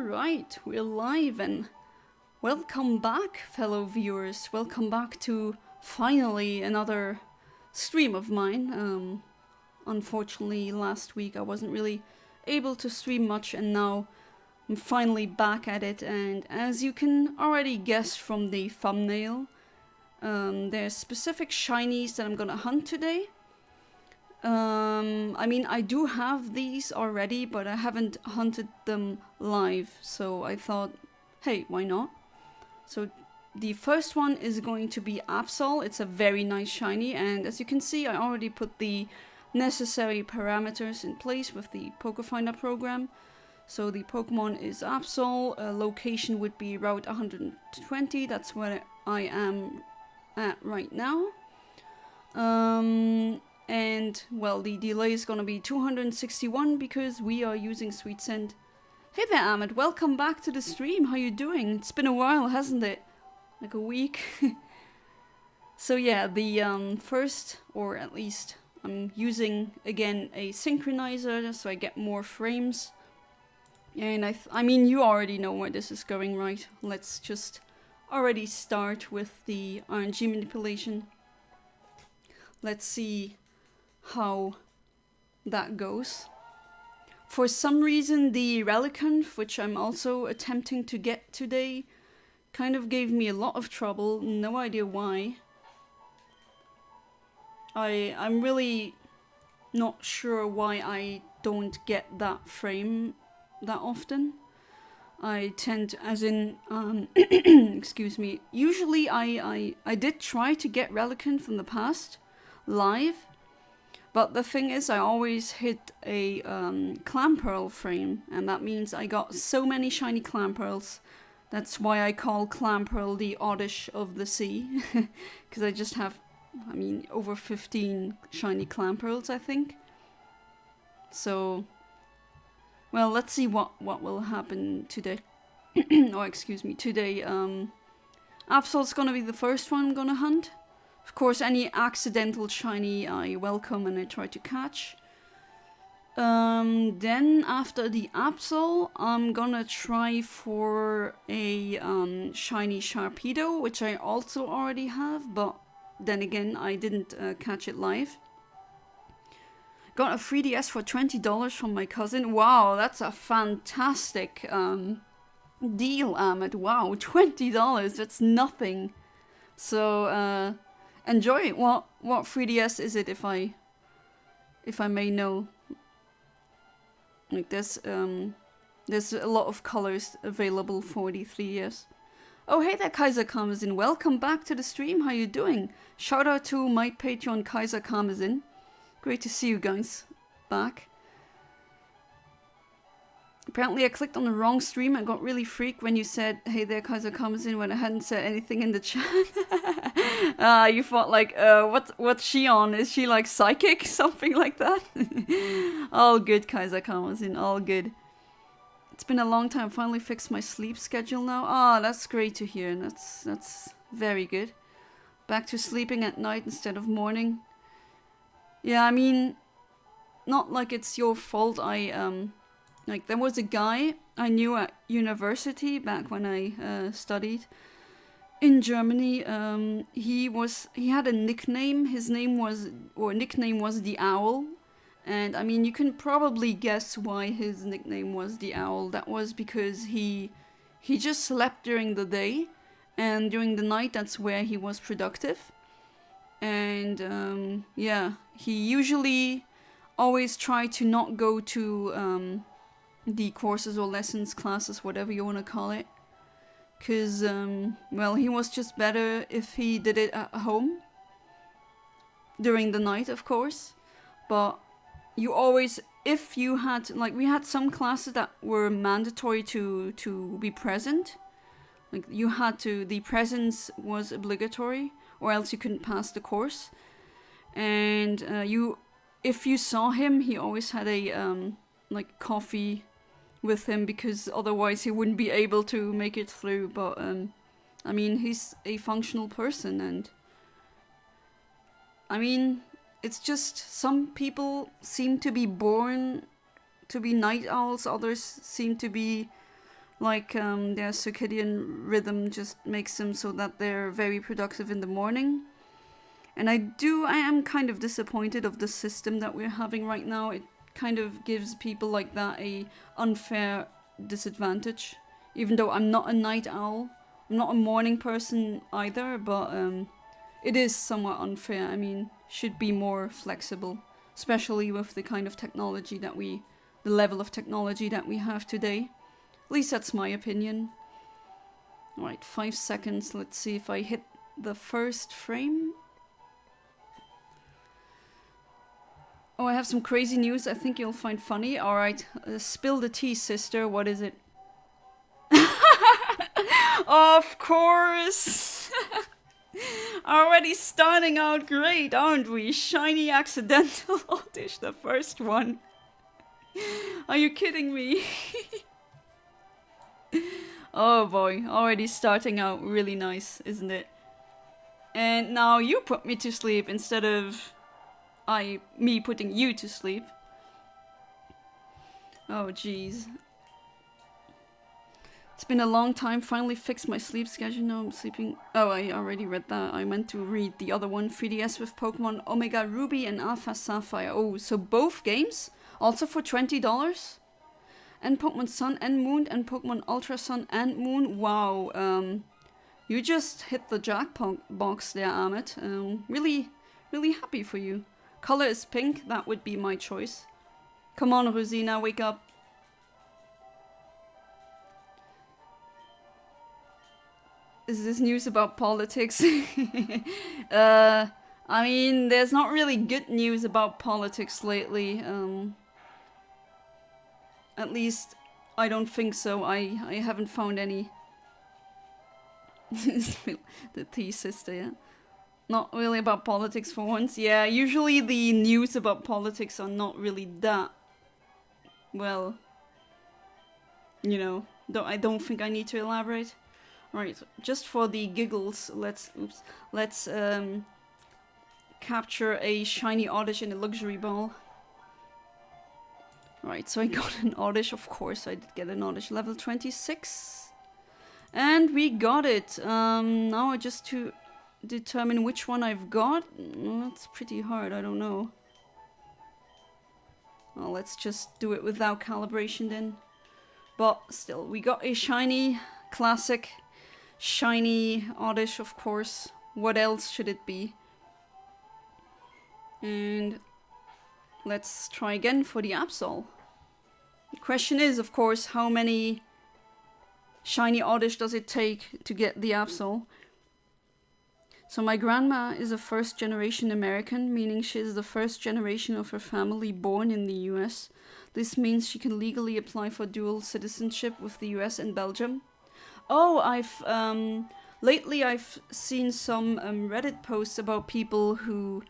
Alright, we're live and welcome back, fellow viewers. Welcome back to finally another stream of mine. Unfortunately, last week I wasn't really able to stream much, and now I'm finally back at it. And as you can already guess from the thumbnail, there's specific shinies that I'm gonna hunt today. I mean, I do have these already, but I haven't hunted them live, so I thought, hey, why not? So the first one is going to be Absol. It's a very nice shiny, and as you can see, I already put the necessary parameters in place with the Pokéfinder program. So the Pokemon is Absol, location would be Route 120, that's where I am at right now. And, well, the delay is gonna be 261 because we are using Sweet Scent. Hey there, Ahmed. Welcome back to the stream. How you doing? It's been a while, hasn't it? Like a week. So yeah, the first, or at least I'm using, again, a synchronizer so I get more frames. And I mean, you already know where this is going, right? Let's just already start with the RNG manipulation. Let's see how that goes. For some reason, the Relicanth, which I'm also attempting to get today, kind of gave me a lot of trouble. No idea why. I'm really not sure why I don't get that frame that often. I tend to, as in, excuse me, usually I did try to get Relicanth in the past, live, but the thing is I always hit a Clamperl frame, and that means I got so many shiny Clamperls. That's why I call Clamperl the Oddish of the sea, because I just have, I mean, over 15 shiny Clamperls, I think. So, well, let's see what will happen today. Oh, excuse me, today. Absol's gonna be the first one I'm gonna hunt. Of course, any accidental shiny I welcome and I try to catch. Then after the Absol, I'm gonna try for a shiny Sharpedo, which I also already have, but then again, I didn't catch it live. Got a 3DS for $20 from my cousin. Wow, that's a fantastic deal, Ahmed. Wow, $20, that's nothing. So, enjoy it. What 3DS is it, if I may know? Like there's a lot of colors available for the 3DS. Oh, hey there, Kaiser Karmazin. Welcome back to the stream. How you doing? Shout out to my Patreon, Kaiser Karmazin. Great to see you guys back. Apparently I clicked on the wrong stream and got really freaked when you said, hey there, Kaiser Karmazin, when I hadn't said anything in the chat. You thought like, what's she on? Is she like psychic? Something like that? All good, Kaiser Karmazin, all good. It's been a long time, finally fixed my sleep schedule now. Ah, that's great to hear, that's very good. Back to sleeping at night instead of morning. Yeah, I mean, not like it's your fault. Like, there was a guy I knew at university back when I studied in Germany. He had a nickname. His nickname was the Owl. And I mean, you can probably guess why his nickname was the Owl. That was because he just slept during the day, and during the night that's where he was productive. And yeah, he usually always tried to not go to the courses or lessons, classes, whatever you want to call it, because well, he was just better if he did it at home during the night, of course. But you always, if you had, like, we had some classes that were mandatory to be present, like you had to, the presence was obligatory, or else you couldn't pass the course. And if you saw him, he always had a like coffee with him, because otherwise he wouldn't be able to make it through. But I mean, he's a functional person, and I mean, it's just some people seem to be born to be night owls, others seem to be Like their circadian rhythm just makes them so that they're very productive in the morning. And I am kind of disappointed of the system that we're having right now. It kind of gives people like that a unfair disadvantage. Even though I'm not a night owl, I'm not a morning person either, but it is somewhat unfair. I mean, should be more flexible, especially with the kind of technology that the level of technology that we have today. At least that's my opinion. Alright, 5 seconds. Let's see if I hit the first frame. Oh, I have some crazy news I think you'll find funny. Alright, spill the tea, sister. What is it? Of course! Already starting out great, aren't we? Shiny accidental oddish, the first one. Are you kidding me? Oh boy, already starting out really nice, isn't it? And now you put me to sleep instead of me putting you to sleep. Oh jeez. It's been a long time, finally fixed my sleep schedule. Now I'm sleeping. Oh, I already read that. I meant to read the other one. 3DS with Pokemon Omega Ruby and Alpha Sapphire. Oh, so both games? Also for $20? And Pokemon Sun and Moon and Pokemon Ultra Sun and Moon. Wow, you just hit the jackpot box there, Amit. Really happy for you. Color is pink, that would be my choice. Come on, Rosina, wake up. Is this news about politics? I mean, there's not really good news about politics lately. At least, I don't think so. I haven't found any. The tea sister, yeah. Not really about politics for once. Yeah, usually the news about politics are not really that, well, you know, I don't think I need to elaborate. Right, just for the giggles, let's capture a shiny oddish in a luxury ball. Right, so I got an oddish, of course I did get an oddish, level 26. And we got it. Now I just to determine which one I've got. That's pretty hard, I don't know. Well, let's just do it without calibration then. But still, we got a shiny, classic, shiny oddish, of course. What else should it be? And let's try again for the Absol. The question is, of course, how many shiny oddish does it take to get the Absol? So my grandma is a first generation American, meaning she is the first generation of her family born in the US. This means she can legally apply for dual citizenship with the US and Belgium. Oh, lately I've seen some Reddit posts about people who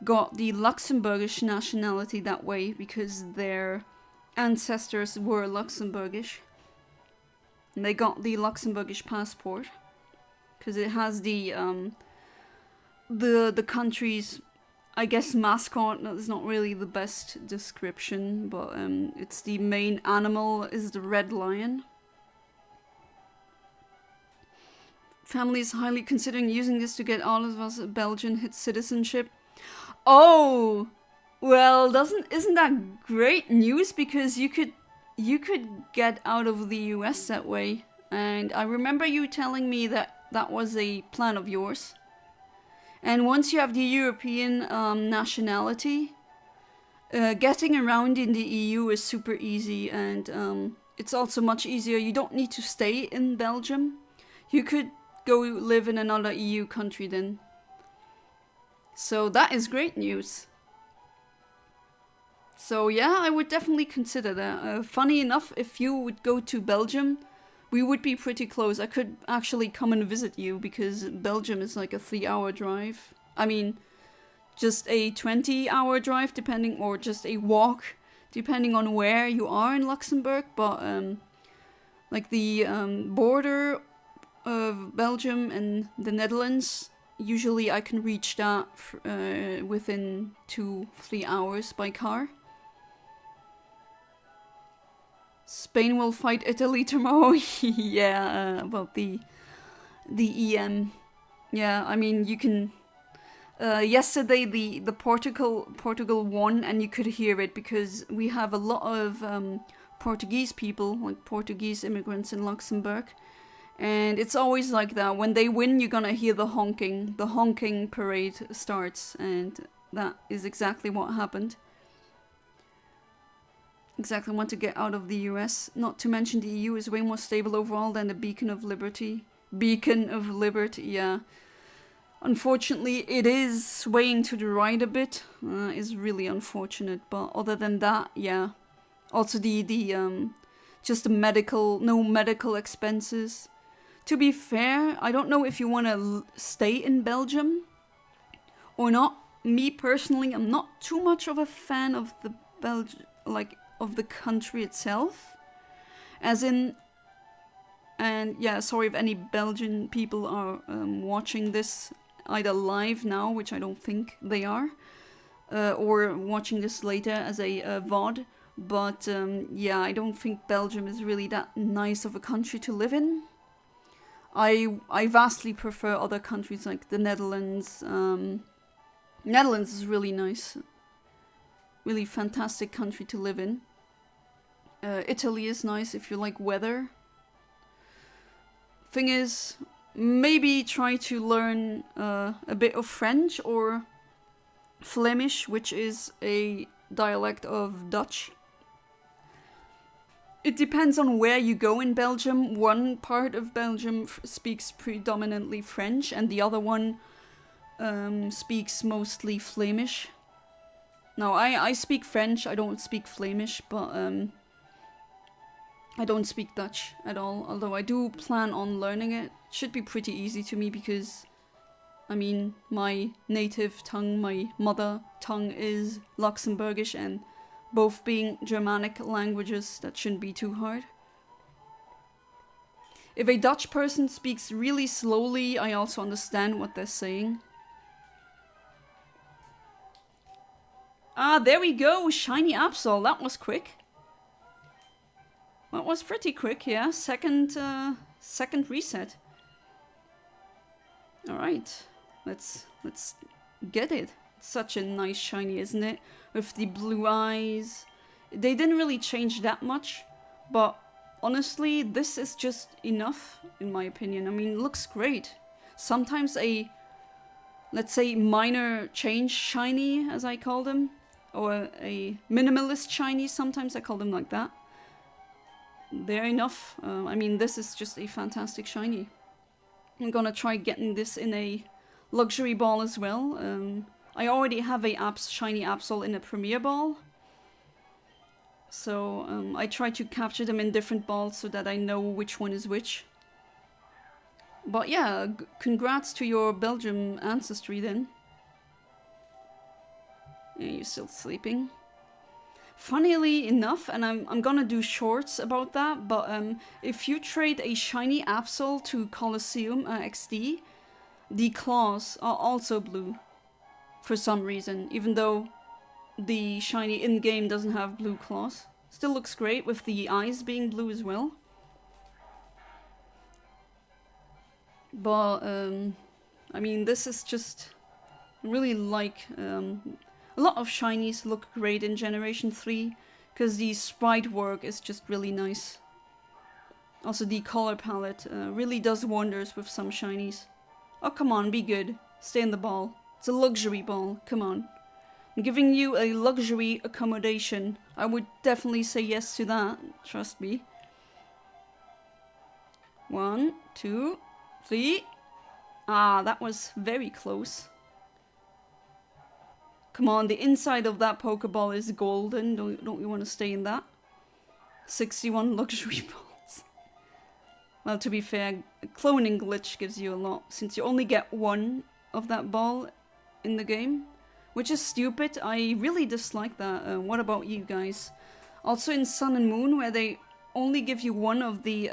got the Luxembourgish nationality that way because their ancestors were Luxembourgish. And they got the Luxembourgish passport because it has the country's, I guess, mascot. That's not really the best description, but it's the main animal is the red lion. Family is highly considering using this to get all of us Belgian hit citizenship. Oh, well, isn't that great news? Because you could get out of the US that way. And I remember you telling me that was a plan of yours. And once you have the European nationality, getting around in the EU is super easy, and it's also much easier. You don't need to stay in Belgium. You could go live in another EU country then. So that is great news. So yeah, I would definitely consider that. Funny enough, if you would go to Belgium, we would be pretty close. I could actually come and visit you because Belgium is like a 3-hour drive. I mean, just a 20-hour drive depending, or just a walk depending on where you are in Luxembourg. But like the border of Belgium and the Netherlands, usually I can reach that within 2-3 hours by car. Spain will fight Italy tomorrow. Yeah, about the EM. Yeah, I mean you can. Yesterday the Portugal won, and you could hear it because we have a lot of Portuguese people, like Portuguese immigrants in Luxembourg, and it's always like that. When they win, you're gonna hear the honking. The honking parade starts, and that is exactly what happened. Exactly want to get out of the US. Not to mention the EU is way more stable overall than the beacon of liberty. Beacon of liberty, yeah. Unfortunately, it is swaying to the right a bit. Is really unfortunate, but other than that, yeah. Also the just the no medical expenses. To be fair, I don't know if you want to stay in Belgium or not. Me personally, I'm not too much of a fan of the of the country itself. As in, and yeah, sorry if any Belgian people are watching this either live now, which I don't think they are, or watching this later as a VOD. But yeah, I don't think Belgium is really that nice of a country to live in. I vastly prefer other countries like the Netherlands. Netherlands is really nice. Really fantastic country to live in. Italy is nice if you like weather. Thing is, maybe try to learn a bit of French or Flemish, which is a dialect of Dutch. It depends on where you go in Belgium. One part of Belgium speaks predominantly French, and the other one speaks mostly Flemish. Now, I speak French, I don't speak Flemish, but I don't speak Dutch at all, although I do plan on learning it. Should be pretty easy to me because, I mean, my native tongue, my mother tongue is Luxembourgish, and both being Germanic languages, that shouldn't be too hard. If a Dutch person speaks really slowly, I also understand what they're saying. Ah, there we go, shiny Absol, that was quick. That was pretty quick, yeah. Second reset. All right, let's get it. It's such a nice shiny, isn't it? With the blue eyes. They didn't really change that much, but honestly, this is just enough, in my opinion. I mean, it looks great. Sometimes a, let's say, minor change shiny, as I call them, or a minimalist shiny, sometimes I call them like that. They're enough. I mean, this is just a fantastic shiny. I'm gonna try getting this in a luxury ball as well. I already have a shiny Absol in a premier ball. So I try to capture them in different balls so that I know which one is which. But yeah, congrats to your Belgium ancestry then. Yeah, you're still sleeping. Funnily enough, and I'm gonna do shorts about that, but if you trade a shiny Absol to Colosseum XD, the claws are also blue. For some reason, even though the shiny in-game doesn't have blue claws. Still looks great with the eyes being blue as well. But, I mean, this is just really like... a lot of shinies look great in Generation 3, because the sprite work is just really nice. Also, the color palette really does wonders with some shinies. Oh, come on, be good. Stay in the ball. It's a luxury ball, come on. I'm giving you a luxury accommodation. I would definitely say yes to that, trust me. 1, 2, 3. Ah, that was very close. Come on, the inside of that Pokeball is golden. Don't you want to stay in that? 61 luxury balls. Well, to be fair, a cloning glitch gives you a lot, since you only get one of that ball in the game. Which is stupid. I really dislike that. What about you guys? Also in Sun and Moon, where they only give you one of the,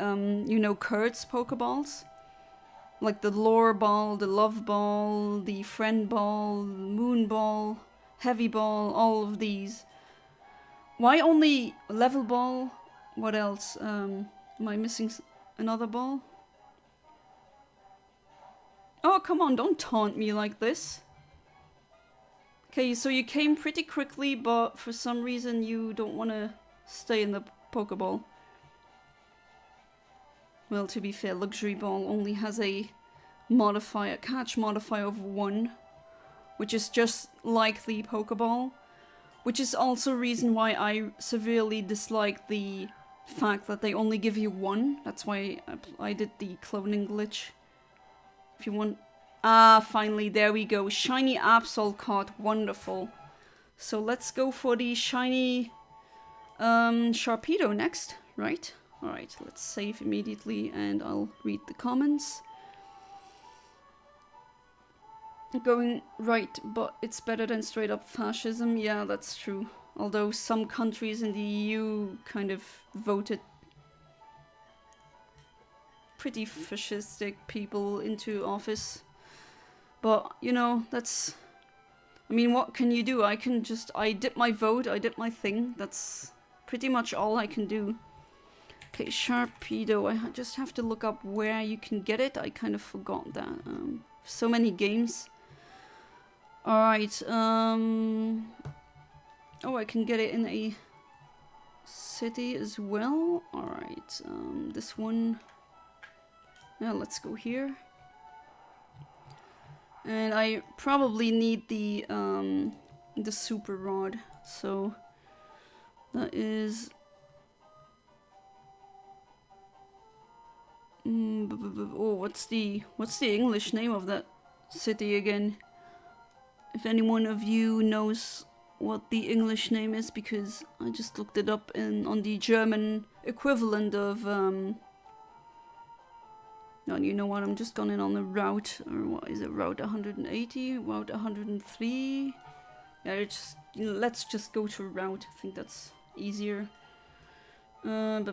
you know, Kurt's Pokeballs. Like the Lore Ball, the Love Ball, the Friend Ball, Moon Ball, Heavy Ball, all of these. Why only Level Ball What else? Am I missing another ball? Oh, come on, don't taunt me like this. Okay, so you came pretty quickly, but for some reason you don't want to stay in the Pokeball. Well, to be fair, Luxury Ball only has a modifier, catch modifier of 1, which is just like the Pokeball, which is also a reason why I severely dislike the fact that they only give you 1. That's why I did the cloning glitch. If you want... Ah, finally, there we go. Shiny Absol card, wonderful. So let's go for the shiny Sharpedo next, right? Alright, let's save immediately and I'll read the comments. Going right, but it's better than straight up fascism. Yeah, that's true. Although some countries in the EU kind of voted pretty fascistic people into office. But, you know, that's... I mean, what can you do? I did my vote, I did my thing. That's pretty much all I can do. Okay, Sharpedo. I just have to look up where you can get it. I kind of forgot that. So many games. Alright, oh, I can get it in a city as well. Alright, this one. Yeah, let's go here. And I probably need the super rod, so that is oh, what's the English name of that city again? If anyone of you knows what the English name is, because I just looked it up on the German equivalent of no, you know what, I'm just going in on the route, or what is it, route 180, route 103? Yeah, let's just go to route, I think that's easier. Route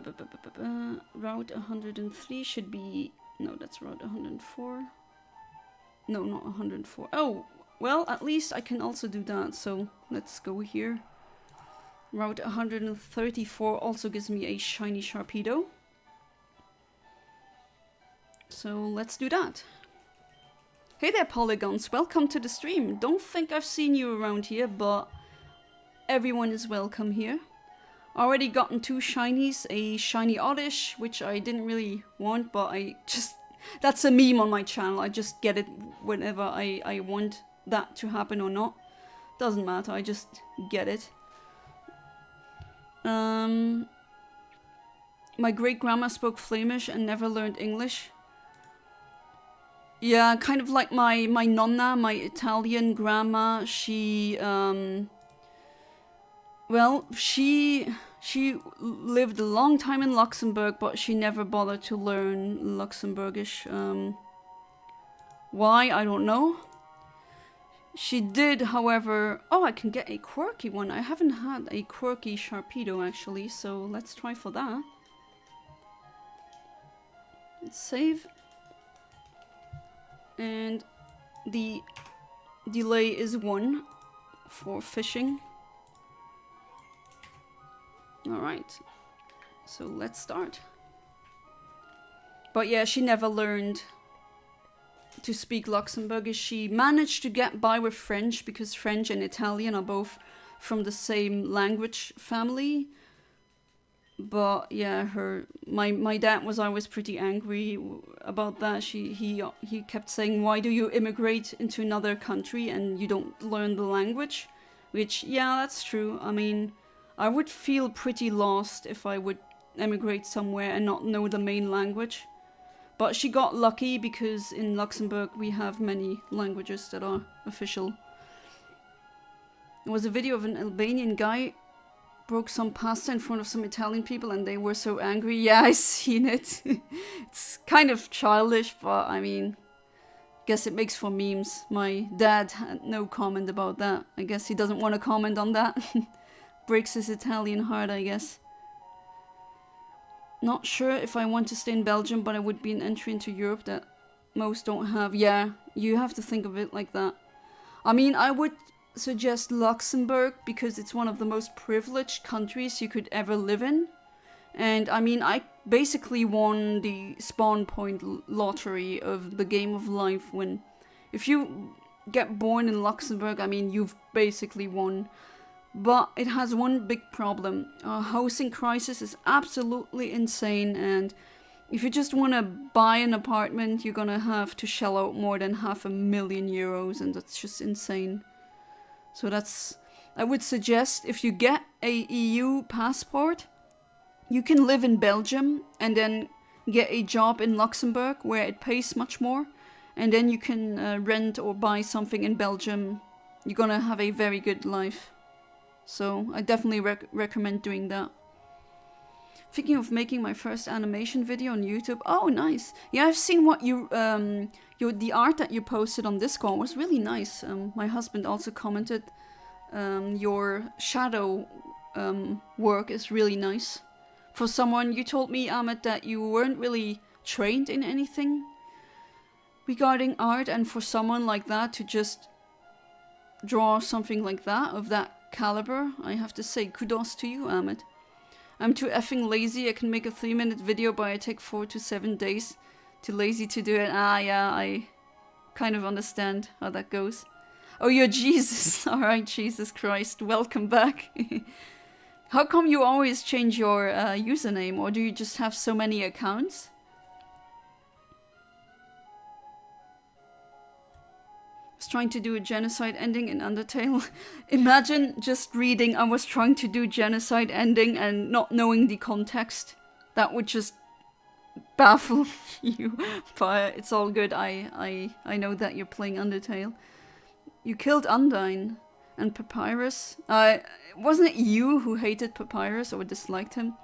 103 should be, no, that's route 104. No, not 104. Oh, well, at least I can also do that, so let's go here. Route 134 also gives me a shiny Sharpedo. So let's do that. Hey there, Polygons, welcome to the stream. Don't think I've seen you around here, but everyone is welcome here. Already gotten 2 shinies, a shiny Oddish, which I didn't really want, but that's a meme on my channel. I just get it whenever I want that to happen or not. Doesn't matter, I just get it. My great grandma spoke Flemish and never learned English. Yeah, kind of like my nonna, my Italian grandma. She well, she lived a long time in Luxembourg, but she never bothered to learn Luxembourgish. Why? I don't know. She did, however... Oh, I can get a quirky one. I haven't had a quirky Sharpedo, actually, so let's try for that. Let's save. And the delay is 1 for fishing. Alright, so let's start. But yeah, she never learned to speak Luxembourgish. She managed to get by with French, because French and Italian are both from the same language family. But yeah, my dad was always pretty angry about that. He kept saying, why do you immigrate into another country and you don't learn the language? Which, yeah, that's true. I mean, I would feel pretty lost if I would emigrate somewhere and not know the main language. But she got lucky, because in Luxembourg we have many languages that are official. There was a video of an Albanian guy broke some pasta in front of some Italian people and they were so angry. Yeah, I seen it. It's kind of childish, but I mean, guess it makes for memes. My dad had no comment about that. I guess he doesn't want to comment on that. Breaks his Italian heart, I guess. Not sure if I want to stay in Belgium, but it would be an entry into Europe that most don't have. Yeah, you have to think of it like that. I mean, I would suggest Luxembourg because it's one of the most privileged countries you could ever live in. And I mean, I basically won the spawn point lottery of the game of life. When if you get born in Luxembourg, I mean, you've basically won. But it has one big problem. Housing crisis is absolutely insane, and if you just want to buy an apartment, you're gonna have to shell out more than €500,000, and that's just insane. So I would suggest, if you get a EU passport, you can live in Belgium and then get a job in Luxembourg where it pays much more, and then you can rent or buy something in Belgium. You're gonna have a very good life. So I definitely recommend doing that. Thinking of making my first animation video on YouTube. Oh, nice. Yeah, I've seen what the art that you posted on Discord was really nice. My husband also commented your shadow work is really nice. For someone, you told me, Ahmed, that you weren't really trained in anything regarding art, and for someone like that to just draw something like that, of that caliber, I have to say kudos to you, Ahmed. I'm too effing lazy. I can make a 3-minute video, but I take 4 to 7 days. Too lazy to do it. Yeah, I kind of understand how that goes. Oh, you're Jesus. Alright, Jesus Christ. Welcome back. How come you always change your username, or do you just have so many accounts? I was trying to do a genocide ending in Undertale. Imagine just reading, I was trying to do genocide ending and not knowing the context. That would just baffle you. But it's all good. I know that you're playing Undertale. You killed Undyne and Papyrus. Wasn't it you who hated Papyrus or disliked him?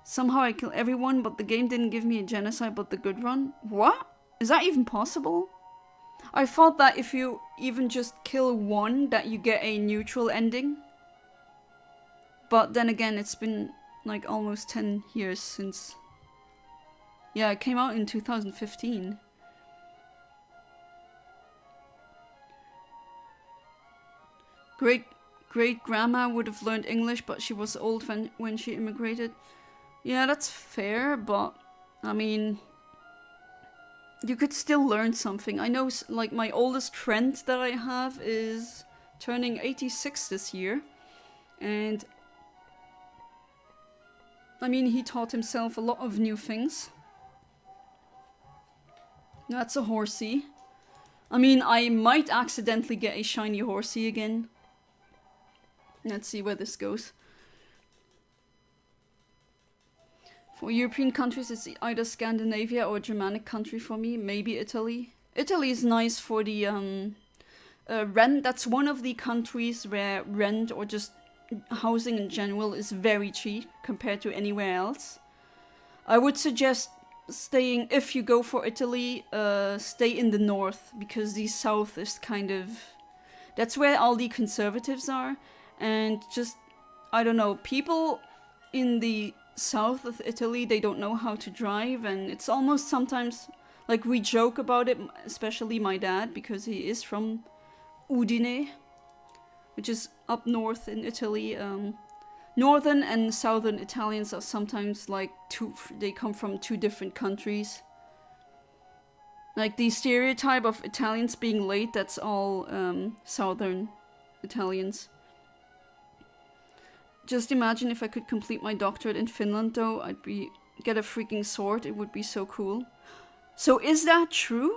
Somehow I kill everyone, but the game didn't give me a genocide but the good run. What? Is that even possible? I thought that if you even just kill one, that you get a neutral ending. But then again, it's been like almost 10 years since... Yeah, it came out in 2015. Great-grandma would have learned English, but she was old when she immigrated. Yeah, that's fair, but I mean... You could still learn something. I know, like, my oldest friend that I have is turning 86 this year. And I mean, he taught himself a lot of new things. That's a horsey. I mean, I might accidentally get a shiny horsey again. Let's see where this goes. For European countries, it's either Scandinavia or a Germanic country for me. Maybe Italy. Italy is nice for the rent. That's one of the countries where rent or just housing in general is very cheap compared to anywhere else. I would suggest staying, if you go for Italy, stay in the north, because the south is kind of... That's where all the conservatives are. And just, I don't know, people in the south of Italy, they don't know how to drive, and it's almost sometimes like we joke about it, especially my dad, because he is from Udine, which is up north in Italy. Northern and southern Italians are sometimes like they come from 2 different countries. Like the stereotype of Italians being late, that's all southern Italians. Just imagine if I could complete my doctorate in Finland, though. I'd get a freaking sword. It would be so cool. So is that true?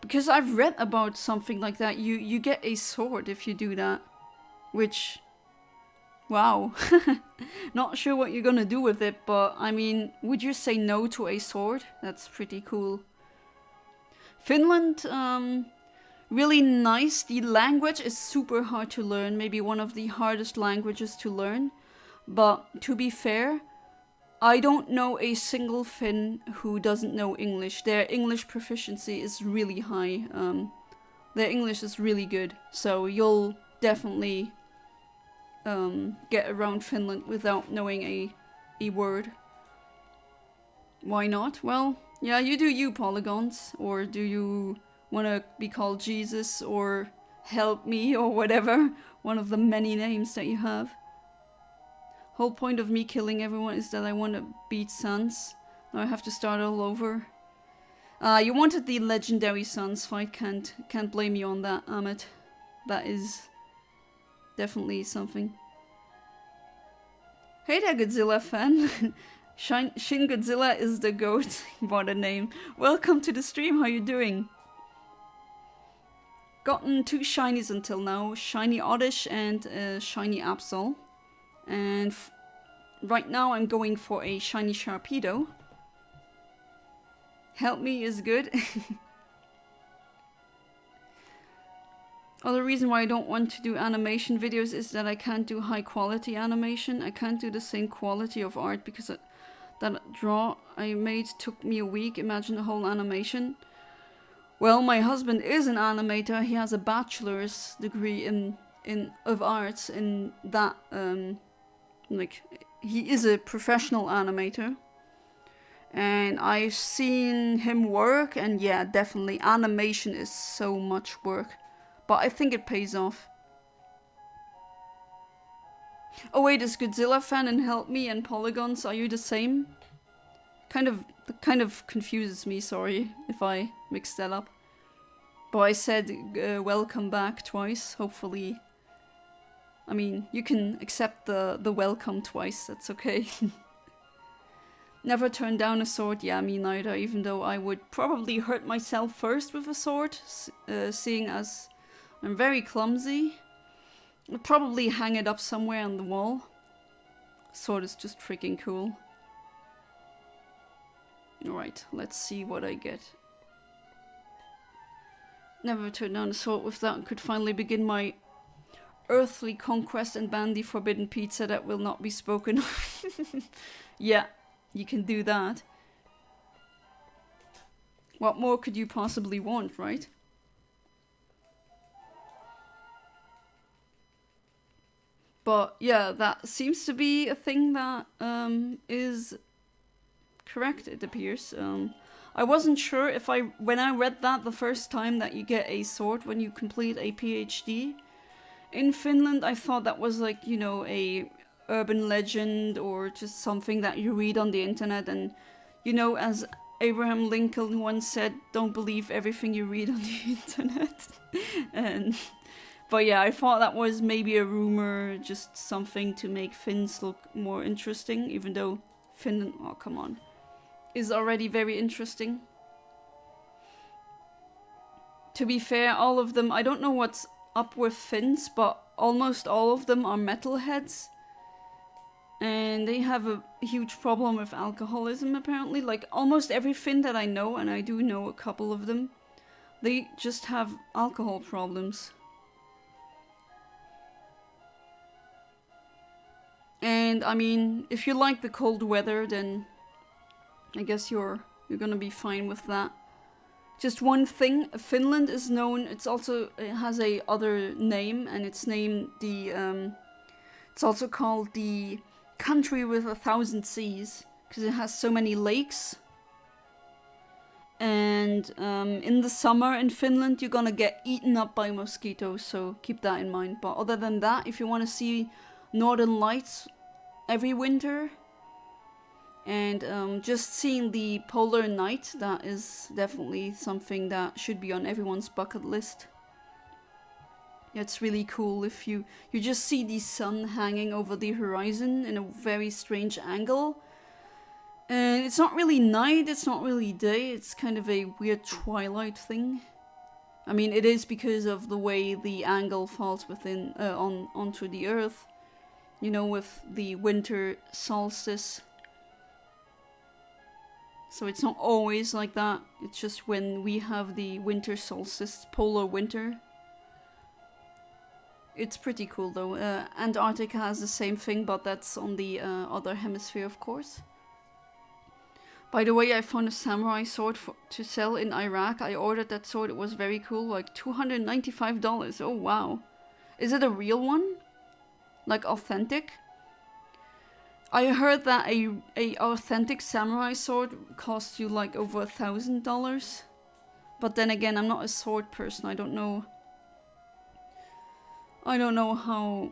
Because I've read about something like that. You get a sword if you do that. Which... Wow. Not sure what you're gonna do with it, but I mean, would you say no to a sword? That's pretty cool. Finland, really nice. The language is super hard to learn, maybe one of the hardest languages to learn. But to be fair, I don't know a single Finn who doesn't know English. Their English proficiency is really high. Their English is really good, so you'll definitely get around Finland without knowing a word. Why not? Well, yeah, you do you, Polygons. Or do you want to be called Jesus or Help Me or whatever? One of the many names that you have. Whole point of me killing everyone is that I want to beat Sans. Now I have to start all over. You wanted the legendary Sans fight, can't blame you on that, Amit. That is definitely something. Hey there, Godzilla fan. Shin Godzilla is the goat. What a name. Welcome to the stream, how you doing? Gotten 2 shinies until now, Shiny Oddish and Shiny Absol. And right now I'm going for a Shiny Sharpedo. Help me is good. Other reason why I don't want to do animation videos is that I can't do high quality animation. I can't do the same quality of art because that draw I made took me a week. Imagine the whole animation. Well, my husband is an animator. He has a bachelor's degree of arts in that. Like, he is a professional animator. And I've seen him work, and yeah, definitely animation is so much work. But I think it pays off. Oh wait, is Godzilla fan and Help Me and Polygons, are you the same? Kind of confuses me, sorry if I mixed that up. But I said welcome back twice, hopefully. I mean, you can accept the welcome twice, that's okay. Never turn down a sword, yeah, me neither, even though I would probably hurt myself first with a sword, seeing as I'm very clumsy. I'd probably hang it up somewhere on the wall. Sword is just freaking cool. Alright, let's see what I get. Never turn down a sword with that, could finally begin my earthly conquest and ban the forbidden pizza that will not be spoken of. Yeah, you can do that. What more could you possibly want, right? But yeah, that seems to be a thing that is correct, it appears. I wasn't sure if when I read that the first time that you get a sword when you complete a PhD in Finland, I thought that was like, you know, a urban legend or just something that you read on the internet. And, you know, as Abraham Lincoln once said, don't believe everything you read on the internet. But yeah, I thought that was maybe a rumor, just something to make Finns look more interesting, even though Finland, oh come on, is already very interesting. To be fair, all of them, I don't know what's up with Finns, but almost all of them are metalheads. And they have a huge problem with alcoholism, apparently. Like, almost every Finn that I know, and I do know a couple of them, they just have alcohol problems. And I mean, if you like the cold weather, then I guess you're gonna be fine with that. Just one thing, Finland is known, it has a other name, and it's named it's also called the country with 1,000 seas, because it has so many lakes. And in the summer in Finland, you're gonna get eaten up by mosquitoes, so keep that in mind. But other than that, if you want to see Northern Lights every winter, and just seeing the polar night, that is definitely something that should be on everyone's bucket list. It's really cool if you just see the sun hanging over the horizon in a very strange angle. And it's not really night, it's not really day, it's kind of a weird twilight thing. I mean, it is because of the way the angle falls onto the earth. You know, with the winter solstice. So it's not always like that. It's just when we have the winter solstice, polar winter. It's pretty cool though. Antarctica has the same thing, but that's on the other hemisphere, of course. By the way, I found a samurai sword to sell in Iraq. I ordered that sword. It was very cool, like $295. Oh wow. Is it a real one? Like authentic? I heard that a authentic samurai sword costs you like over $1,000. But then again, I'm not a sword person. I don't know how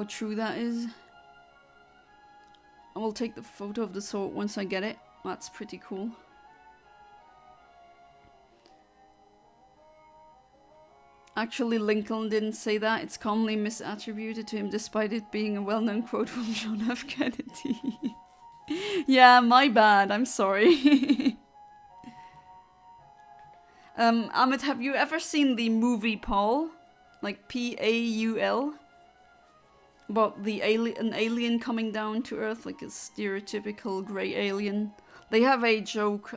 true that is. I will take the photo of the sword once I get it. That's pretty cool. Actually, Lincoln didn't say that. It's commonly misattributed to him despite it being a well-known quote from John F. Kennedy. Yeah, my bad. I'm sorry. Amit, have you ever seen the movie Paul? Like Paul? About an alien coming down to Earth, like a stereotypical grey alien. They have a joke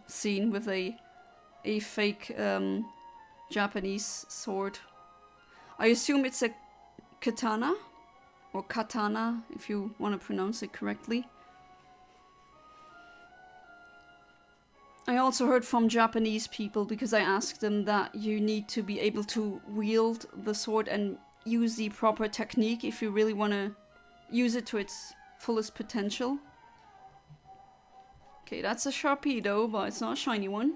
scene with a fake Japanese sword. I assume it's a katana, or katana, if you want to pronounce it correctly. I also heard from Japanese people, because I asked them that you need to be able to wield the sword and use the proper technique if you really want to use it to its fullest potential. Okay, that's a Sharpedo, but it's not a shiny one.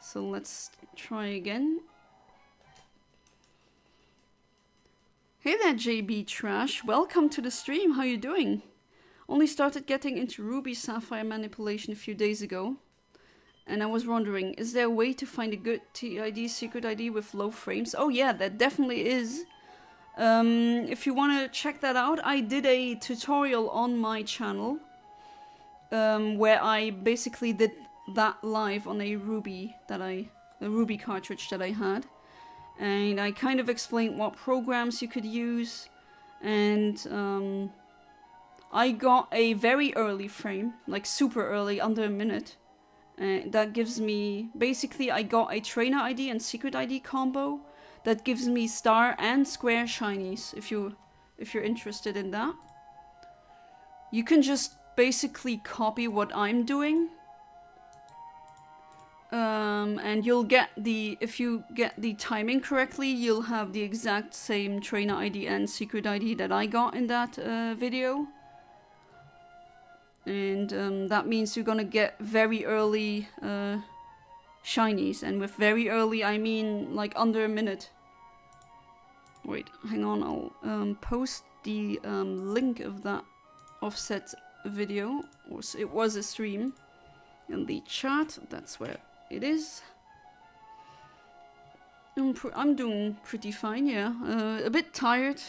So let's try again. Hey there, JB Trash. Welcome to the stream. How you doing? Only started getting into Ruby Sapphire Manipulation a few days ago. And I was wondering, is there a way to find a good TID, secret ID with low frames? Oh yeah, that definitely is. If you want to check that out, I did a tutorial on my channel. Where I basically did that live on a Ruby cartridge that I had. And I kind of explained what programs you could use. And I got a very early frame, like super early, under a minute. That gives me, basically I got a trainer ID and secret ID combo that gives me star and square shinies, if you're interested in that. You can just basically copy what I'm doing. And you'll get if you get the timing correctly, you'll have the exact same trainer ID and secret ID that I got in that video. And that means you're gonna get very early shinies, and with very early I mean like under a minute. Wait, hang on, I'll post the link of that offset video, or it was a stream, in the chat. That's where it is. I'm doing pretty fine, yeah. A bit tired,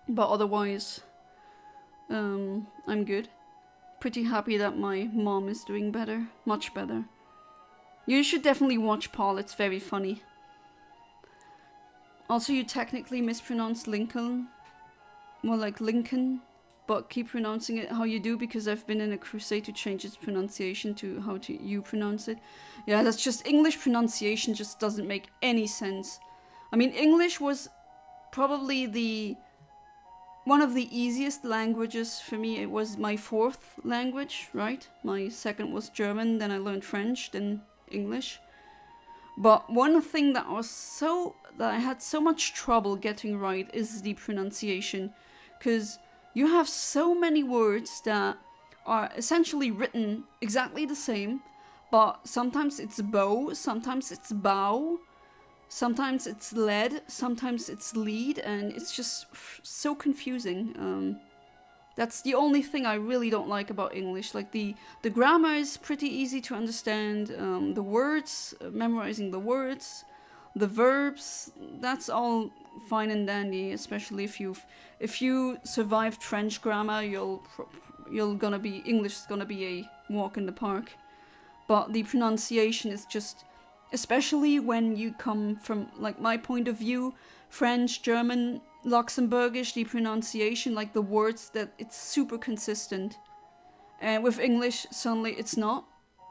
but otherwise I'm good. Pretty happy that my mom is doing better, much better. You should definitely watch Paul, it's very funny. Also, you technically mispronounced Lincoln, more like Lincoln, but keep pronouncing it how you do, because I've been in a crusade to change its pronunciation to how you pronounce it. Yeah, that's just English pronunciation just doesn't make any sense. I mean, English was probably one of the easiest languages for me. It was my fourth language, right? My second was German, then I learned French, then English. But one thing that I had so much trouble getting right is the pronunciation, because you have so many words that are essentially written exactly the same, but sometimes it's bow, sometimes it's bow, sometimes it's lead, sometimes it's lead, and it's just so confusing. That's the only thing I really don't like about English. Like the grammar is pretty easy to understand. The words, memorizing the words, the verbs, that's all fine and dandy. Especially if you survived French grammar, English is gonna be a walk in the park. But the pronunciation is just, especially when you come from, like, my point of view, French, German, Luxembourgish, the pronunciation, like the words, that it's super consistent. And with English, suddenly it's not.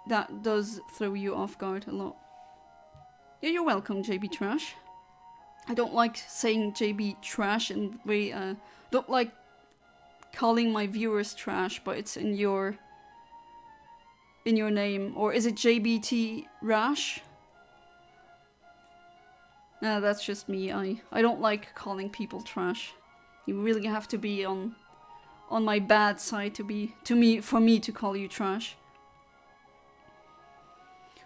That does throw you off guard a lot. Yeah, you're welcome, JB Trash. I don't like saying JB Trash, and don't like calling my viewers trash, but it's in your name. Or is it JBT Rash? No, that's just me. I don't like calling people trash. You really have to be on my bad side for me to call you trash.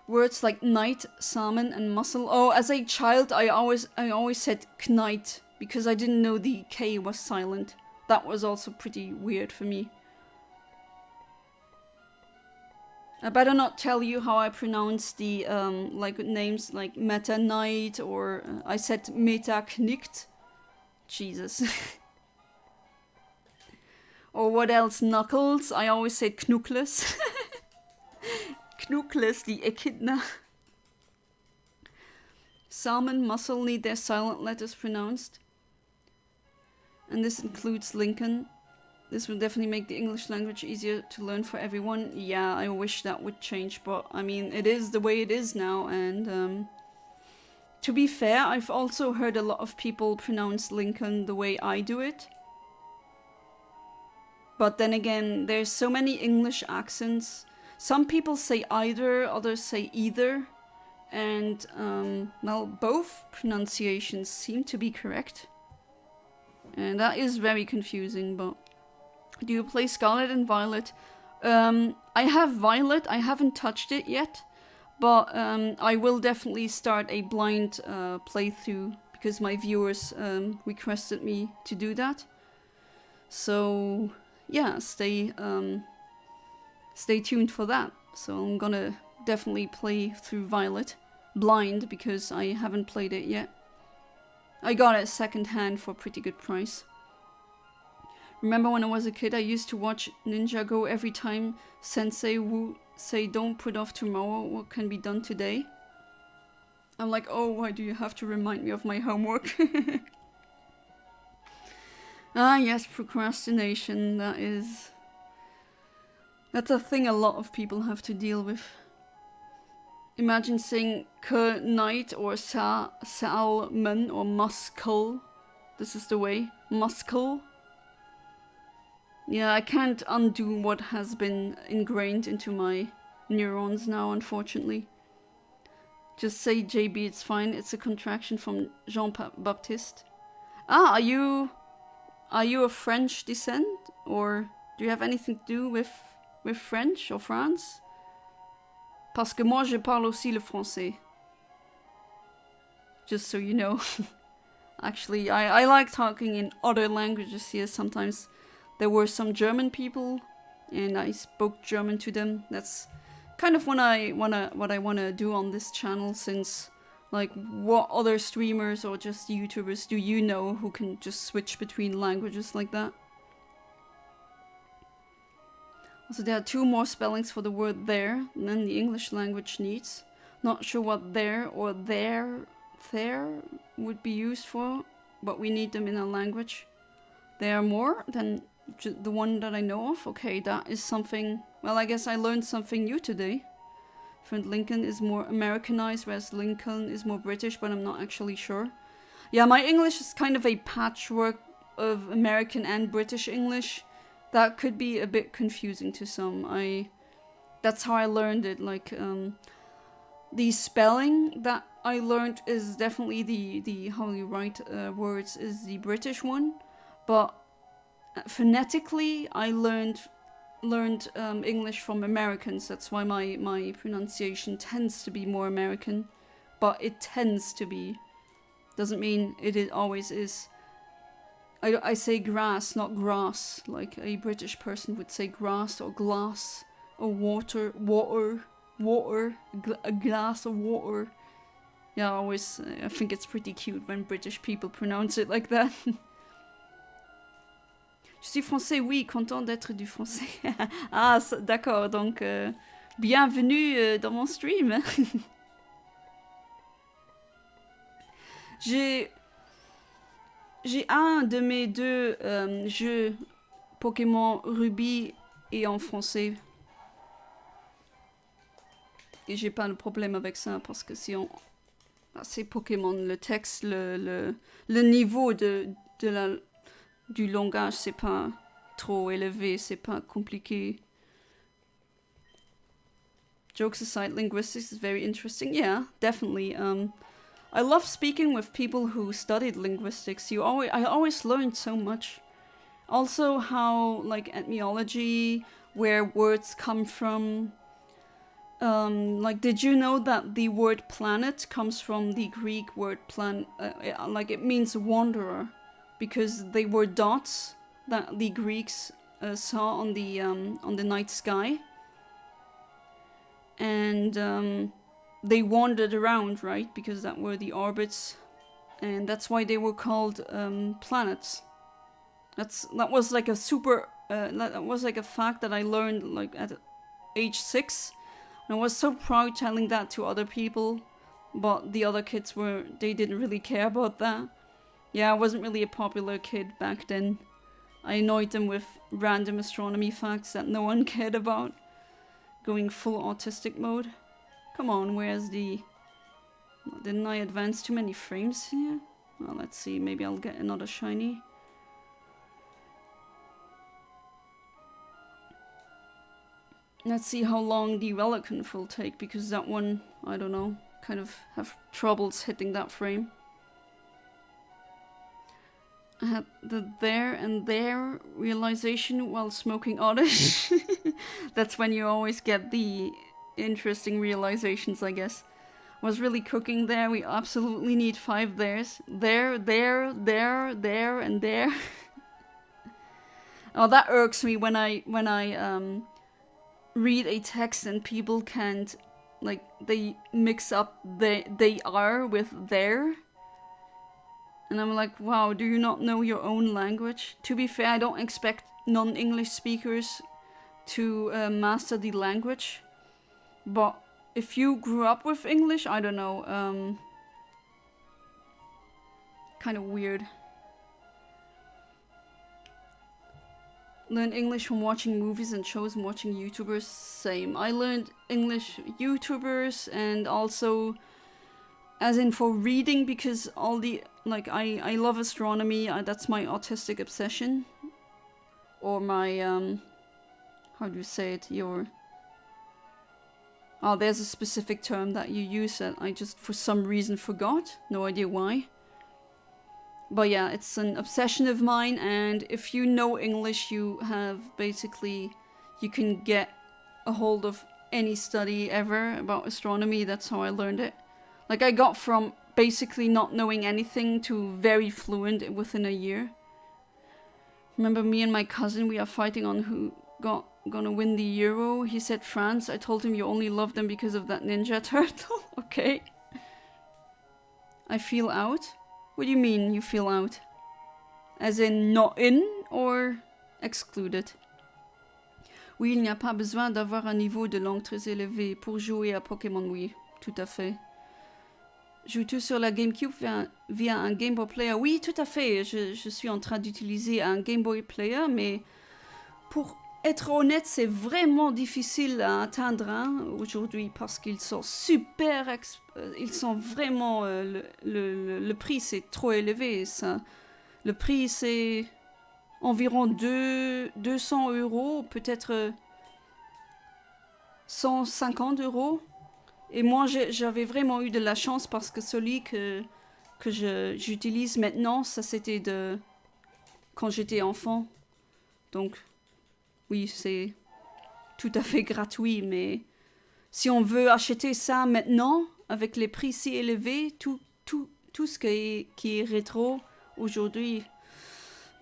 Words like knight, salmon, and mussel. Oh, as a child, I always said knight because I didn't know the K was silent. That was also pretty weird for me. I better not tell you how I pronounce the like names like Meta Knight or I said Meta Knicht. Jesus. Or what else? Knuckles. I always said Knuckles. Knuckles, the echidna. Salmon, mussel need their silent letters pronounced. And this includes Lincoln. This will definitely make the English language easier to learn for everyone. Yeah, I wish that would change, but I mean, it is the way it is now, and to be fair, I've also heard a lot of people pronounce Lincoln the way I do it. But then again, there's so many English accents. Some people say either, others say either, and well, both pronunciations seem to be correct. And that is very confusing, but... Do you play Scarlet and Violet? I have Violet, I haven't touched it yet, but I will definitely start a blind playthrough because my viewers requested me to do that. So yeah, stay tuned for that. So I'm gonna definitely play through Violet blind because I haven't played it yet. I got it second hand for a pretty good price. Remember when I was a kid, I used to watch Ninjago every time Sensei would say, "Don't put off tomorrow what can be done today." I'm like, oh, why do you have to remind me of my homework? Ah, yes, procrastination, that's a thing a lot of people have to deal with. Imagine saying knight or salmon or muscle. This is the way. Muscle. Yeah, I can't undo what has been ingrained into my neurons now, unfortunately. Just say JB, it's fine. It's a contraction from Jean-Baptiste. Ah, are you of French descent? Or do you have anything to do with French or France? Parce que moi, je parle aussi le français. Just so you know. Actually, I like talking in other languages here sometimes. There were some German people, and I spoke German to them. That's kind of what I wanna do on this channel, since, like, what other streamers or just YouTubers do you know who can just switch between languages like that? Also, there are 2 more spellings for the word there than the English language needs. Not sure what there or there would be used for, but we need them in our language. There are more than the one that I know of. Okay, that is something... Well, I guess I learned something new today. Friend Lincoln is more Americanized, whereas Lincoln is more British, but I'm not actually sure. Yeah, my English is kind of a patchwork of American and British English. That could be a bit confusing to some. That's how I learned it. Like, the spelling that I learned is definitely the how you write words is the British one, but phonetically I learned English from Americans. That's why my pronunciation tends to be more American, but it tends to be. Doesn't mean it always is. I say grass, not grass, like a British person would say grass or glass or water, a glass of water. Yeah, I think it's pretty cute when British people pronounce it like that. Je suis français, oui, content d'être du français. Ah, d'accord, donc bienvenue dans mon stream. J'ai un de mes 2 jeux Pokémon Ruby et en français. Et j'ai pas de problème avec ça parce que si on... Ah, c'est Pokémon, le texte, le niveau du langage, c'est pas trop élevé, c'est pas compliqué. Jokes aside, linguistics is very interesting. Yeah, definitely. I love speaking with people who studied linguistics. I always learned so much. Also how, like, etymology, where words come from. Like, did you know that the word planet comes from the Greek word like, it means wanderer, because they were dots that the Greeks saw on the night sky. and they wandered around, right? Because that were the orbits, and that's why they were called planets. That was like a super. That was like a fact that I learned like at age 6. And I was so proud telling that to other people, but the other kids they didn't really care about that. Yeah, I wasn't really a popular kid back then. I annoyed them with random astronomy facts that no one cared about. Going full autistic mode. Come on, where's the... Didn't I advance too many frames here? Well, let's see, maybe I'll get another shiny. Let's see how long the Relicanth will take, because that one, I don't know, kind of have troubles hitting that frame. I had the there and there realization while smoking oddish. That's when you always get the interesting realizations, I guess. Was really cooking there. We absolutely need 5 theres. There, there, there, there, and there. Oh, that irks me when I read a text and people can't, like, they mix up they are with there. And I'm like, wow, do you not know your own language? To be fair, I don't expect non-English speakers to master the language. But if you grew up with English, I don't know, kind of weird. Learn English from watching movies and shows and watching YouTubers. Same. I learned English YouTubers and also as in for reading, because all the, like, I love astronomy. That's my autistic obsession. Or my, how do you say it? Oh, there's a specific term that you use that I just for some reason forgot. No idea why. But yeah, it's an obsession of mine, and if you know English, you have basically, you can get a hold of any study ever about astronomy. That's how I learned it. Like, I got from basically not knowing anything to very fluent within a year. Remember me and my cousin, we are fighting on who gonna win the Euro. He said France. I told him you only love them because of that Ninja Turtle. Okay. I feel out? What do you mean you feel out? As in not in or excluded? Oui, il n'y a pas besoin d'avoir un niveau de langue très élevé pour jouer à Pokémon, oui, tout à fait. Joues-tu sur la GameCube via un Game Boy Player? Oui, tout à fait. Je suis en train d'utiliser un Game Boy Player, mais pour être honnête, c'est vraiment difficile à atteindre aujourd'hui parce qu'ils sont super... ils sont vraiment... le prix, c'est trop élevé. Ça. Le prix, c'est environ 200 €, peut-être 150 €. Et moi, j'avais vraiment eu de la chance parce que celui que j'utilise maintenant, ça c'était de quand j'étais enfant. Donc, oui, c'est tout à fait gratuit, mais si on veut acheter ça maintenant, avec les prix si élevés, tout ce qui est rétro aujourd'hui,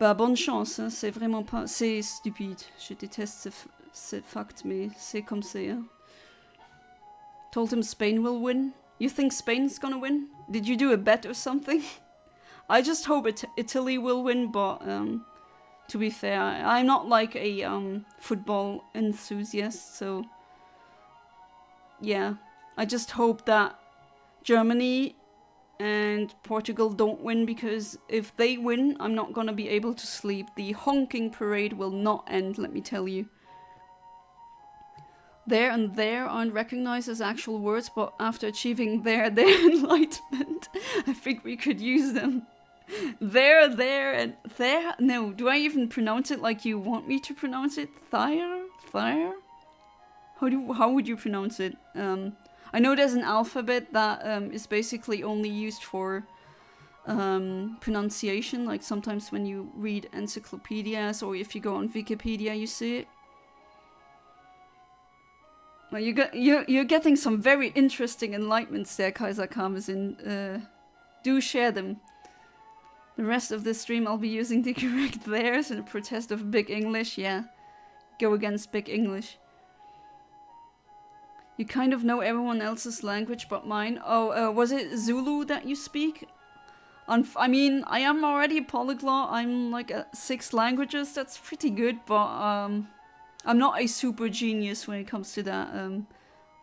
bah bonne chance, hein, c'est vraiment pas... C'est stupide, je déteste ce fact, mais c'est comme c'est, hein. Told him Spain will win. You think Spain's gonna win? Did you do a bet or something? I just hope Italy will win, but to be fair, I'm not like a football enthusiast, so yeah. I just hope that Germany and Portugal don't win, because if they win, I'm not gonna be able to sleep. The honking parade will not end, let me tell you. There and there aren't recognized as actual words, but after achieving their enlightenment, I think we could use them. There, and there. No, do I even pronounce it like you want me to pronounce it? Thyre? How would you pronounce it? I know there's an alphabet that is basically only used for pronunciation. Like sometimes when you read encyclopedias or if you go on Wikipedia, you see it. Well, you're getting some very interesting enlightenments there, Kaiser Karmazin. Do share them. The rest of this stream I'll be using the correct theirs in a protest of Big English. Yeah, go against Big English. You kind of know everyone else's language but mine. Oh, was it Zulu that you speak? I mean, I am already a polyglot. I'm like 6 languages. That's pretty good, but I'm not a super genius when it comes to that.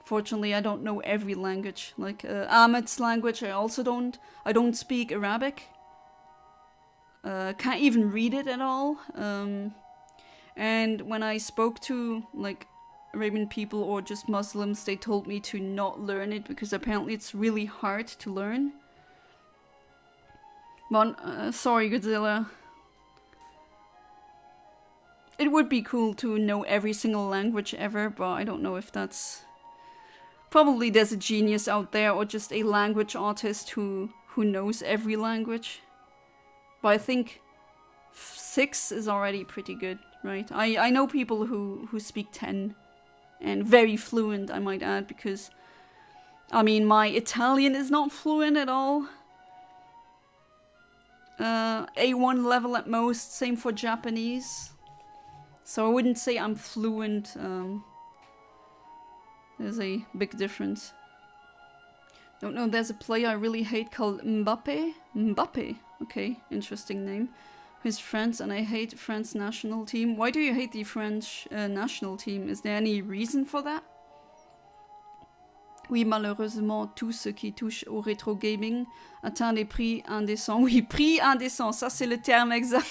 Fortunately, I don't know every language. Like Ahmed's language, I also don't. I don't speak Arabic. Can't even read it at all. And when I spoke to like Arabian people or just Muslims, they told me to not learn it because apparently it's really hard to learn. But sorry, Godzilla. It would be cool to know every single language ever, but I don't know if that's... Probably there's a genius out there or just a language artist who knows every language. But I think 6 is already pretty good, right? I know people who speak 10 and very fluent, I might add, because I mean my Italian is not fluent at all. A1 level at most, same for Japanese. So I wouldn't say I'm fluent. There's a big difference. Don't know, there's a player I really hate called Mbappe. Mbappe, okay, interesting name. Who's France, and I hate France national team. Why do you hate the French national team? Is there any reason for that? Oui, malheureusement, tout ce qui touche au rétro gaming atteint des prix indécents. Oui, prix indécents, ça c'est le terme exact.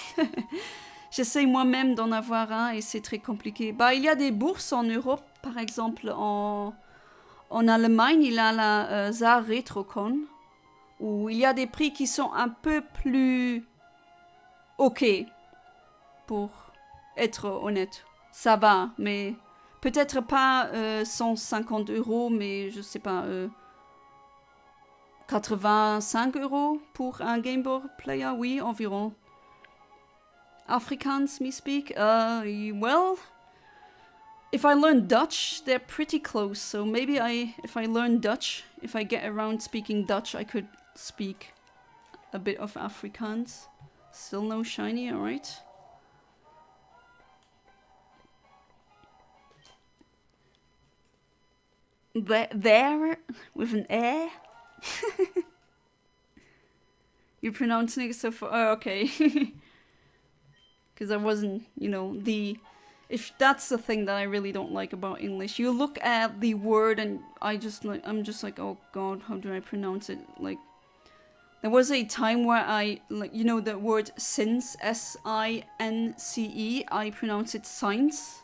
J'essaie moi-même d'en avoir un et c'est très compliqué. Bah, il y a des bourses en Europe, par exemple en Allemagne, il y a la Zar Retrocon, où il y a des prix qui sont un peu plus ok, pour être honnête. Ça va, mais peut-être pas 150 €, mais je sais pas, 85 € pour un Game Boy Player, oui, environ. Afrikaans, me speak? Well, if I learn Dutch, they're pretty close. So maybe if I learn Dutch, if I get around speaking Dutch, I could speak a bit of Afrikaans. Still no shiny, alright. There, with an air. You're pronouncing it so far. Oh, okay. Because I wasn't, you know, if that's the thing that I really don't like about English. You look at the word and I'm just like, oh god, how do I pronounce it? Like, there was a time where I, like, you know, the word since, S-I-N-C-E, I pronounce it science.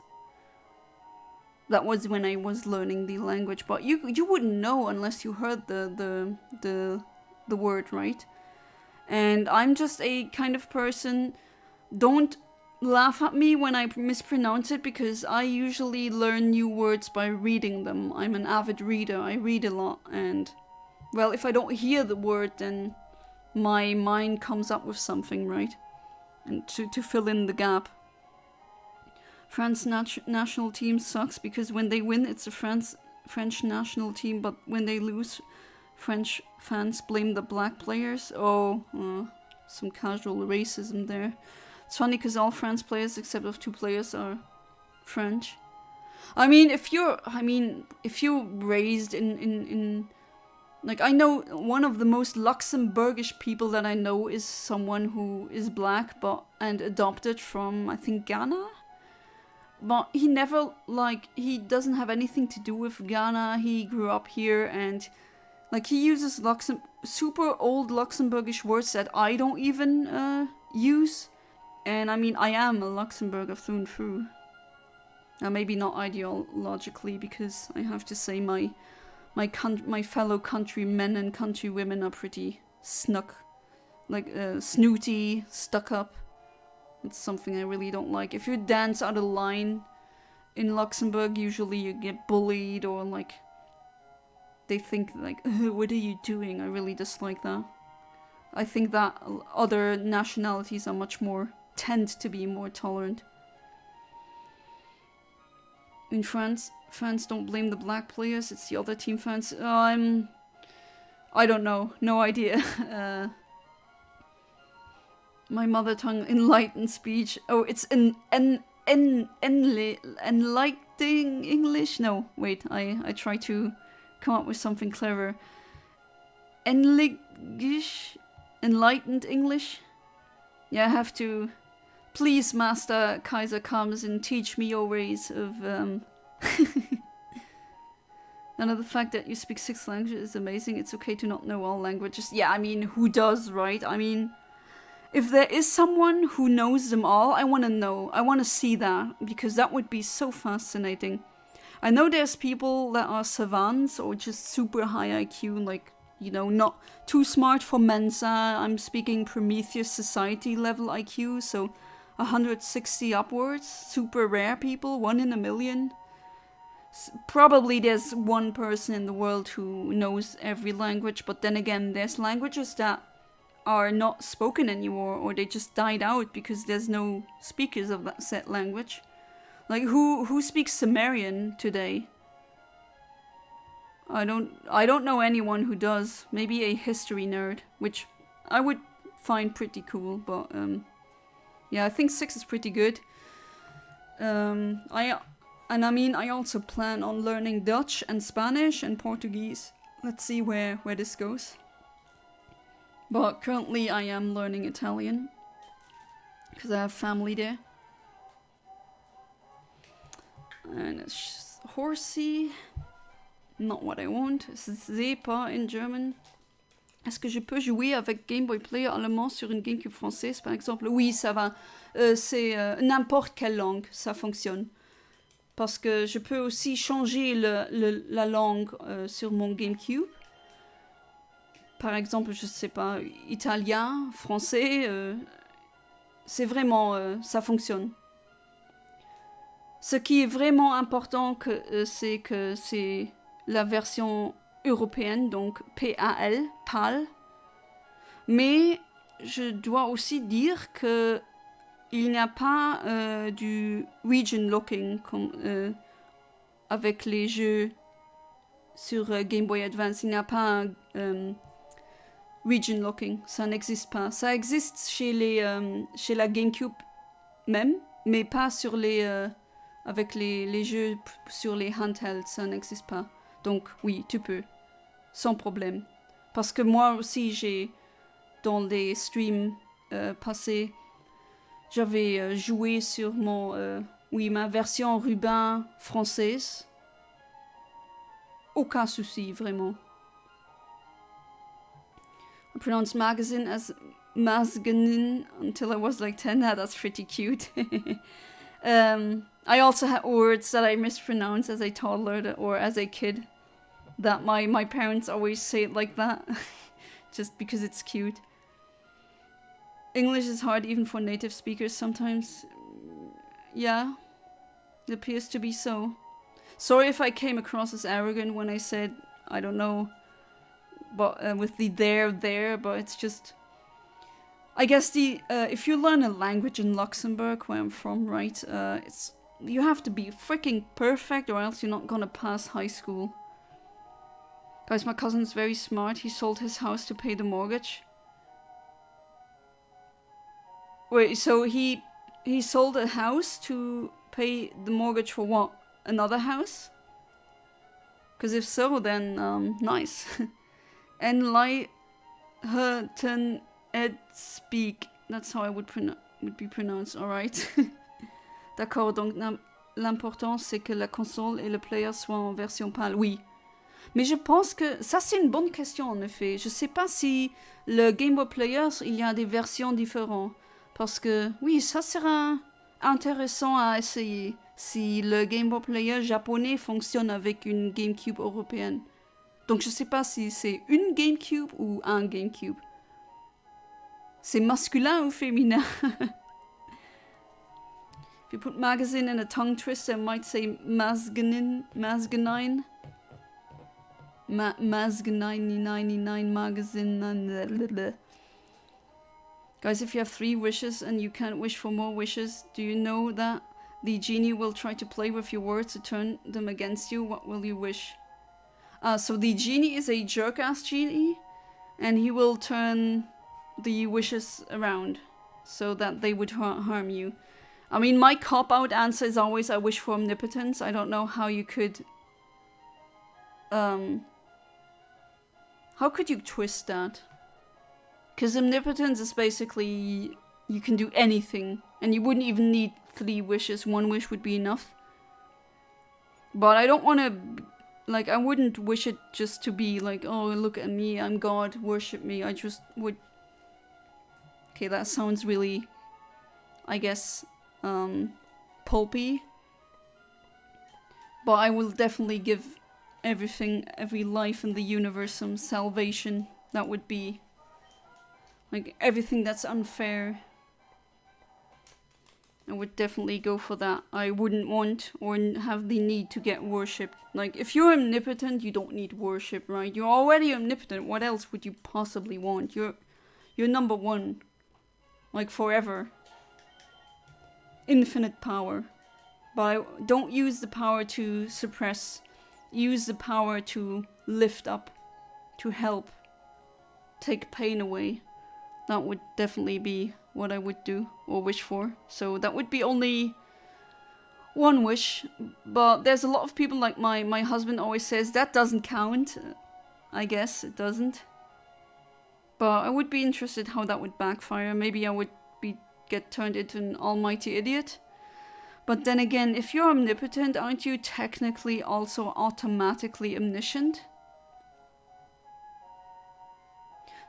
That was when I was learning the language, but you wouldn't know unless you heard the word, right? And I'm just a kind of person, don't laugh at me when I mispronounce it, because I usually learn new words by reading them. I'm an avid reader, I read a lot, and, well, if I don't hear the word, then my mind comes up with something, right? And to fill in the gap. France national team sucks because when they win, it's a French national team, but when they lose, French fans blame the black players. Oh, some casual racism there. It's funny because all France players except of 2 players are French. I mean, if you're raised in like, I know one of the most Luxembourgish people that I know is someone who is black and adopted from, I think, Ghana. But he never, like, he doesn't have anything to do with Ghana. He grew up here and, like, he uses super old Luxembourgish words that I don't even use. And I mean, I am a Luxembourger through and through. Now, maybe not ideologically, because I have to say my fellow countrymen and countrywomen are pretty snooty, stuck up. It's something I really don't like. If you dance out of line in Luxembourg, usually you get bullied or like they think like, what are you doing? I really dislike that. I think that other nationalities tend to be more tolerant. In France, fans don't blame the black players, it's the other team fans. I don't know, no idea. My mother tongue enlightened speech. Oh, it's enlightened enlightening English. No, wait, I try to come up with something clever. Enlightened English. Yeah, I have to. Please, Master Kaiser comes and teach me your ways of. None of the fact that you speak 6 languages is amazing. It's okay to not know all languages. Yeah, I mean, who does, right? I mean, if there is someone who knows them all, I want to know. I want to see that, because that would be so fascinating. I know there's people that are savants or just super high IQ, like, you know, not too smart for Mensa. I'm speaking Prometheus Society level IQ, so 160 upwards. Super rare people, 1 in a million. Probably there's one person in the world who knows every language, but then again, there's languages that are not spoken anymore, or they just died out because there's no speakers of that said language. Like, who speaks Sumerian today? I don't know anyone who does. Maybe a history nerd, which I would find pretty cool, but yeah, I think 6 is pretty good. I also plan on learning Dutch and Spanish and Portuguese. Let's see where this goes. But currently I am learning Italian, because I have family there. And it's horsey. Not what I want. C'est pas in German. Est-ce que je peux jouer avec Game Boy Player allemand sur une GameCube française, par exemple? Oui, ça va. C'est n'importe quelle langue, ça fonctionne. Parce que je peux aussi changer la langue sur mon GameCube. Par exemple, je sais pas, italien, français, c'est vraiment, ça fonctionne. Ce qui est vraiment important, c'est que c'est la version européenne, donc PAL, PAL. Mais je dois aussi dire que il n'y a pas du region locking avec les jeux sur Game Boy Advance. Il n'y a pas un region locking, ça n'existe pas. Ça existe chez la GameCube même, mais pas sur avec les jeux sur les handhelds, ça n'existe pas. Donc oui, tu peux, sans problème. Parce que moi aussi, dans des streams passés, j'avais joué sur ma version Rubin française. Aucun souci, vraiment. I pronounced magazine as mazganin until I was like 10. That's pretty cute. I also had words that I mispronounced as a toddler or as a kid. That my parents always say it like that. Just because it's cute. English is hard even for native speakers sometimes. Yeah, it appears to be so. Sorry if I came across as arrogant when I said, I don't know, but with the there, but it's just... I guess if you learn a language in Luxembourg, where I'm from, right, you have to be freaking perfect or else you're not gonna pass high school. Guys, my cousin's very smart. He sold his house to pay the mortgage. Wait, so he sold a house to pay the mortgage for what? Another house? Because if so, then nice. Enlighten Ed speak. That's how I would be pronounced. All right. D'accord. Donc l'important c'est que la console et le player soient en version PAL. Oui. Mais je pense que ça c'est une bonne question en effet. Je sais pas si le Game Boy Player il y a des versions différentes. Parce que, oui, ça sera intéressant à essayer si le Game Boy Player japonais fonctionne avec une GameCube européenne. Donc je sais pas si c'est une GameCube ou un GameCube. C'est masculin ou féminin? If you put magazine in a tongue twister, it might say masganine. Masganine 99 magazine. Guys, if you have 3 wishes and you can't wish for more wishes, do you know that the genie will try to play with your words to turn them against you? What will you wish? So the genie is a jerk-ass genie, and he will turn the wishes around so that they would harm you. I mean, my cop-out answer is always I wish for omnipotence. I don't know how you could... how could you twist that? Because omnipotence is basically... You can do anything. And you wouldn't even need 3 wishes. 1 wish would be enough. But I don't want to... Like, I wouldn't wish it just to be like, oh, look at me, I'm God, worship me. I just would... Okay, that sounds really... I guess... pulpy. But I will definitely give everything, every life in the universe some salvation. That would be like everything that's unfair. I would definitely go for that. I wouldn't want or have the need to get worshipped. Like, if you're omnipotent, you don't need worship, right? You're already omnipotent. What else would you possibly want? You're number 1. Like, forever. Infinite power. But don't use the power to suppress. Use the power to lift up. To help. Take pain away. That would definitely be what I would do or wish for. So that would be only 1 wish. But there's a lot of people, like my husband always says, that doesn't count. I guess it doesn't. But I would be interested how that would backfire. Maybe I would get turned into an almighty idiot. But then again, if you're omnipotent, aren't you technically also automatically omniscient?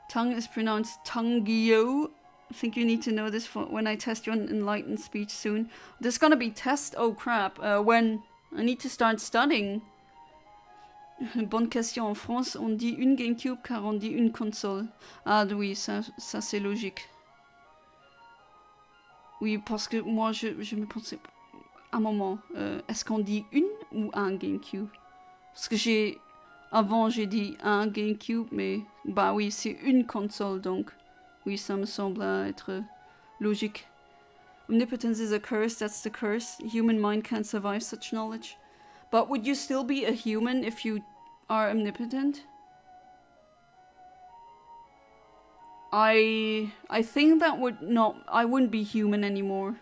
Tongue is pronounced Tungyo. I think you need to know this for when I test you on enlightened speech soon. There's gonna be test. Oh crap! When I need to start studying. Bonne question. En France, on dit une GameCube car on dit une console. Ah oui, ça c'est logique. Oui, parce que moi je me pensais un moment. Est-ce qu'on dit une ou un GameCube? Parce que avant j'ai dit un GameCube, mais bah oui, c'est une console donc. Oui, ça me semble être logique. Omnipotence is a curse, that's the curse. Human mind can't survive such knowledge. But would you still be a human if you are omnipotent? I think that would not... I wouldn't be human anymore.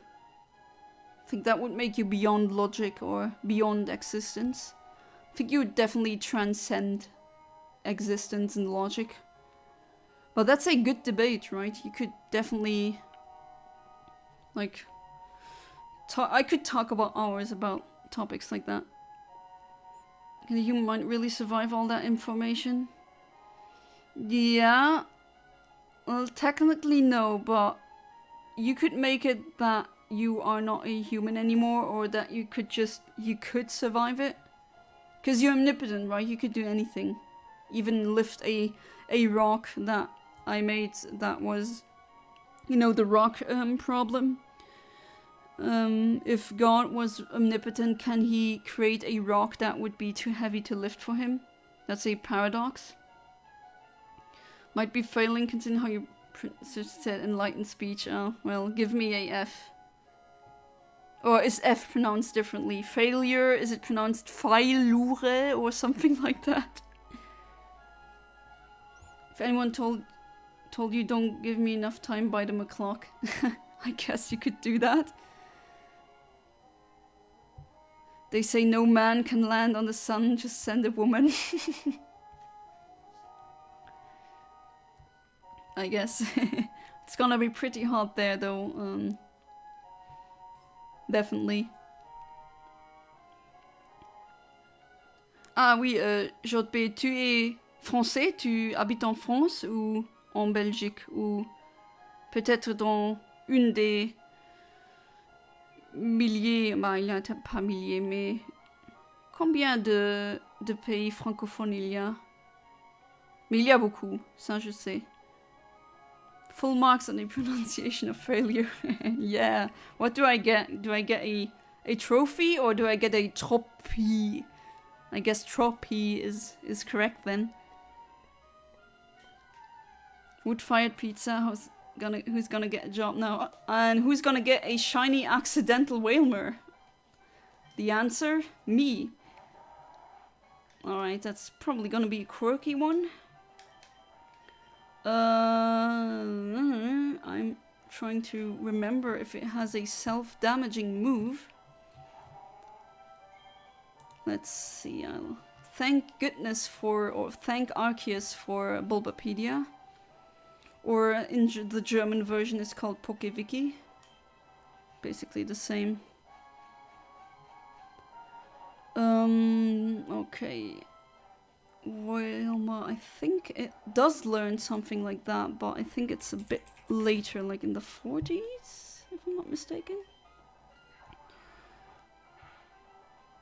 I think that would make you beyond logic or beyond existence. I think you would definitely transcend existence and logic. But that's a good debate, right? You could definitely... Like... I could talk about hours about topics like that. Can the human mind really survive all that information? Yeah. Well, technically no, but you could make it that you are not a human anymore, or that you could survive it. Because you're omnipotent, right? You could do anything. Even lift a rock that I made that was, you know, the rock problem. If God was omnipotent, can he create a rock that would be too heavy to lift for him? That's a paradox. Might be failing considering how you said enlightened speech. Oh, well, give me a F. Or is F pronounced differently? Failure? Is it pronounced failure or something like that? If anyone told you don't give me enough time, buy them a clock. I guess you could do that. They say no man can land on the sun, just send a woman. I guess. It's gonna be pretty hot there though. Definitely. Ah oui, JP, tu es français? Tu habites en France ou en Belgique? Ou peut-être dans une des milliers, bah il y a pas milliers, mais combien de pays francophones il y a? Mais il y a beaucoup, ça je sais. Full marks on the pronunciation of failure. Yeah. What do I get? Do I get a trophy or do I get a trophy? I guess trophy is correct then. Wood-fired pizza. Who's gonna get a job now? And who's gonna get a shiny accidental Whalmer? The answer? Me. Alright, that's probably gonna be a quirky one. I'm trying to remember if it has a self-damaging move. Let's see, I'll thank goodness for, or thank Arceus for Bulbapedia. Or in the German version it's called Pokewiki. Basically the same. Okay. Wilma, I think it does learn something like that, but I think it's a bit later, like in the 40s, if I'm not mistaken.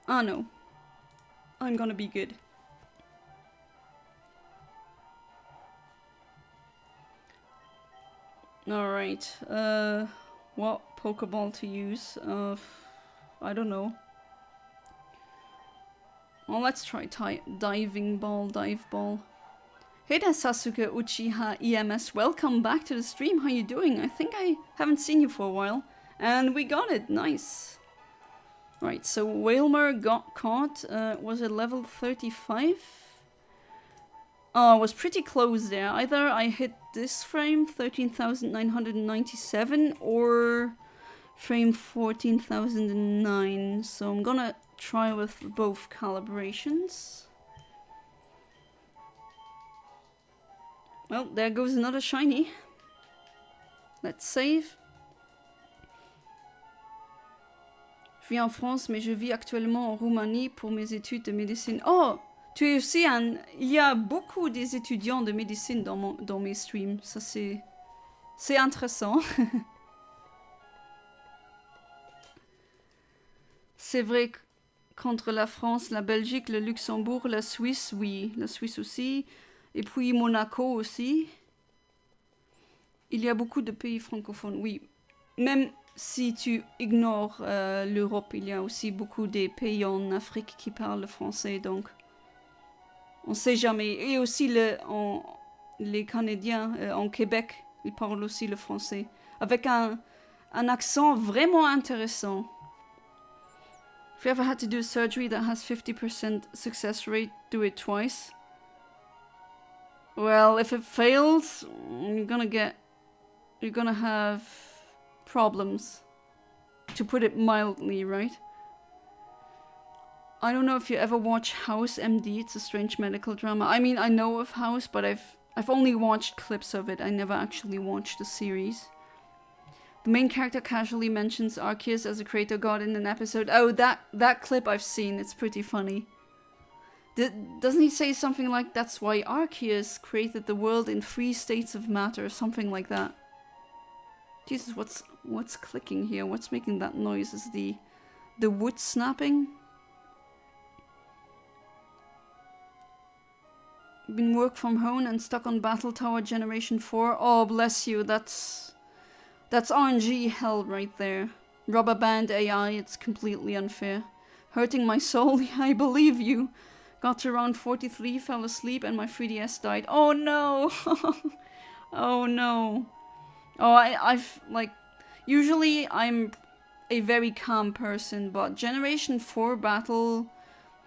Ah, no. I'm gonna be good. Alright, what Pokeball to use? I don't know. Well, let's try Diving Ball, Dive Ball. Hey there, Sasuke Uchiha EMS. Welcome back to the stream. How you doing? I think I haven't seen you for a while. And we got it. Nice. Right, so Wailmer got caught. Was it level 35? Oh, I was pretty close there. Either I hit this frame, 13,997, or frame 14,009. So I'm gonna try with both calibrations. Well, there goes another shiny. Let's save. Je vis en France, mais je vis actuellement en Roumanie pour mes études de médecine. Oh, tu es aussi un... Il y a beaucoup des étudiants de médecine dans mes streams. Ça, c'est intéressant. C'est vrai que contre la France, la Belgique, le Luxembourg, la Suisse, oui, la Suisse aussi, et puis Monaco aussi. Il y a beaucoup de pays francophones, oui. Même si tu ignores l'Europe, il y a aussi beaucoup de pays en Afrique qui parlent le français, donc on ne sait jamais. Et aussi les Canadiens en Québec, ils parlent aussi le français, avec un accent vraiment intéressant. If you ever had to do surgery that has 50% success rate, do it twice. Well, if it fails, you're gonna have problems, to put it mildly, right? I don't know if you ever watch House MD. It's a strange medical drama. I mean, I know of House, but I've only watched clips of it. I never actually watched the series. The main character casually mentions Arceus as a creator god in an episode. Oh, that clip I've seen. It's pretty funny. Doesn't he say something like, that's why Arceus created the world in 3 states of matter, or something like that? Jesus, what's clicking here? What's making that noise? Is the wood snapping? Been work from home and stuck on Battle Tower Generation 4. Oh, bless you. That's RNG hell right there. Rubber band AI, it's completely unfair. Hurting my soul, I believe you. Got to round 43, fell asleep, and my 3DS died. Oh no! Oh no. Oh, I've, like, usually I'm a very calm person, but Generation 4 Battle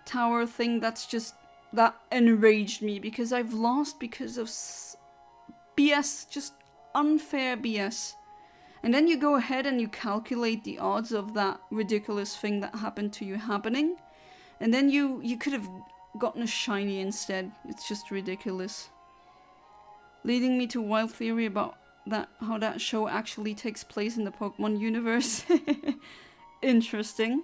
Tower thing, that enraged me, because I've lost because of BS, just unfair BS. And then you go ahead and you calculate the odds of that ridiculous thing that happened to you happening. And then you could have gotten a shiny instead. It's just ridiculous. Leading me to wild theory about how that show actually takes place in the Pokemon universe. Interesting.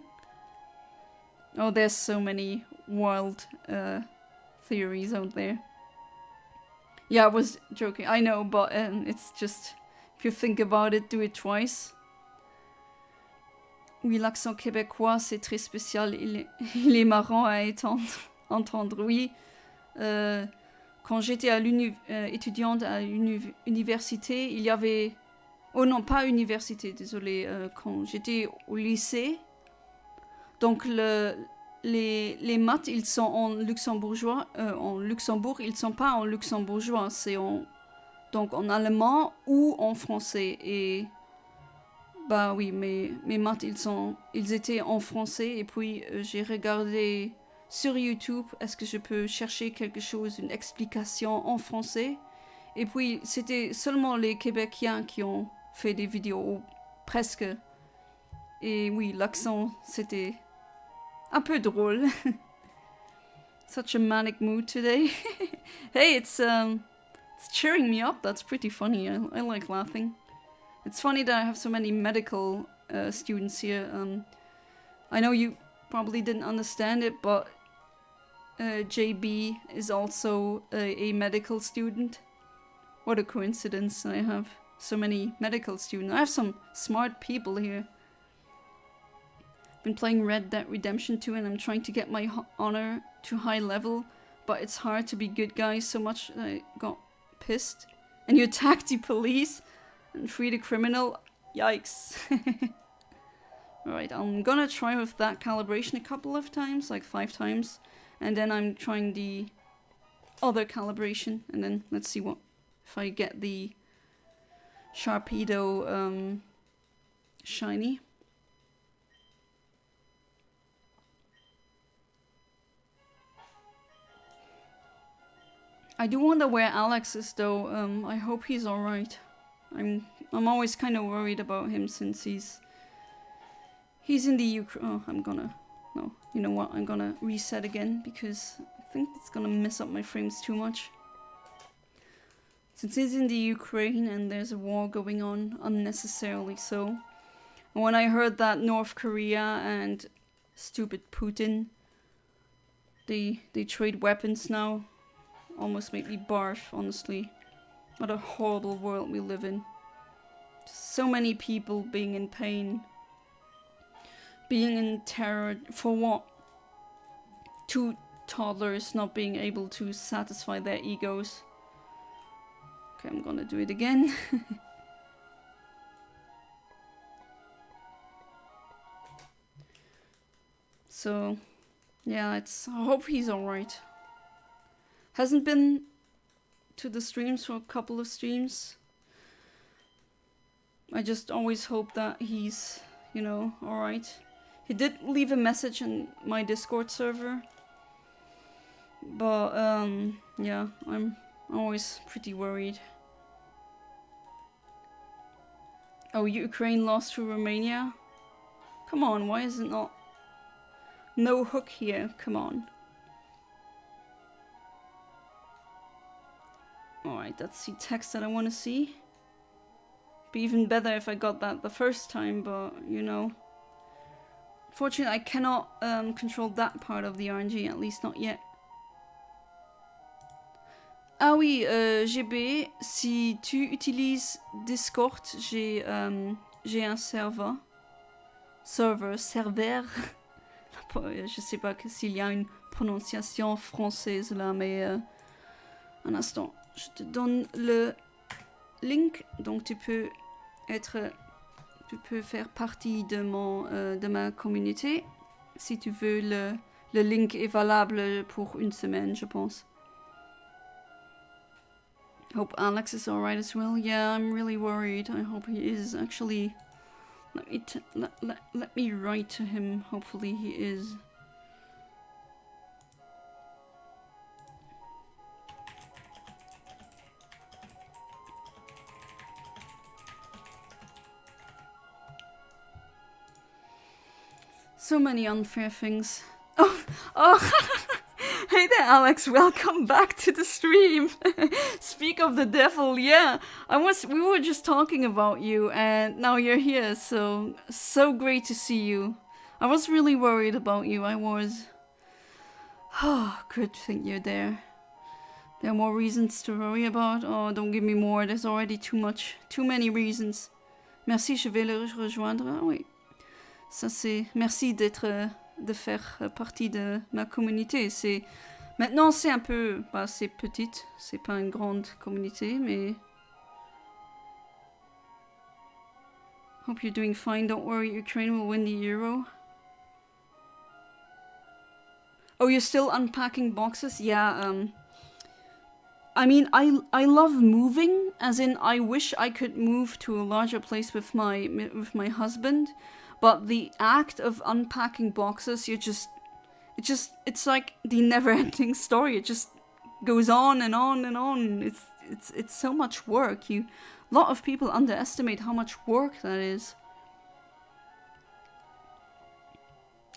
Oh, there's so many wild theories out there. Yeah, I was joking. I know, but it's just... If you think about it, do it twice. Oui, l'accent québécois, c'est très spécial. Il est marrant à entendre. Oui, quand j'étais étudiante à l'université, il y avait... Oh non, pas université, désolé. Quand j'étais au lycée, donc les maths, ils sont en luxembourgeois. En Luxembourg, ils sont pas en luxembourgeois, c'est donc en allemand ou en français. Et bah oui, mes maths, ils étaient en français. Et puis j'ai regardé sur YouTube, est-ce que je peux chercher quelque chose, une explication en français. Et puis c'était seulement les Québécois qui ont fait des vidéos presque. Et oui, l'accent, c'était un peu drôle. Such a manic mood today. Hey, it's cheering me up. That's pretty funny. I like laughing. It's funny that I have so many medical students here. I know you probably didn't understand it, but JB is also a medical student. What a coincidence. I have so many medical students. I have some smart people here. Been playing Red Dead Redemption 2 and I'm trying to get my honor to high level, but it's hard to be good guys so much that I got pissed. And you attacked the police and free the criminal. Yikes. Alright, I'm gonna try with that calibration a couple of times, like 5 times. And then I'm trying the other calibration. And then let's see what if I get the Sharpedo shiny. I do wonder where Alex is though. I hope he's alright. I'm always kind of worried about him since he's in the Ukraine. Oh, no, you know what? I'm gonna reset again because I think it's gonna mess up my frames too much. Since he's in the Ukraine and there's a war going on unnecessarily so. And when I heard that North Korea and stupid Putin, they trade weapons now, almost made me barf, honestly. What a horrible world we live in. Just so many people being in pain. Being in terror. For what? 2 toddlers not being able to satisfy their egos. Okay, I'm gonna do it again. So, yeah, I hope he's alright. Hasn't been to the streams for a couple of streams. I just always hope that he's, you know, alright. He did leave a message in my Discord server. But, yeah, I'm always pretty worried. Oh, Ukraine lost to Romania? Come on, why is it not... No hook here, come on. Alright, that's the text that I want to see. Be even better if I got that the first time, but, you know. Fortunately, I cannot control that part of the RNG, at least not yet. Ah oui, GB, si tu utilises Discord, j'ai un serveur. Je sais pas s'il y a une prononciation française là, mais un instant. Je te donne le link, donc tu peux faire partie de ma communauté. Si tu veux, le link est valable pour une semaine, je pense. Hope Alex is alright as well. Yeah, I'm really worried. I hope he is. Actually, let me write to him. Hopefully he is. So many unfair things. Oh, hey there, Alex. Welcome back to the stream. Speak of the devil, yeah. We were just talking about you, and now you're here. So great to see you. I was really worried about you. I was. Oh, good thing you're there. There are more reasons to worry about. Oh, don't give me more. There's already too many reasons. Merci, je vais le rejoindre. Ah oui. Ça c'est. Merci de faire partie de ma communauté. Maintenant c'est un peu, c'est petite, c'est pas une grande communauté, mais hope you're doing fine. Don't worry, Ukraine will win the Euro. Oh, you're still unpacking boxes? Yeah. I mean, I love moving, as in I wish I could move to a larger place with my husband. But the act of unpacking boxes, it's like the never-ending story. It just goes on and on and on. It's so much work. You A lot of people underestimate how much work that is.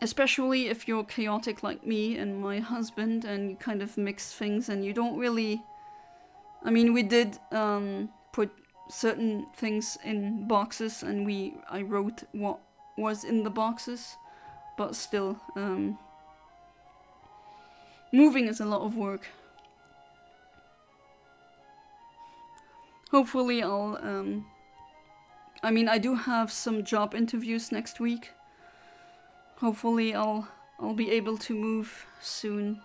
Especially if you're chaotic like me and my husband and you kind of mix things and you don't really... I mean, we did put certain things in boxes and I wrote what was in the boxes, but still, moving is a lot of work. Hopefully I'll, I mean, I do have some job interviews next week. Hopefully I'll be able to move soon.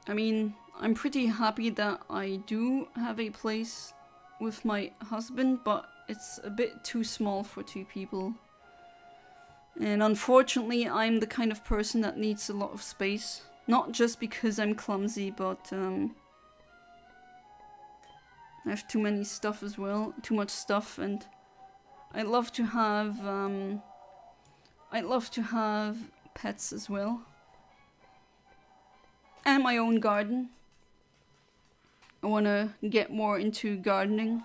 I mean, I'm pretty happy that I do have a place with my husband, but it's a bit too small for 2 people. And unfortunately, I'm the kind of person that needs a lot of space. Not just because I'm clumsy, but I have too many stuff as well. Too much stuff, and I'd love to have pets as well. And my own garden. I want to get more into gardening.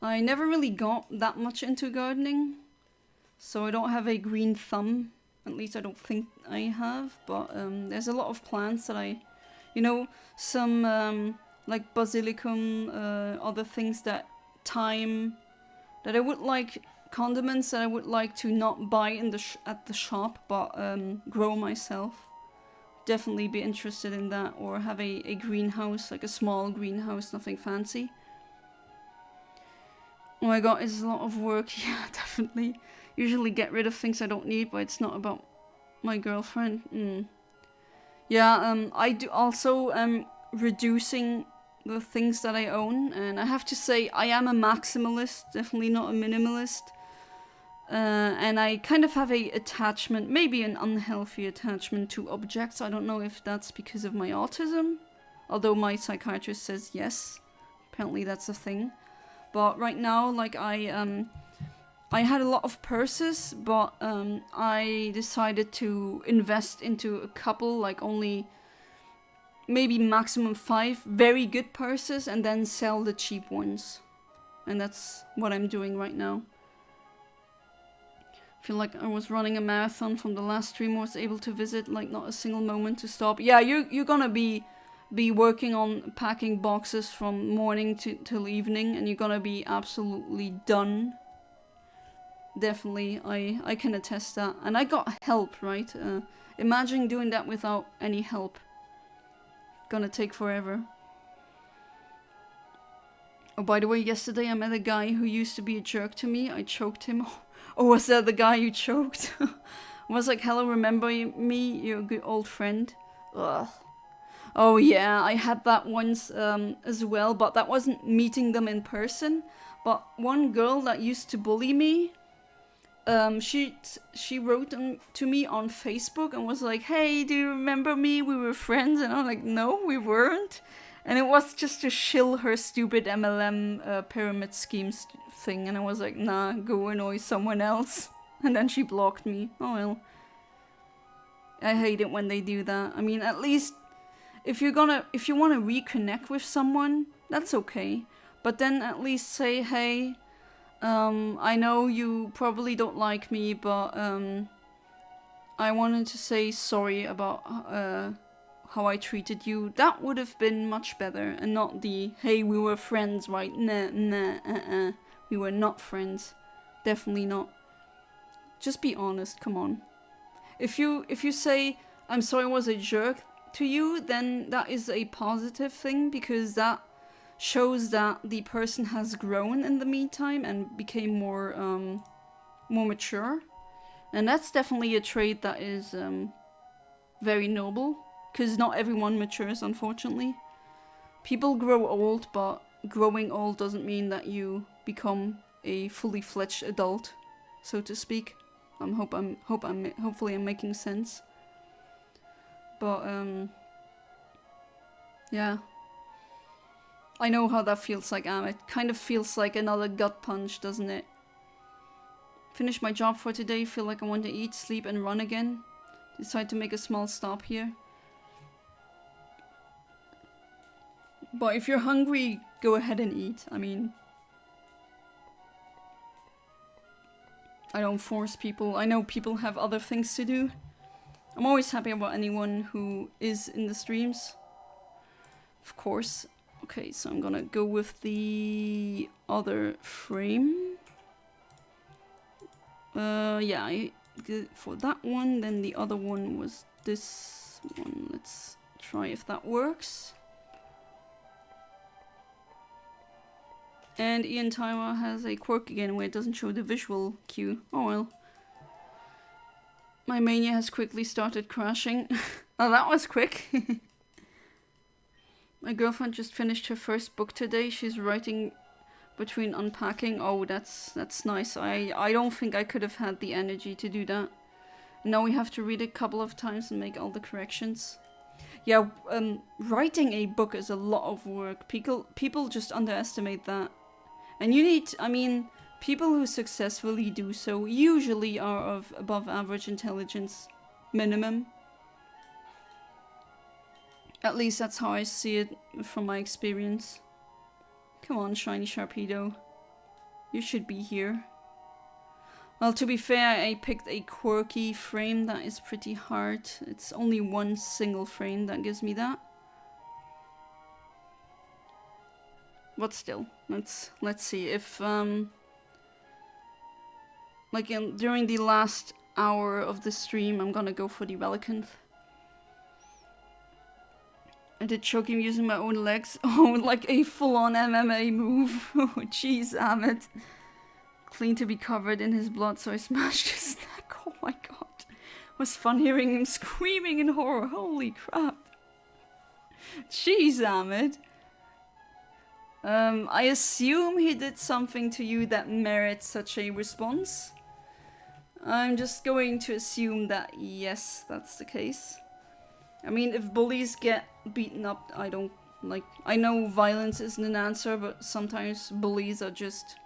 I never really got that much into gardening, so I don't have a green thumb. At least I don't think I have, but there's a lot of plants that I... You know, some like basilicum, other things that thyme, that I would like, condiments that I would like to not buy in the at the shop, but grow myself. Definitely be interested in that, or have a greenhouse, like a small greenhouse, nothing fancy. Oh my god, it's a lot of work. Yeah, definitely. Usually get rid of things I don't need, but it's not about my girlfriend. Yeah, I do also reducing the things that I own, and I have to say I am a maximalist, definitely not a minimalist. And I kind of have a attachment, maybe an unhealthy attachment to objects. I don't know if that's because of my autism, although my psychiatrist says yes. Apparently that's a thing. But right now, like I had a lot of purses, but I decided to invest into a couple, like only maybe maximum 5 very good purses, and then sell the cheap ones. And that's what I'm doing right now. I feel like I was running a marathon from the last stream. I was able to visit, like, not a single moment to stop. Yeah, you're gonna be working on packing boxes from morning till evening, and you're gonna be absolutely done. Definitely, I can attest that. And I got help, right? Imagine doing that without any help. Gonna take forever. Oh, by the way, yesterday I met a guy who used to be a jerk to me. I choked him. Oh, was that the guy you choked? I was like, hello, remember me? You're a good old friend. Ugh. Oh yeah, I had that once as well, but that wasn't meeting them in person. But one girl that used to bully me, she wrote to me on Facebook and was like, hey, do you remember me? We were friends. And I'm like, no, we weren't. And it was just to shill her stupid MLM pyramid schemes thing. And I was like, nah, go annoy someone else. And then she blocked me. Oh well. I hate it when they do that. I mean, at least if you want to reconnect with someone, that's okay. But then at least say, hey, I know you probably don't like me, but I wanted to say sorry about how I treated you. That would have been much better, and not the, hey, we were friends, right? Nah, we were not friends. Definitely not. Just be honest, come on. If you say, I'm sorry I was a jerk to you, then that is a positive thing, because that shows that the person has grown in the meantime and became more mature. And that's definitely a trait that is very noble, because not everyone matures, unfortunately. People grow old, but growing old doesn't mean that you become a fully fledged adult, so to speak. Hopefully I'm making sense. But yeah. I know how that feels like, it kind of feels like another gut punch, doesn't it? Finish my job for today, feel like I want to eat, sleep and run again. Decide to make a small stop here. But if you're hungry, go ahead and eat. I mean, I don't force people. I know people have other things to do. I'm always happy about anyone who is in the streams. Of course. Okay, so I'm gonna go with the other frame. Yeah, for that one, then the other one was this one. Let's try if that works. And Eontimer has a quirk again where it doesn't show the visual cue. Oh well. My mania has quickly started crashing. Oh, that was quick. My girlfriend just finished her first book today. She's writing between unpacking. Oh, that's nice. I don't think I could have had the energy to do that. Now we have to read it a couple of times and make all the corrections. Yeah, writing a book is a lot of work. People just underestimate that. And you need, I mean, people who successfully do so usually are of above average intelligence, minimum. At least that's how I see it from my experience. Come on, Shiny Sharpedo. You should be here. Well, to be fair, I picked a quirky frame that is pretty hard. It's only one single frame that gives me that. But still, let's see if like during the last hour of the stream, I'm gonna go for the Relicanth. I did choke him using my own legs. Oh, like a full-on MMA move. Oh, jeez, Ahmed. Clean to be covered in his blood, so I smashed his neck. Oh my god. It was fun hearing him screaming in horror. Holy crap. Jeez, Ahmed. I assume he did something to you that merits such a response. I'm just going to assume that yes, that's the case. I mean, if bullies get beaten up, I don't like... I know violence isn't an answer, but sometimes bullies are just...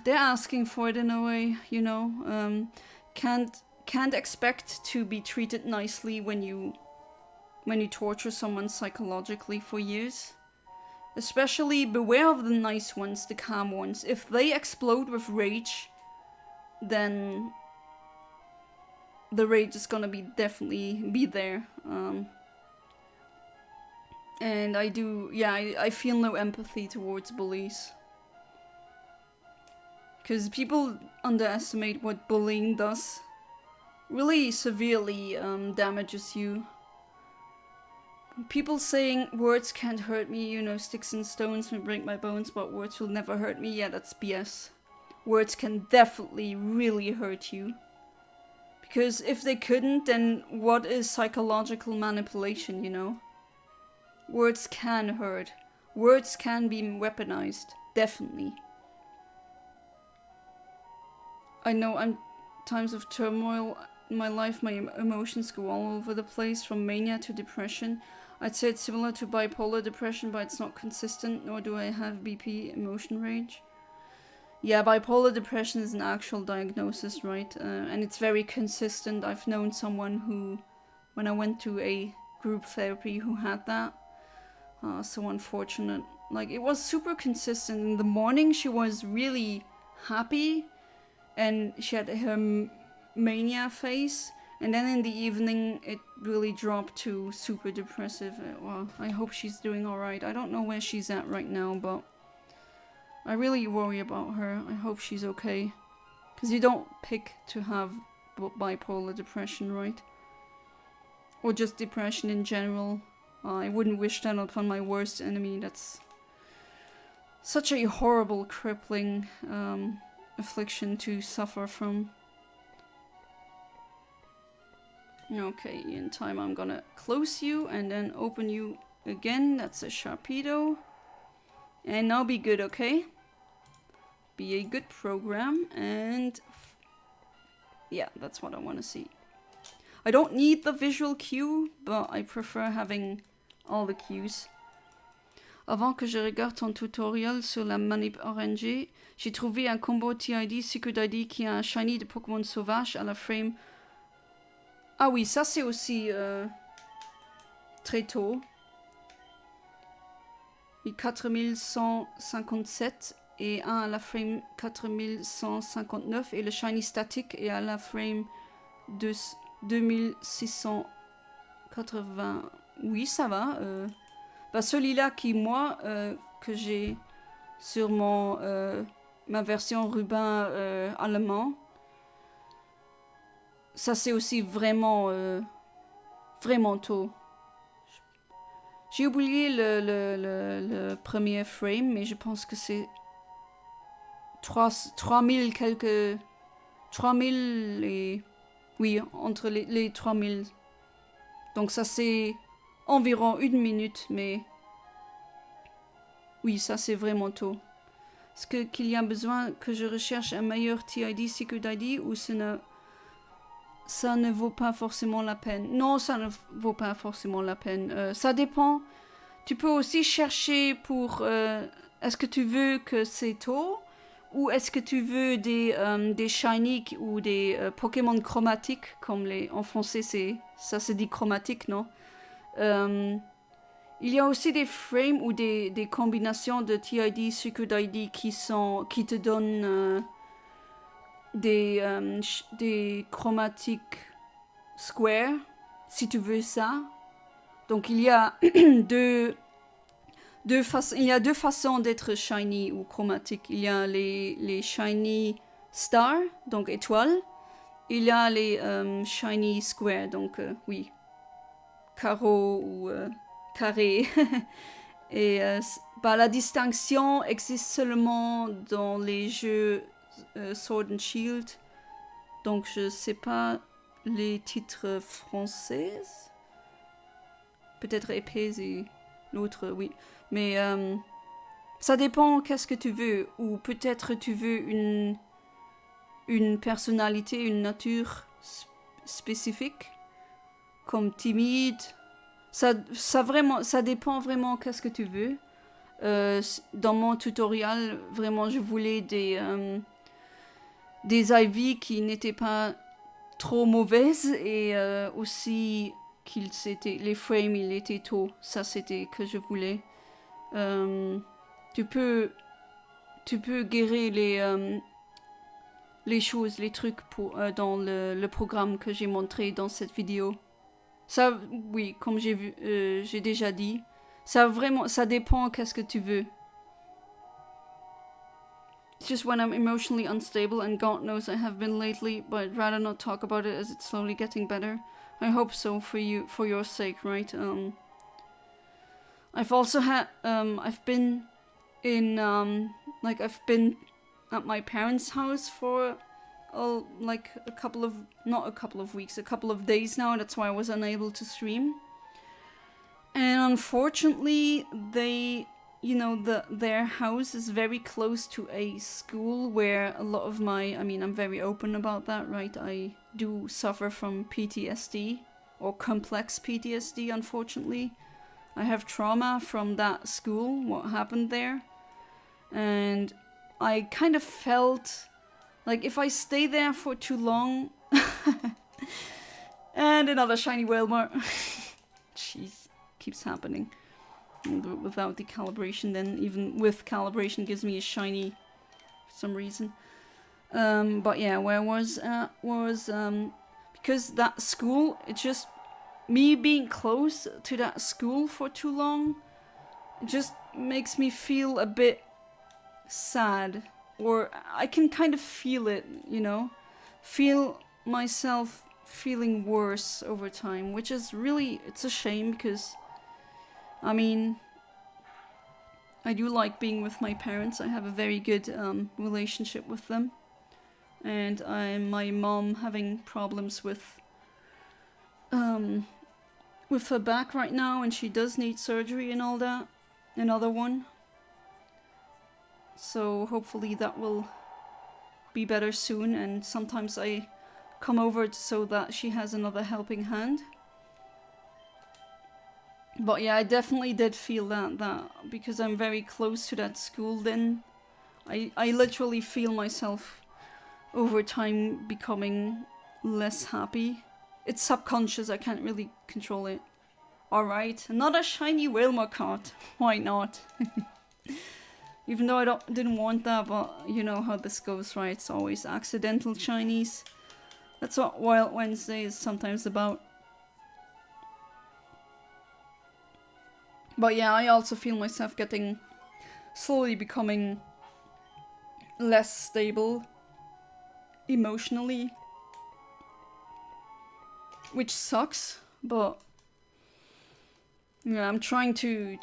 they're asking for it in a way, you know. Can't expect to be treated nicely when you torture someone psychologically for years. Especially beware of the nice ones, the calm ones. If they explode with rage, then the rage is gonna definitely be there. And I feel no empathy towards bullies. Because people underestimate what bullying does. Really severely damages you. People saying words can't hurt me, you know, sticks and stones may break my bones, but words will never hurt me. Yeah, that's BS. Words can definitely really hurt you. Because if they couldn't, then what is psychological manipulation, you know? Words can hurt. Words can be weaponized. Definitely. I know I'm times of turmoil in my life, my emotions go all over the place, from mania to depression. I'd say it's similar to bipolar depression, but it's not consistent, nor do I have BP emotion range. Yeah, bipolar depression is an actual diagnosis, right? And it's very consistent. I've known someone who, when I went to a group therapy, who had that. So unfortunate. Like, it was super consistent. In the morning, she was really happy, and she had her mania phase. And then in the evening, it really dropped to super depressive. Well, I hope she's doing alright. I don't know where she's at right now, but I really worry about her. I hope she's okay. Because you don't pick to have bipolar depression, right? Or just depression in general. I wouldn't wish that upon my worst enemy. That's such a horrible, crippling affliction to suffer from. Okay, in time I'm gonna close you and then open you again. That's a Sharpedo. And now be good, okay? Be a good program, and yeah, that's what I want to see. I don't need the visual cue, but I prefer having all the cues. Avant que je regarde ton tutoriel sur la manip RNG, j'ai trouvé un combo TID Secret ID qui a un shiny de Pokémon sauvage à la frame. Ah oui, ça c'est aussi très tôt. Et 4157 et un à la frame 4159 et le shiny static est à la frame de 2680. Oui, ça va. Bah celui-là qui moi que j'ai sur ma version ruban allemand, ça c'est aussi vraiment vraiment tôt. J'ai oublié le premier frame, mais je pense que c'est 3000 quelques... 3000 et... Oui, entre les 3000. Donc ça c'est environ 1 minute, mais... Oui, ça c'est vraiment tôt. Est-ce qu'il y a besoin que je recherche un meilleur TID, Secret ID, ou ça ne vaut pas forcément la peine? Non, ça ne vaut pas forcément la peine. Ça dépend. Tu peux aussi chercher pour... est-ce que tu veux que c'est tôt? Ou est-ce que tu veux des shiny ou des Pokémon chromatiques, comme en français ça se dit chromatique, non? Il y a aussi des frames ou des combinations de TID, Secret ID qui te donnent des chromatiques square, si tu veux ça. Donc il y a deux façons d'être shiny ou chromatique. Il y a les shiny star, donc étoiles. Il y a les shiny square, donc oui, carreau ou carré. Et la distinction existe seulement dans les jeux Sword and Shield. Donc je sais pas les titres français. Peut-être épée et l'autre, oui. Mais ça dépend qu'est-ce que tu veux. Ou peut-être tu veux une personnalité, une nature spécifique. Comme timide. Ça dépend vraiment qu'est-ce que tu veux. Dans mon tutoriel, vraiment, je voulais des IV qui n'étaient pas trop mauvaises et aussi les frames, ils étaient tôt. Ça, c'était que je voulais. Tu peux guérir les choses, les trucs dans le programme que j'ai montré dans cette vidéo. Ça, oui, comme j'ai déjà dit, ça dépend qu'est-ce que tu veux. It's just when I'm emotionally unstable, and God knows I have been lately, but I'd rather not talk about it as it's slowly getting better. I hope so for your sake, right? I've also had, I've been I've been at my parents' house for a couple of weeks, a couple of days now. That's why I was unable to stream. And unfortunately, their house is very close to a school where a lot of I'm very open about that, right? I do suffer from PTSD, or complex PTSD, unfortunately. I have trauma from that school, what happened there. And I kind of felt like if I stay there for too long... And another shiny Whalmer. Jeez, keeps happening. Without the calibration, then even with calibration gives me a shiny for some reason. But yeah, where I was because that school, it's just me being close to that school for too long, it just makes me feel a bit sad, or I can kind of feel it, feel myself feeling worse over time, which is really, it's a shame because I do like being with my parents. I have a very good relationship with them. And my mom having problems with her back right now, and she does need surgery and all that. Another one. So hopefully that will be better soon, and sometimes I come over so that she has another helping hand. But yeah, I definitely did feel that because I'm very close to that school, then I literally feel myself over time becoming less happy. It's subconscious, I can't really control it. Alright, another shiny Wilma card. Why not? Even though I didn't want that, but you know how this goes, right? It's always accidental shinies. That's what Wild Wednesday is sometimes about. But yeah, I also feel myself slowly becoming less stable emotionally. Which sucks, but yeah, I'm trying to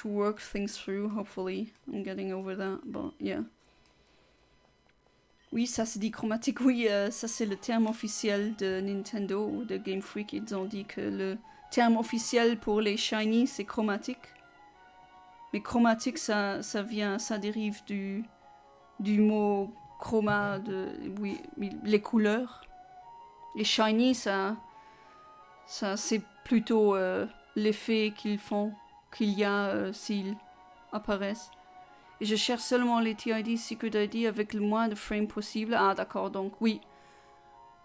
work things through. Hopefully, I'm getting over that. But yeah. Oui, ça se dit chromatique. Oui, ça c'est le terme officiel de Nintendo ou de Game Freak. Ils ont dit que le terme officiel pour les shiny c'est chromatique. Mais chromatique, ça dérive du mot chroma, oui, les couleurs. Et shiny, ça c'est plutôt l'effet qu'ils font, qu'il y a s'ils apparaissent. Et je cherche seulement les TID, Secret ID avec le moins de frames possible. Ah d'accord, donc oui.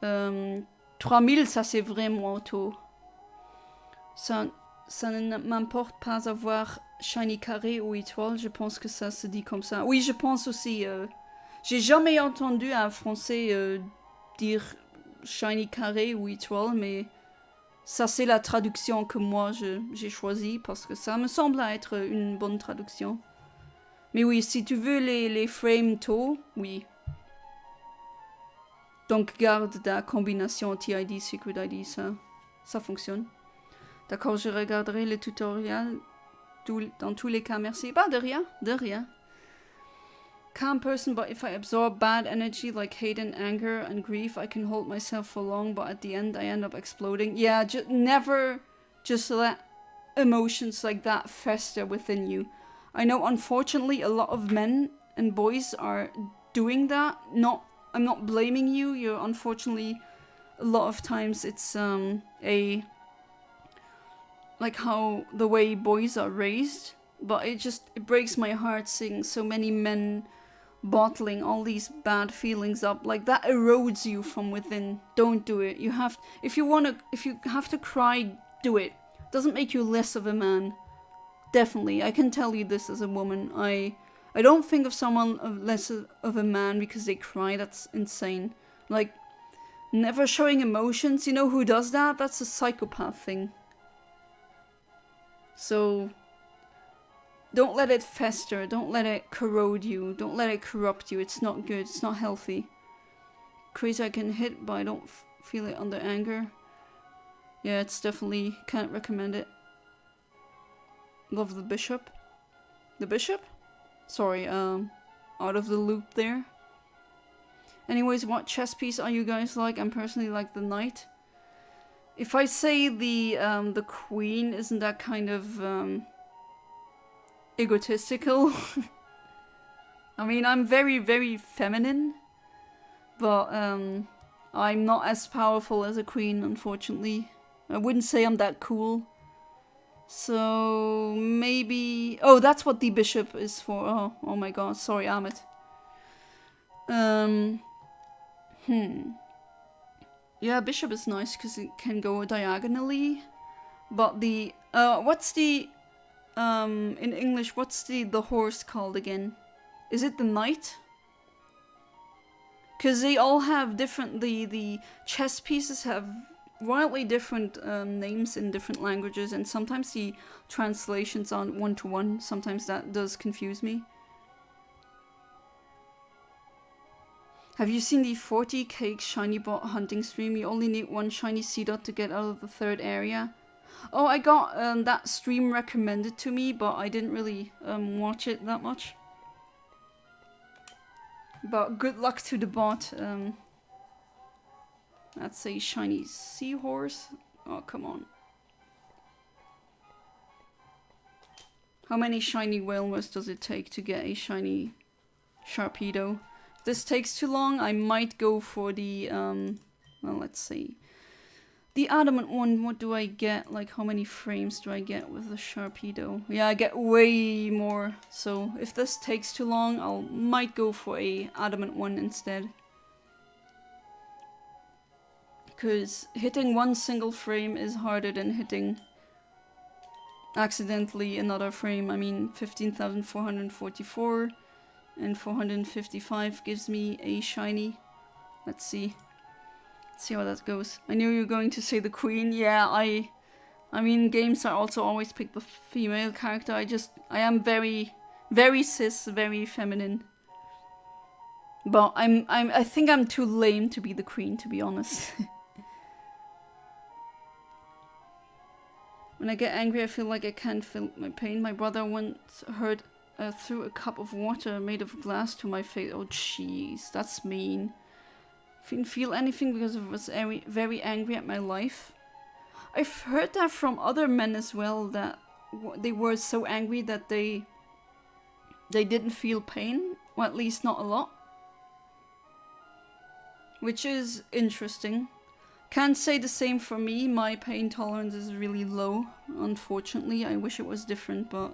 3000, ça c'est vraiment tôt. Ça ne m'importe pas avoir shiny carré ou étoile, je pense que ça se dit comme ça. Oui, je pense aussi. J'ai jamais entendu un français dire shiny carré ou étoile, mais ça c'est la traduction que moi j'ai choisie parce que ça me semble être une bonne traduction. Mais oui, si tu veux les frames tôt, oui. Donc garde la combinaison TID, Secret ID, ça fonctionne. D'accord, je regarderai le tutoriel dans tous les cas, merci. Pas de rien, de rien. Calm person, but if I absorb bad energy like hate and anger and grief, I can hold myself for long, but at the end I end up exploding. Yeah, never just let emotions like that fester within you. I know, unfortunately, a lot of men and boys are doing that. I'm not blaming you. You're unfortunately, a lot of times it's like how the way boys are raised. But it breaks my heart seeing so many men bottling all these bad feelings up. Like that erodes you from within. Don't do it. If you have to cry, do it. Doesn't make you less of a man. Definitely, I can tell you this as a woman. I don't think of someone less of a man because they cry. That's insane. Like, never showing emotions. You know who does that? That's a psychopath thing. So, don't let it fester. Don't let it corrode you. Don't let it corrupt you. It's not good. It's not healthy. Crazy I can hit, but I don't feel it under anger. Yeah, it's definitely... Can't recommend it. Love the bishop. The bishop? Sorry, out of the loop there. Anyways, what chess piece are you guys like? I'm personally like the knight. If I say the queen, isn't that kind of egotistical? I mean, I'm very, very feminine, but I'm not as powerful as a queen, unfortunately. I wouldn't say I'm that cool. So maybe... Oh, that's what the bishop is for. Oh my god. Sorry, Amit. Yeah, bishop is nice because it can go diagonally. But the... what's the... in English, what's the horse called again? Is it the knight? Because they all have different... The chess pieces have... wildly different names in different languages, and sometimes the translations aren't one-to-one. Sometimes that does confuse me. Have you seen the 40 cake shiny bot hunting stream? You only need one shiny C-dot to get out of the third area. Oh, I got that stream recommended to me, but I didn't really watch it that much. But good luck to the bot. That's a shiny seahorse. Oh, come on. How many shiny Whalmers does it take to get a shiny Sharpedo? If this takes too long, I might go for the, well, let's see. The adamant one, what do I get? Like, how many frames do I get with the Sharpedo? Yeah, I get way more. So, if this takes too long, I might go for a adamant one instead. because hitting one single frame is harder than hitting accidentally another frame. I mean, 15,444 and 455 gives me a shiny. Let's see. Let's see how that goes. I knew you were going to say the queen. Yeah, I mean, games I also always pick the female character. I am very, very cis, very feminine. But I think I'm too lame to be the queen, to be honest. When I get angry, I feel like I can't feel my pain. My brother once threw a cup of water made of glass to my face. Oh, jeez, that's mean. Didn't feel anything because I was very angry at my life. I've heard that from other men as well, that they were so angry that they didn't feel pain, or at least not a lot. Which is interesting. Can't say the same for me. My pain tolerance is really low, unfortunately. I wish it was different, but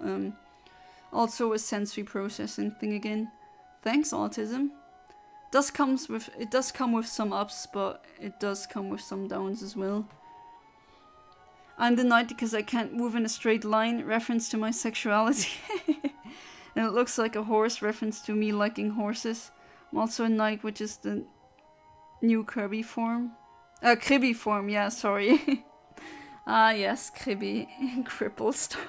also a sensory processing thing again. Thanks, autism. It does come with some ups, but it does come with some downs as well. I'm the knight because I can't move in a straight line, reference to my sexuality. And it looks like a horse, reference to me liking horses. I'm also a knight, which is the new Kirby form. Kribby form, yeah, sorry. Ah, yes, Kribby. Cripple Star.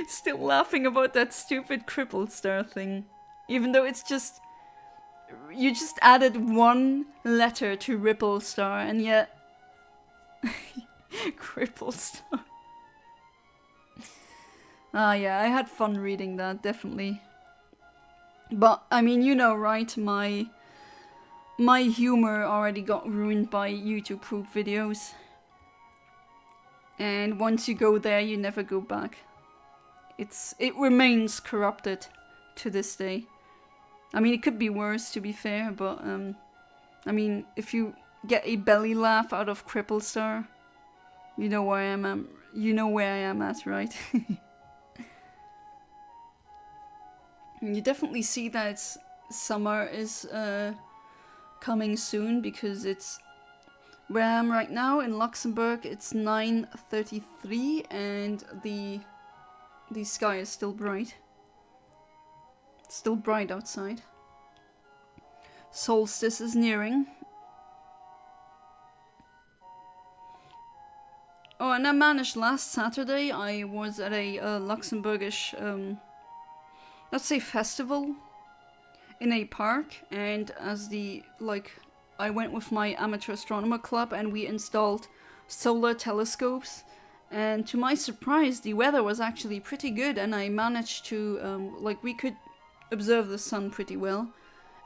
Still laughing about that stupid Cripple Star thing. Even though it's just... You just added one letter to Ripple Star, and yet... Cripple Star. Ah, yeah, I had fun reading that, definitely. But, I mean, you know, right? My humor already got ruined by YouTube poop videos. And once you go there, you never go back. It remains corrupted to this day. I mean, it could be worse, to be fair, but I mean, if you get a belly laugh out of Cripple Star, you know where I am. You know where I am at, right? And you definitely see that summer is coming soon, because it's where I am right now in Luxembourg. It's 9:33 and the sky is still bright. It's still bright outside. Solstice is nearing. Oh, and I managed last Saturday. I was at a Luxembourgish, let's say, festival in a park, and I went with my amateur astronomer club and we installed solar telescopes, and to my surprise the weather was actually pretty good, and I managed to we could observe the sun pretty well,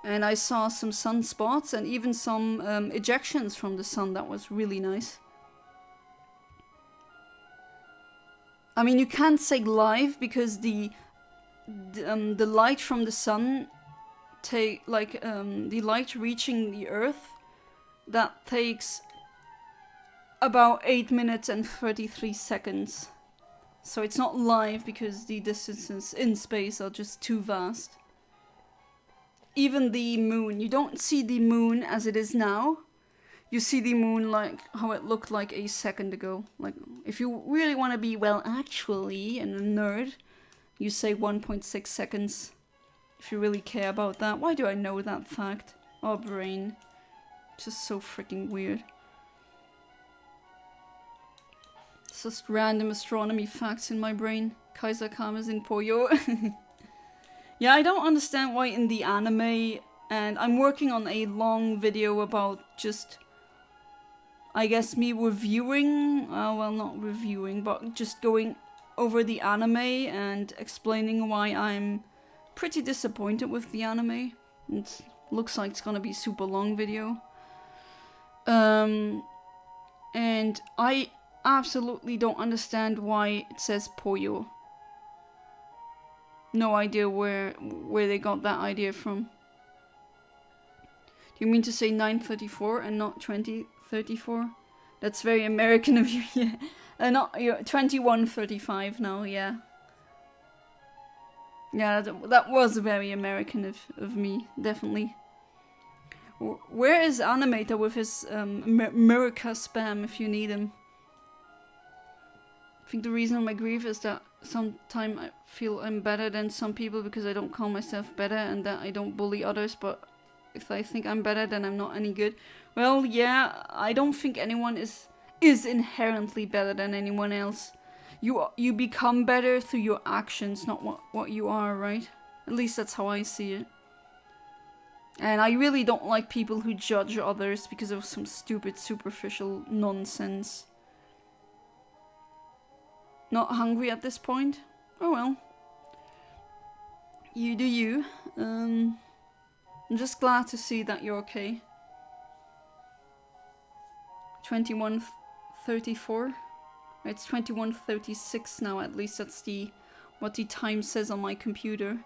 and I saw some sunspots and even some ejections from the sun. That was really nice. I mean, you can't say live because the light from the sun the light reaching the earth, that takes about 8 minutes and 33 seconds. So it's not live because the distances in space are just too vast. Even the moon, you don't see the moon as it is now. You see the moon like how it looked like a second ago. Like, if you really want to be, well, actually, and a nerd, you say 1.6 seconds. If you really care about that. Why do I know that fact? Oh, brain. Just so freaking weird. It's just random astronomy facts in my brain. Kaiser Kama's in Poyo. Yeah, I don't understand why in the anime, and I'm working on a long video about just, I guess, me reviewing, well, not reviewing, but just going over the anime and explaining why I'm pretty disappointed with the anime. It looks like it's gonna be a super long video. And I absolutely don't understand why it says Poyo. No idea where they got that idea from. Do you mean to say 9:34 and not 20:34? That's very American of you. Yeah. Not 21:35 now, yeah. Yeah, that was very American of me, definitely. Where is Animator with his Murica spam if you need him? I think the reason of my grief is that sometimes I feel I'm better than some people because I don't call myself better and that I don't bully others, but if I think I'm better then I'm not any good. Well, yeah, I don't think anyone is inherently better than anyone else. You become better through your actions, not what you are, right? At least that's how I see it. And I really don't like people who judge others because of some stupid superficial nonsense. Not hungry at this point? Oh well. You do you. I'm just glad to see that you're okay. 21:34. It's 21:36 now, at least that's what the time says on my computer.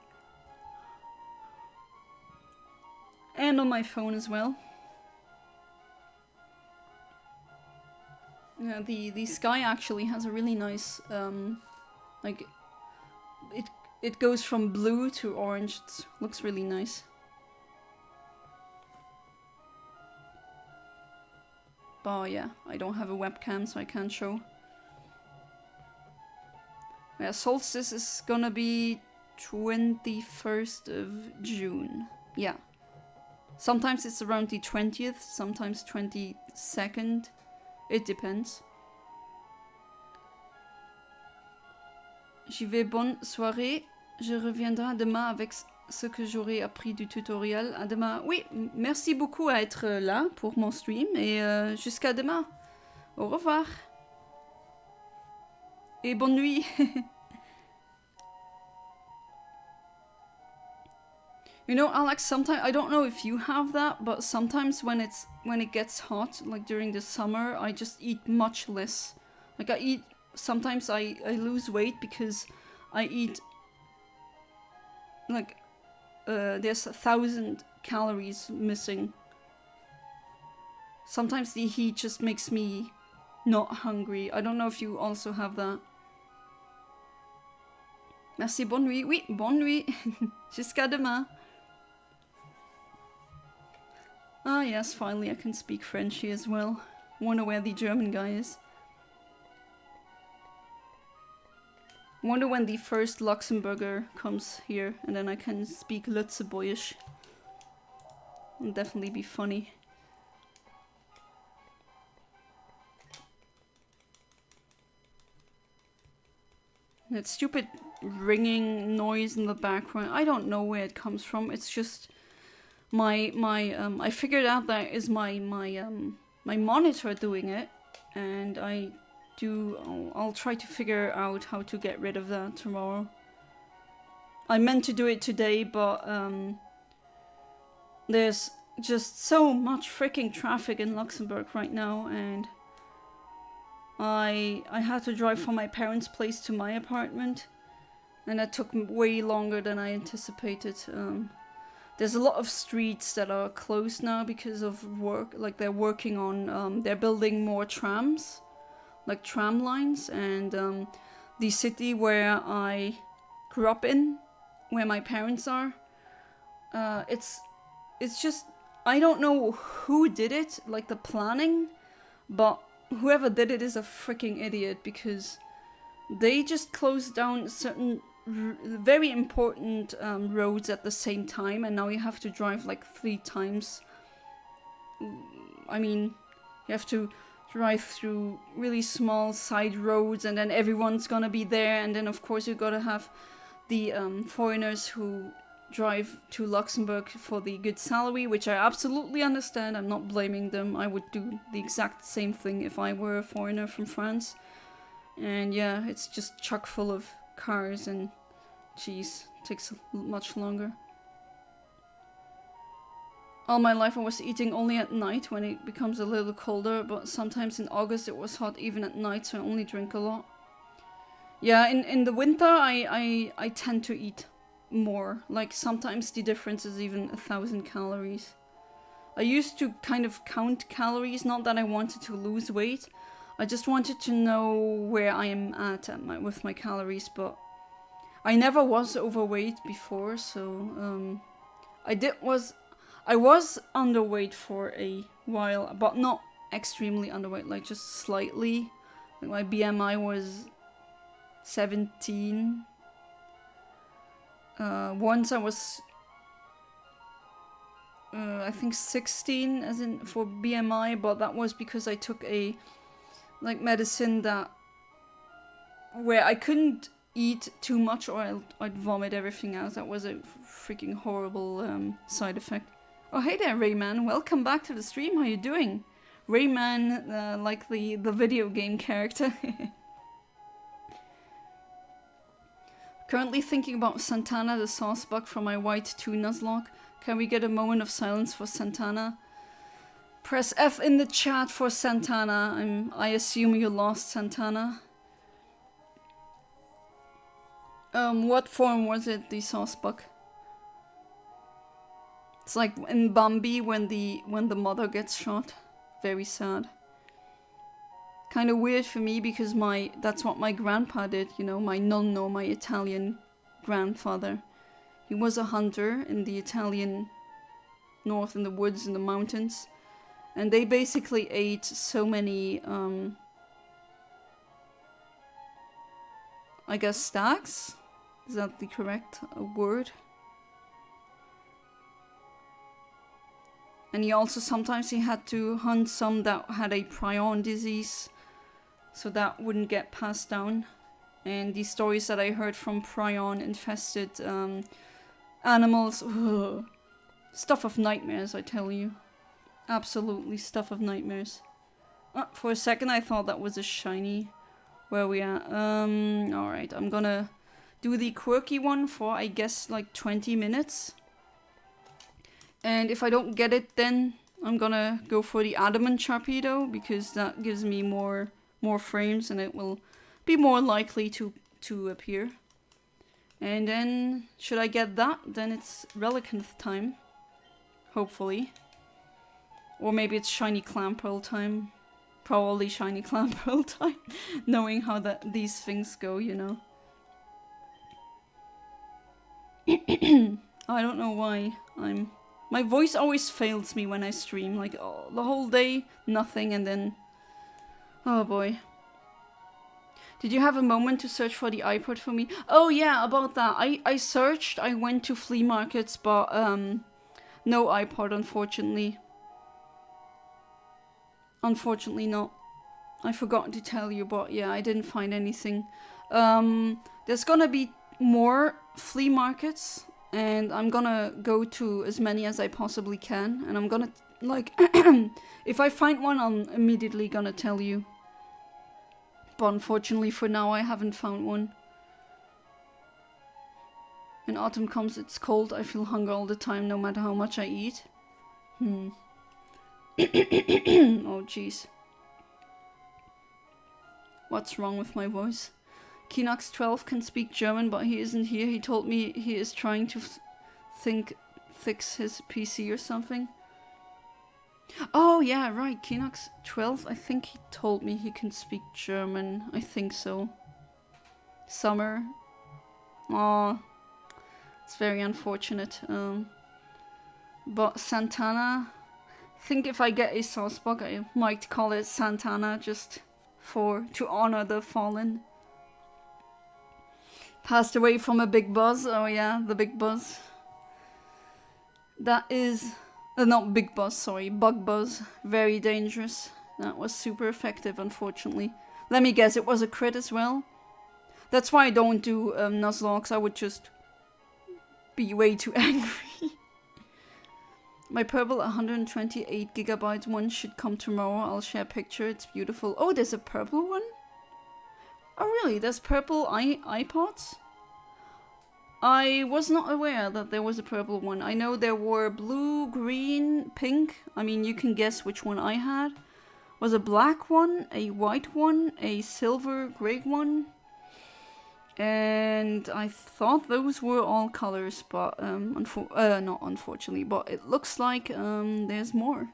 And on my phone as well. Yeah, the sky actually has a really nice like it goes from blue to orange. It looks really nice. But yeah, I don't have a webcam so I can't show. Yeah, solstice is gonna be 21st of June. Yeah. Sometimes it's around the 20th, sometimes 22nd. It depends. J'y vais, bonne soirée. Je reviendrai demain avec ce que j'aurai appris du tutoriel. À demain. Oui, merci beaucoup à être là pour mon stream et jusqu'à demain. Au revoir. Et bonne nuit. You know, Alex, sometimes, I don't know if you have that, but sometimes when it gets hot, like during the summer, I just eat much less. Like sometimes I lose weight because I eat, like, there's 1,000 calories missing. Sometimes the heat just makes me not hungry. I don't know if you also have that. Merci, bonne nuit. Oui, bonne nuit. Jusqu'à demain. Ah yes, finally I can speak Frenchy as well. Wonder where the German guy is. Wonder when the first Luxembourger comes here and then I can speak Lutzeboyish. It'll definitely be funny. That stupid ringing noise in the background, I don't know where it comes from. It's just I figured out that is my monitor doing it, and I'll try to figure out how to get rid of that tomorrow. I meant to do it today, but there's just so much freaking traffic in Luxembourg right now, and I had to drive from my parents' place to my apartment, and that took way longer than I anticipated. There's a lot of streets that are closed now because of work, like they're working on, they're building more trams, like tram lines, and the city where I grew up in, where my parents are, it's just, I don't know who did it, like the planning, but whoever did it is a freaking idiot because they just closed down certain very important roads at the same time, and now you have to drive like 3 times. I mean, you have to drive through really small side roads, and then everyone's gonna be there, and then of course you gotta have the foreigners who drive to Luxembourg for the good salary, which I absolutely understand. I'm not blaming them. I would do the exact same thing if I were a foreigner from France. And yeah, it's just chock full of cars and jeez, takes much longer. All my life I was eating only at night when it becomes a little colder, but sometimes in August it was hot even at night, so I only drink a lot. Yeah, in the winter I tend to eat more. Like sometimes the difference is even 1,000 calories. I used to kind of count calories, not that I wanted to lose weight. I just wanted to know where I am with my calories, but I never was overweight before, so I was underweight for a while, but not extremely underweight, like just slightly. Like my BMI was 17. Once I was, I think 16 as in for BMI, but that was because I took a like medicine that where I couldn't eat too much or I'd vomit everything out. That was a freaking horrible side effect. Oh, hey there, Rayman. Welcome back to the stream. How you doing? Rayman, like the video game character. Currently thinking about Santana, the sauce bug from my white 2 Nuzlocke. Can we get a moment of silence for Santana? Press F in the chat for Santana. I assume you lost Santana. What form was it, the sauce bug? It's like in Bambi when the mother gets shot. Very sad. Kind of weird for me because that's what my grandpa did, you know, my nonno, my Italian grandfather. He was a hunter in the Italian north in the woods in the mountains. And they basically ate so many, I guess stags? Is that the correct word? And he also sometimes he had to hunt some that had a prion disease, so that wouldn't get passed down. And the stories that I heard from prion infested animals, ugh, stuff of nightmares, I tell you. Absolutely stuff of nightmares. For a second I thought that was a shiny. Where are we at? Alright, I'm gonna do the quirky one for I guess like 20 minutes. And if I don't get it, then I'm gonna go for the adamant Sharpedo, because that gives me more frames and it will be more likely to appear. And then, should I get that, then it's Relicanth time. Hopefully. Or maybe it's Shiny Clamperl time. Probably Shiny Clamperl time. Knowing how these things go, you know. I don't know why my voice always fails me when I stream. Like, oh, the whole day, nothing, and then... Oh boy. Did you have a moment to search for the iPod for me? Oh yeah, about that. I searched, I went to flea markets, but no iPod, unfortunately. Unfortunately not. I forgot to tell you, but yeah, I didn't find anything. There's gonna be more flea markets, and I'm gonna go to as many as I possibly can, and I'm gonna, like, if I find one, I'm immediately gonna tell you. But unfortunately for now, I haven't found one. When autumn comes, it's cold. I feel hunger all the time, no matter how much I eat. Oh, jeez. What's wrong with my voice? Kinox12 can speak German, but he isn't here. He told me he is trying to fix his PC or something. Oh, yeah, right. Kinox12, I think he told me he can speak German. I think so. Summer. Aw. It's very unfortunate. But Santana... I think if I get a sauce bug, I might call it Santana, just to honor the fallen. Passed away from a big buzz. Oh yeah, the big buzz. That is... not big buzz, sorry. Bug buzz. Very dangerous. That was super effective, unfortunately. Let me guess, it was a crit as well? That's why I don't do Nuzlocke. I would just be way too angry. My purple 128 gigabytes one should come tomorrow. I'll share a picture. It's beautiful. Oh, there's a purple one? Oh, really? There's purple iPods? I was not aware that there was a purple one. I know there were blue, green, pink. I mean, you can guess which one I had. Was a black one, a white one, a silver grey one. And I thought those were all colors, but not unfortunately, but it looks like there's more.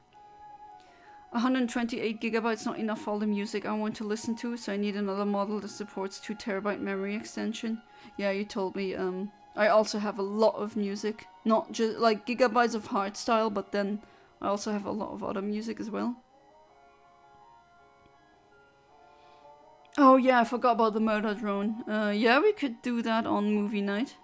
128 gigabytes not enough for all the music I want to listen to, so I need another model that supports 2 terabyte memory extension. Yeah, you told me I also have a lot of music. Not just like gigabytes of hardstyle, but then I also have a lot of other music as well. Oh yeah, I forgot about the murder drone. Yeah, we could do that on movie night.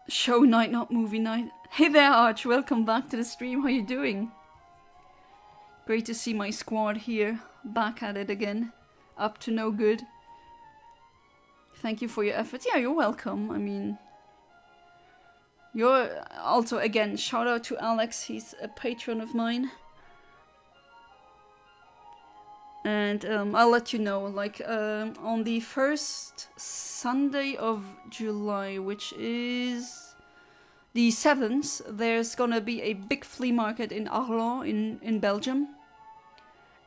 Show night, not movie night. Hey there, Arch. Welcome back to the stream. How you doing? Great to see my squad here. Back at it again. Up to no good. Thank you for your efforts. Yeah, you're welcome. I mean... You're... Also, again, shout out to Alex. He's a patron of mine. And I'll let you know, like, on the first Sunday of July, which is the 7th, there's gonna be a big flea market in Arlon in Belgium.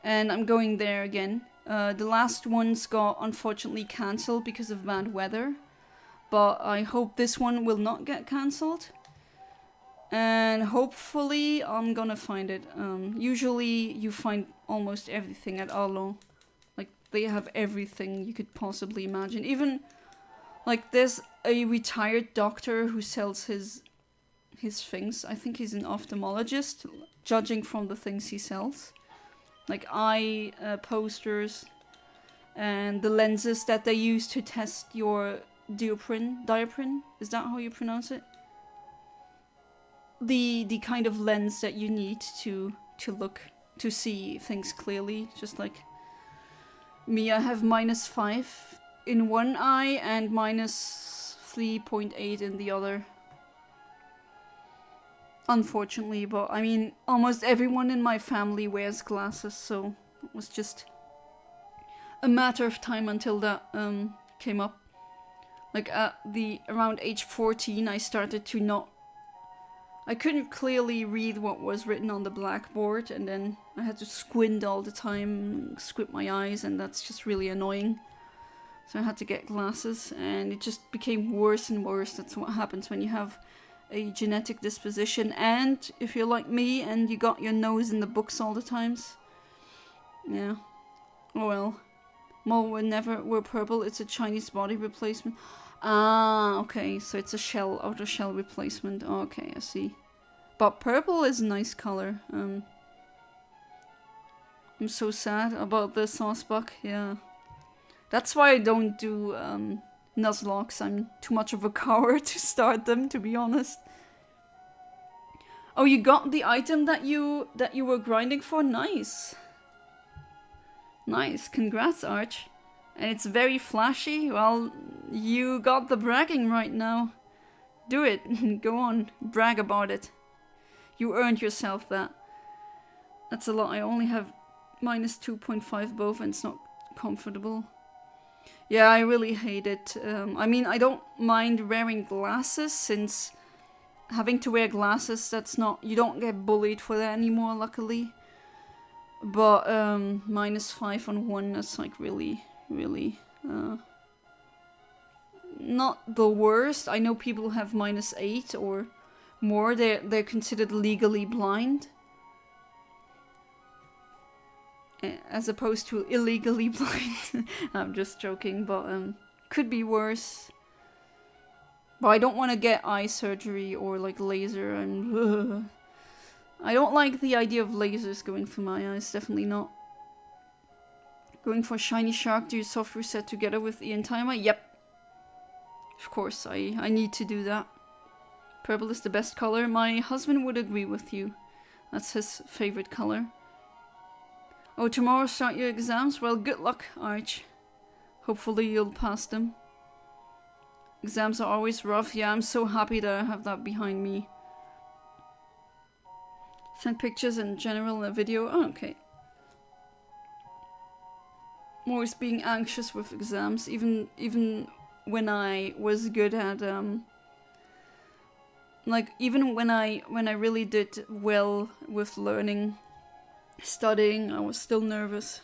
And I'm going there again. The last ones got unfortunately cancelled because of bad weather. But I hope this one will not get cancelled. And hopefully I'm gonna find it. Usually you find almost everything at Arlon. Like, they have everything you could possibly imagine. Even, like, there's a retired doctor who sells his things. I think he's an ophthalmologist, judging from the things he sells. Like eye posters and the lenses that they use to test your dioprin. Is that how you pronounce it? The kind of lens that you need to see things clearly. Just like me, I have -5 in one eye and -3.8 in the other. Unfortunately, but I mean, almost everyone in my family wears glasses, so it was just a matter of time until that came up. Like at around age 14, I started to not... I couldn't clearly read what was written on the blackboard, and then I had to squint all the time, squint my eyes, and that's just really annoying. So I had to get glasses, and it just became worse and worse. That's what happens when you have a genetic disposition, and if you're like me and you got your nose in the books all the times. Yeah. Oh well. Mole will never wear purple. It's a Chinese body replacement. Ah, okay. So it's a outer shell replacement. Oh, okay, I see. But purple is a nice color. I'm so sad about the Saucebuck. Yeah. That's why I don't do Nuzlocke. I'm too much of a coward to start them, to be honest. Oh, you got the item that you were grinding for? Nice. Nice. Congrats, Arch. And it's very flashy. Well, you got the bragging right now. Do it. Go on. Brag about it. You earned yourself that. That's a lot. I only have -2.5 both, and it's not comfortable. Yeah, I really hate it. I mean, I don't mind wearing glasses, since having to wear glasses, that's not... You don't get bullied for that anymore, luckily. But -5 on one, that's like really, really... not the worst. I know people have -8 or more. They're considered legally blind. As opposed to illegally blind. I'm just joking, but could be worse. But I don't want to get eye surgery or like laser, and I don't like the idea of lasers going through my eyes, definitely not. Going for Shiny Shark, do you soft reset together with Eontimer? Yep. Of course, I need to do that. Purple is the best color. My husband would agree with you. That's his favorite color. Oh, tomorrow start your exams? Well, good luck, Arch. Hopefully you'll pass them. Exams are always rough. Yeah, I'm so happy that I have that behind me. Send pictures in general in a video. Oh, okay. I'm always being anxious with exams, even when I was good at like even when I really did well with learning, studying, I was still nervous.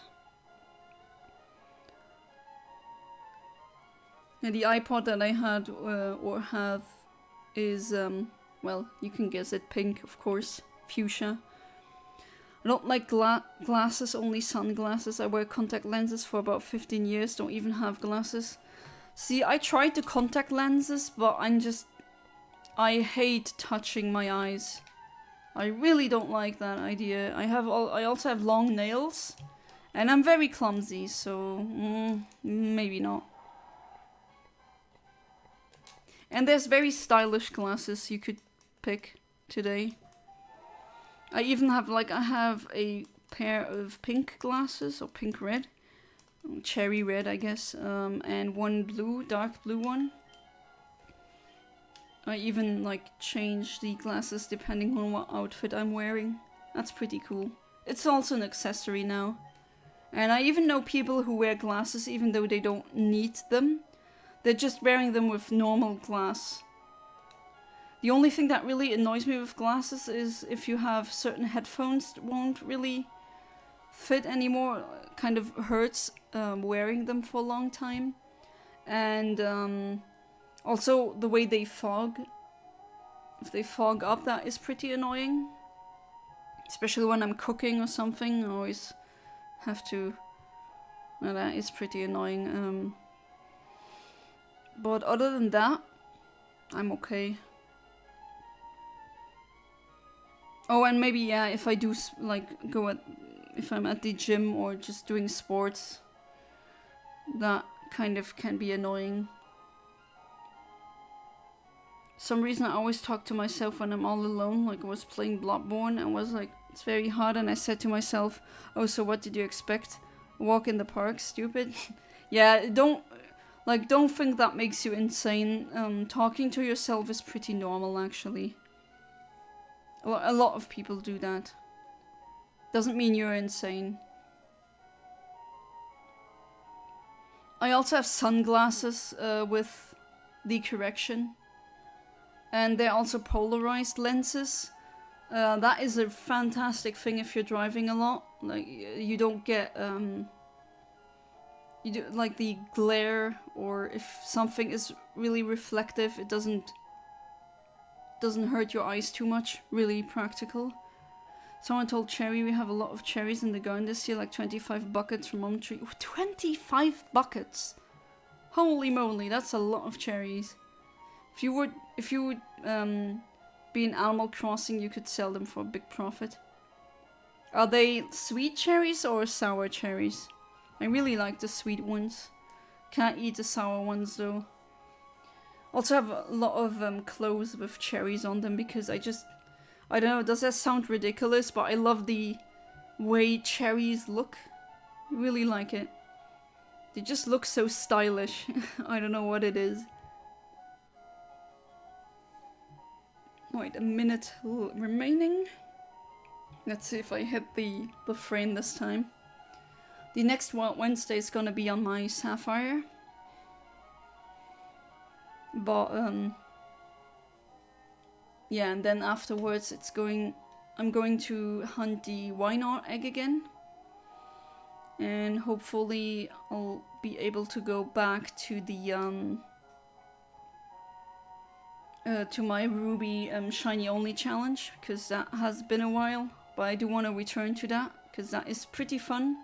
And the iPod that I had or have is well, you can guess it, pink, of course, fuchsia. I don't like glasses, only sunglasses. I wear contact lenses for about 15 years, don't even have glasses. See, I tried the contact lenses, but I hate touching my eyes. I really don't like that idea. I also have long nails, and I'm very clumsy, so maybe not. And there's very stylish glasses you could pick today. I even have I have a pair of pink glasses, or pink red, cherry red I guess, and one blue, dark blue one. I even change the glasses depending on what outfit I'm wearing. That's pretty cool. It's also an accessory now. And I even know people who wear glasses even though they don't need them. They're just wearing them with normal glass. The only thing that really annoys me with glasses is if you have certain headphones that won't really fit anymore. It kind of hurts wearing them for a long time. And also the way they fog. If they fog up, that is pretty annoying. Especially when I'm cooking or something, I always have to... Well, that is pretty annoying. But other than that, I'm okay. Oh, and maybe, yeah, if I do, if I'm at the gym or just doing sports, that kind of can be annoying. Some reason I always talk to myself when I'm all alone, like I was playing Bloodborne and was like, it's very hard, and I said to myself, oh, so what did you expect? A walk in the park, stupid? Yeah, don't think that makes you insane. Talking to yourself is pretty normal, actually. A lot of people do that. Doesn't mean you're insane. I also have sunglasses with the correction. And they're also polarized lenses. That is a fantastic thing if you're driving a lot. Like, you don't get... you do, like, the glare, or if something is really reflective, it doesn't hurt your eyes too much. Really practical. Someone told Cherry we have a lot of cherries in the garden this year, like 25 buckets from Mom Tree. Ooh, 25 buckets! Holy moly, that's a lot of cherries. If you would be in Animal Crossing, you could sell them for a big profit. Are they sweet cherries or sour cherries? I really like the sweet ones. Can't eat the sour ones though. Also have a lot of clothes with cherries on them because I don't know, does that sound ridiculous? But I love the way cherries look. I really like it. They just look so stylish. I don't know what it is. Wait, a minute remaining. Let's see if I hit the frame this time. The next Wednesday is gonna be on my Sapphire. But, yeah, and then afterwards I'm going to hunt the Wynar egg again. And hopefully I'll be able to go back to the, to my Ruby Shiny Only challenge, because that has been a while. But I do want to return to that, because that is pretty fun.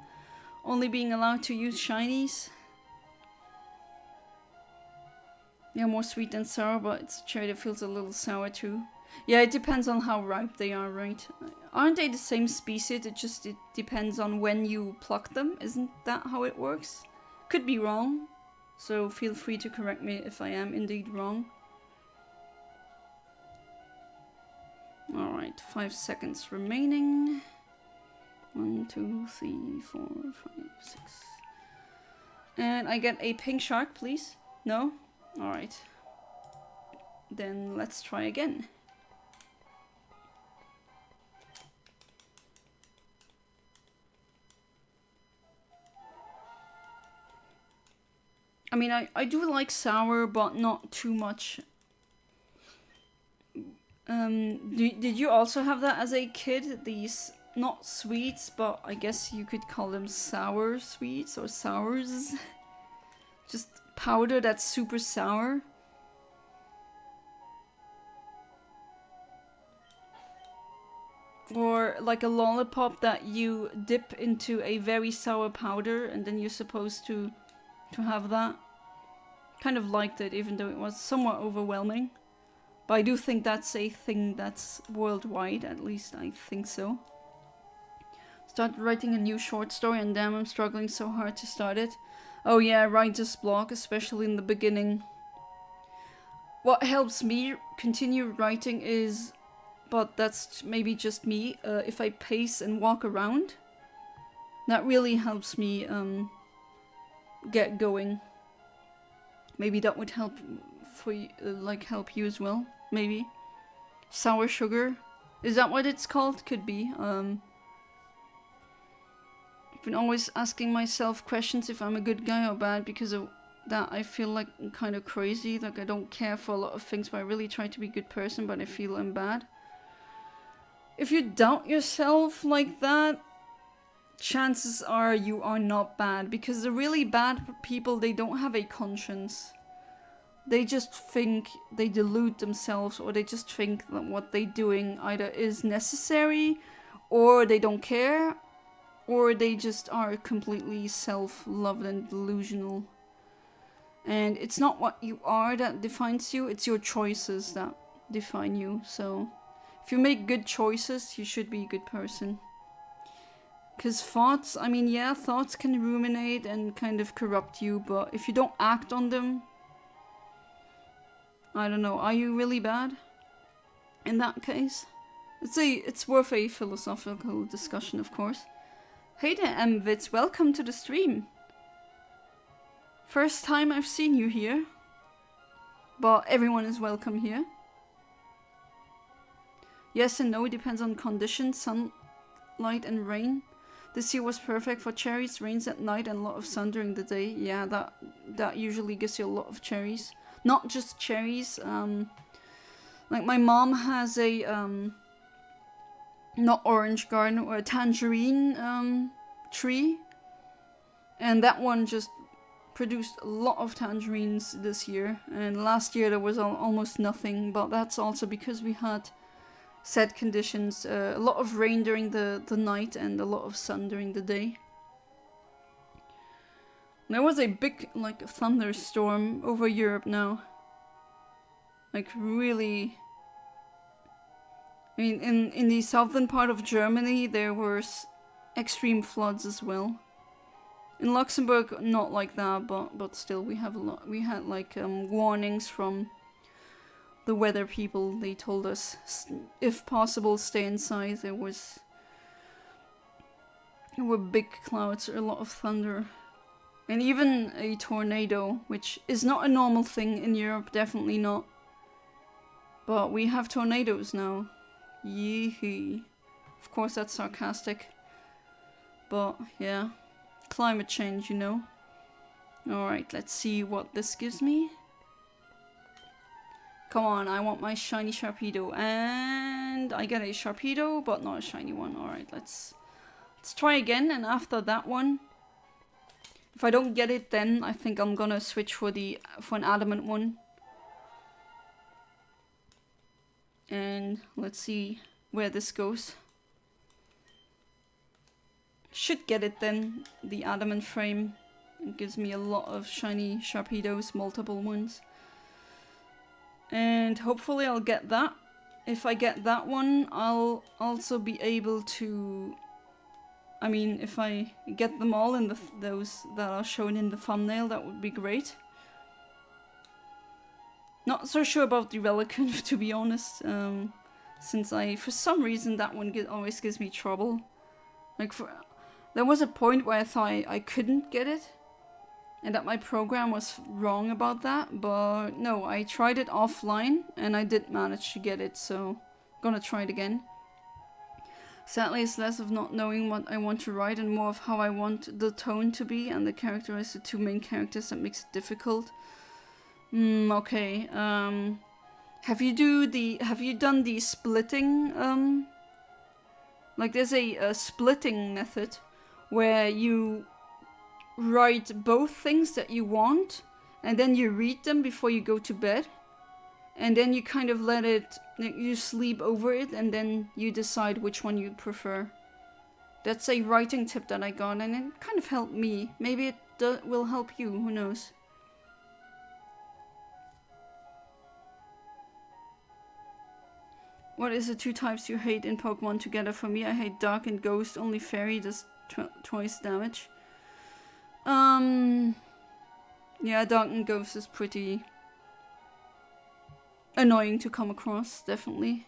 Only being allowed to use Shinies. Yeah, more sweet than sour, but it's a cherry that feels a little sour too. Yeah, it depends on how ripe they are, right? Aren't they the same species? It depends on when you pluck them. Isn't that how it works? Could be wrong, so feel free to correct me if I am indeed wrong. Alright, 5 seconds remaining. 1, 2, 3, 4, 5, 6. And I get a pink shark, please. No? Alright. Then let's try again. I mean, I do like sour, but not too much. Did you also have that as a kid? These, not sweets, but I guess you could call them sour sweets or sours. Just powder that's super sour. Or like a lollipop that you dip into a very sour powder and then you're supposed to have that. kind of liked it, even though it was somewhat overwhelming. But I do think that's a thing that's worldwide, at least I think so. Start writing a new short story, and damn, I'm struggling so hard to start it. Oh yeah, writer's block, especially in the beginning. What helps me continue writing is, but that's maybe just me, if I pace and walk around. That really helps me get going. Maybe that would help for you, help you as well. Maybe sour sugar, is that what it's called? Could be. I've been always asking myself questions if I'm a good guy or bad because of that. I feel like I'm kind of crazy. Like I don't care for a lot of things, but I really try to be a good person. But I feel I'm bad. If you doubt yourself like that, chances are you are not bad, because the really bad people, they don't have a conscience. They just think, they delude themselves, or they just think that what they're doing either is necessary, or they don't care, or they just are completely self-loved and delusional. And it's not what you are that defines you, it's your choices that define you. So if you make good choices, you should be a good person. Because thoughts, I mean, yeah, thoughts can ruminate and kind of corrupt you, but if you don't act on them, I don't know, are you really bad? In that case? It's worth a philosophical discussion, of course. Hey there, Mvits, welcome to the stream. First time I've seen you here. But everyone is welcome here. Yes and no, it depends on conditions, sunlight and rain. This year was perfect for cherries, rains at night and a lot of sun during the day. Yeah, that usually gives you a lot of cherries. Not just cherries, like my mom has a, not orange garden, or a tangerine tree. And that one just produced a lot of tangerines this year. And last year there was almost nothing, but that's also because we had set conditions, a lot of rain during the night and a lot of sun during the day. There was a big, like, thunderstorm over Europe now. Like, really. I mean, in the southern part of Germany, there were extreme floods as well. In Luxembourg, not like that, but still, we have a lot. We had like warnings from the weather people. They told us, if possible, stay inside. There were big clouds, a lot of thunder. And even a tornado, which is not a normal thing in Europe, definitely not. But we have tornadoes now. Yee-hee. Of course that's sarcastic. But yeah, climate change, you know. Alright, let's see what this gives me. Come on, I want my shiny Sharpedo. And I get a Sharpedo, but not a shiny one. Alright, let's try again, and after that one, if I don't get it, then I think I'm gonna switch for an adamant one. And let's see where this goes. Should get it then, the adamant frame. It gives me a lot of shiny Sharpedos, multiple ones. And hopefully I'll get that. If I get that one, I'll also be able to... I mean, if I get them all in those that are shown in the thumbnail, that would be great. Not so sure about the Relican, to be honest, since for some reason, that one always gives me trouble. Like, there was a point where I thought I couldn't get it, and that my program was wrong about that, but no, I tried it offline, and I did manage to get it, so I'm gonna try it again. Sadly, it's less of not knowing what I want to write and more of how I want the tone to be, and the character as the two main characters that makes it difficult. Okay. Have you done the splitting? Like, there's a splitting method where you write both things that you want, and then you read them before you go to bed, and then you kind of you sleep over it, and then you decide which one you prefer. That's a writing tip that I got, and it kind of helped me. Maybe it will help you, who knows. What is the 2 types you hate in Pokemon together? For me, I hate Dark and Ghost. Only Fairy does twice damage. Yeah, Dark and Ghost is pretty annoying to come across, definitely.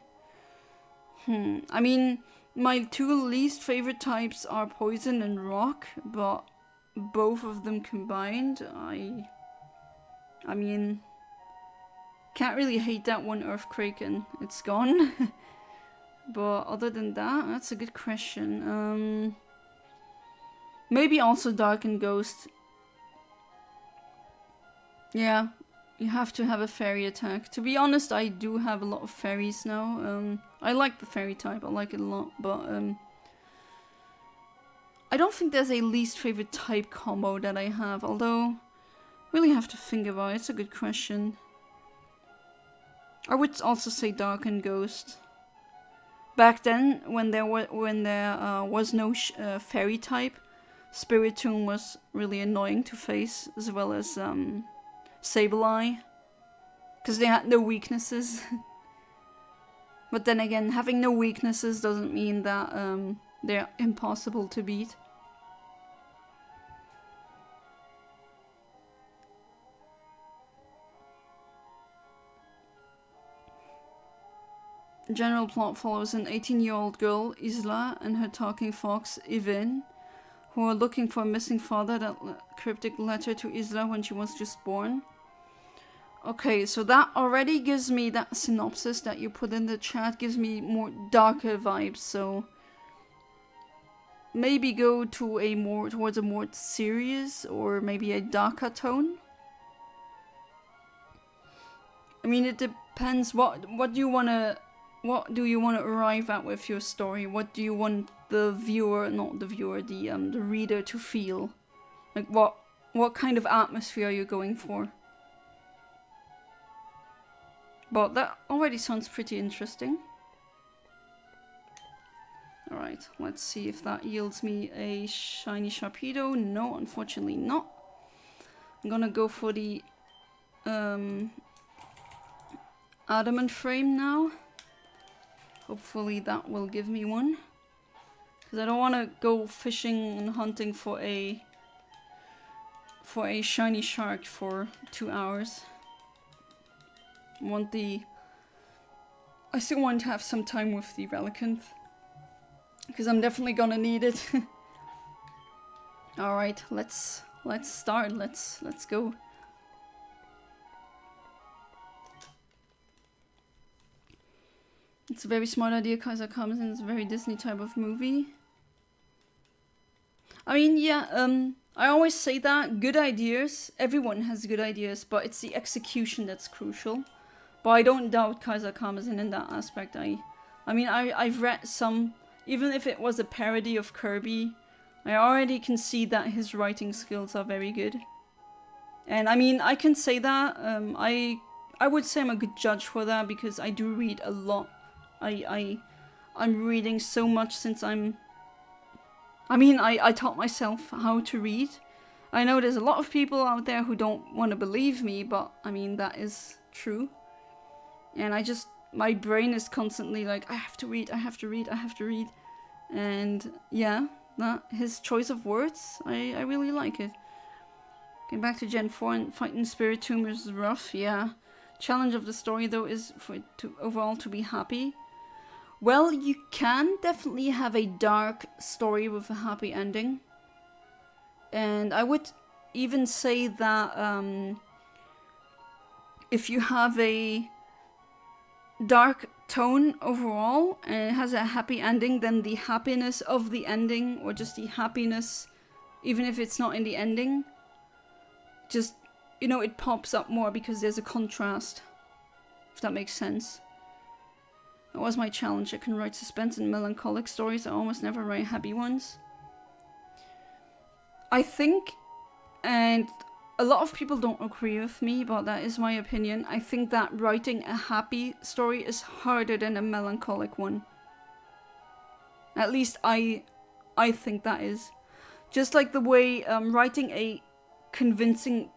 I mean, my 2 least favorite types are Poison and Rock, but both of them combined, I mean, can't really hate that one Earthquake and it's gone. But other than that, that's a good question. Maybe also Dark and Ghost. Yeah, you have to have a fairy attack. To be honest, I do have a lot of fairies now. I like the fairy type, I like it a lot, but I don't think there's a least favorite type combo that I have, although really have to think about it. It's a good question. I would also say Dark and Ghost. Back then, when there was no fairy type, Spiritomb was really annoying to face, as well as Sableye, because they had no weaknesses. But then again, having no weaknesses doesn't mean that they're impossible to beat. The general plot follows an 18-year-old girl, Isla, and her talking fox, Yvain, who are looking for a missing father. That cryptic letter to Isla when she was just born. Okay, so that already gives me, that synopsis that you put in the chat gives me more darker vibes, so maybe go to towards a more serious or maybe a darker tone. I mean, it depends what do you want to arrive at with your story? What do you want the viewer, not the viewer, the reader to feel? Like what kind of atmosphere are you going for? But that already sounds pretty interesting. Alright, let's see if that yields me a shiny Sharpedo. No, unfortunately not. I'm gonna go for the adamant frame now. Hopefully that will give me one. Because I don't want to go fishing and hunting for a shiny shark for 2 hours. I still want to have some time with the Relicanth, because I'm definitely gonna need it. All right, let's start. Let's go. It's a very smart idea. Kaiser comes in. It's a very Disney type of movie. I mean, yeah. I always say that good ideas. Everyone has good ideas, but it's the execution that's crucial. But I don't doubt Kaiser Karmazin in that aspect. I mean, I've read some, even if it was a parody of Kirby, I already can see that his writing skills are very good. And I mean, I can say that, I would say I'm a good judge for that, because I do read a lot. I'm reading so much since I taught myself how to read. I know there's a lot of people out there who don't want to believe me, but I mean, that is true. And my brain is constantly like, I have to read. And yeah, his choice of words, I really like it. Getting back to Gen 4 and fighting Spiritomb is rough, yeah. Challenge of the story though is for it to overall to be happy. Well, you can definitely have a dark story with a happy ending. And I would even say that if you have a dark tone overall and it has a happy ending, then the happiness of the ending, or just the happiness, even if it's not in the ending, just, you know, it pops up more because there's a contrast, if that makes sense. That was my challenge. I can write suspense and melancholic stories. I almost never write happy ones. I think, and a lot of people don't agree with me, but that is my opinion. I think that writing a happy story is harder than a melancholic one. At least I think that is. Just like the way writing a convincing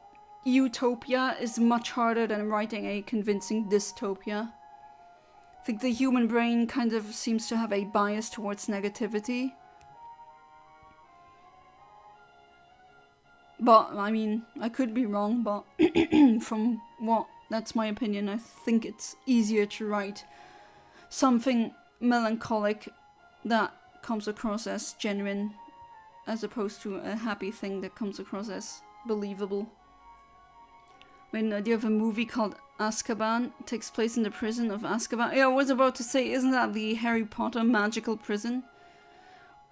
utopia is much harder than writing a convincing dystopia. think the human brain kind of seems to have a bias towards negativity. But, I mean, I could be wrong, but from what, that's my opinion, I think it's easier to write something melancholic that comes across as genuine, as opposed to a happy thing that comes across as believable. I mean, do you have a movie called Azkaban? It takes place in the prison of Azkaban. Yeah, I was about to say, isn't that the Harry Potter magical prison?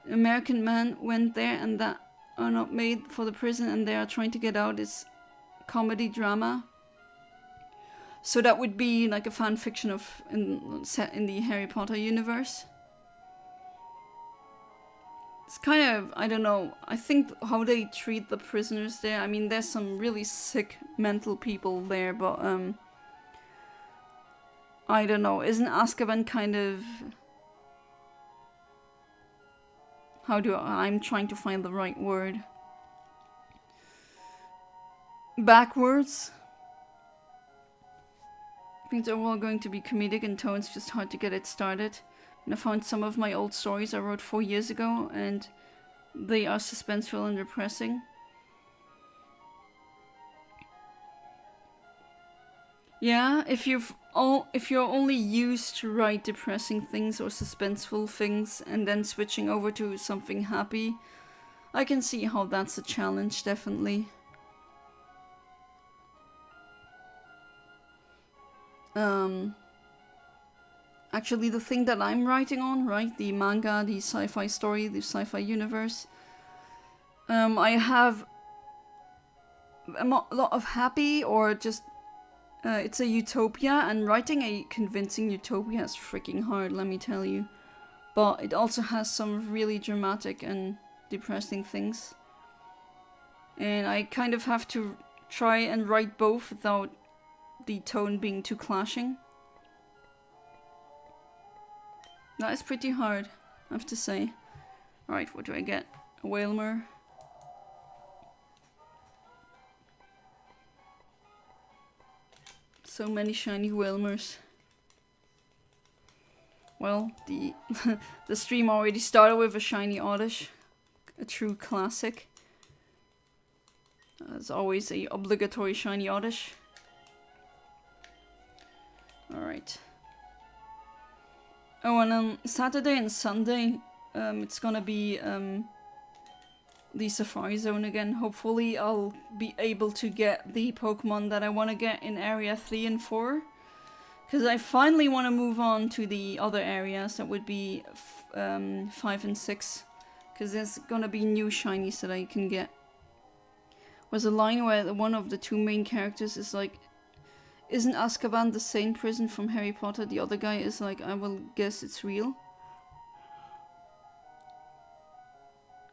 An American man went there and that are not made for the prison and they are trying to get out. It's comedy drama. So that would be like a fan fiction of set in the Harry Potter universe. It's kind of, I don't know, I think how they treat the prisoners there. I mean, there's some really sick mental people there, but I don't know. Isn't Azkaban kind of, I'm trying to find the right word. Backwards? I think they're all going to be comedic in tone, it's just hard to get it started. And I found some of my old stories I wrote 4 years ago, and they are suspenseful and depressing. Yeah, if you're only used to write depressing things or suspenseful things and then switching over to something happy, I can see how that's a challenge, definitely. Actually, the thing that I'm writing on, right, the manga, the sci-fi story, the sci-fi universe, I have a lot of happy or just it's a utopia, and writing a convincing utopia is freaking hard, let me tell you. But it also has some really dramatic and depressing things. And I kind of have to try and write both without the tone being too clashing. That is pretty hard, I have to say. Right, what do I get? A Whalmer. So many shiny Whalmers. Well, the the stream already started with a shiny Oddish. A true classic. As always, a obligatory shiny Oddish. Alright. Oh, and on Saturday and Sunday, it's gonna be the Safari Zone again. Hopefully I'll be able to get the Pokemon that I want to get in Area 3 and 4. Because I finally want to move on to the other areas, that would be 5 and 6. Because there's gonna be new shinies that I can get. Was a line where one of the two main characters is like, isn't Azkaban the same prison from Harry Potter? The other guy is like, I will guess it's real.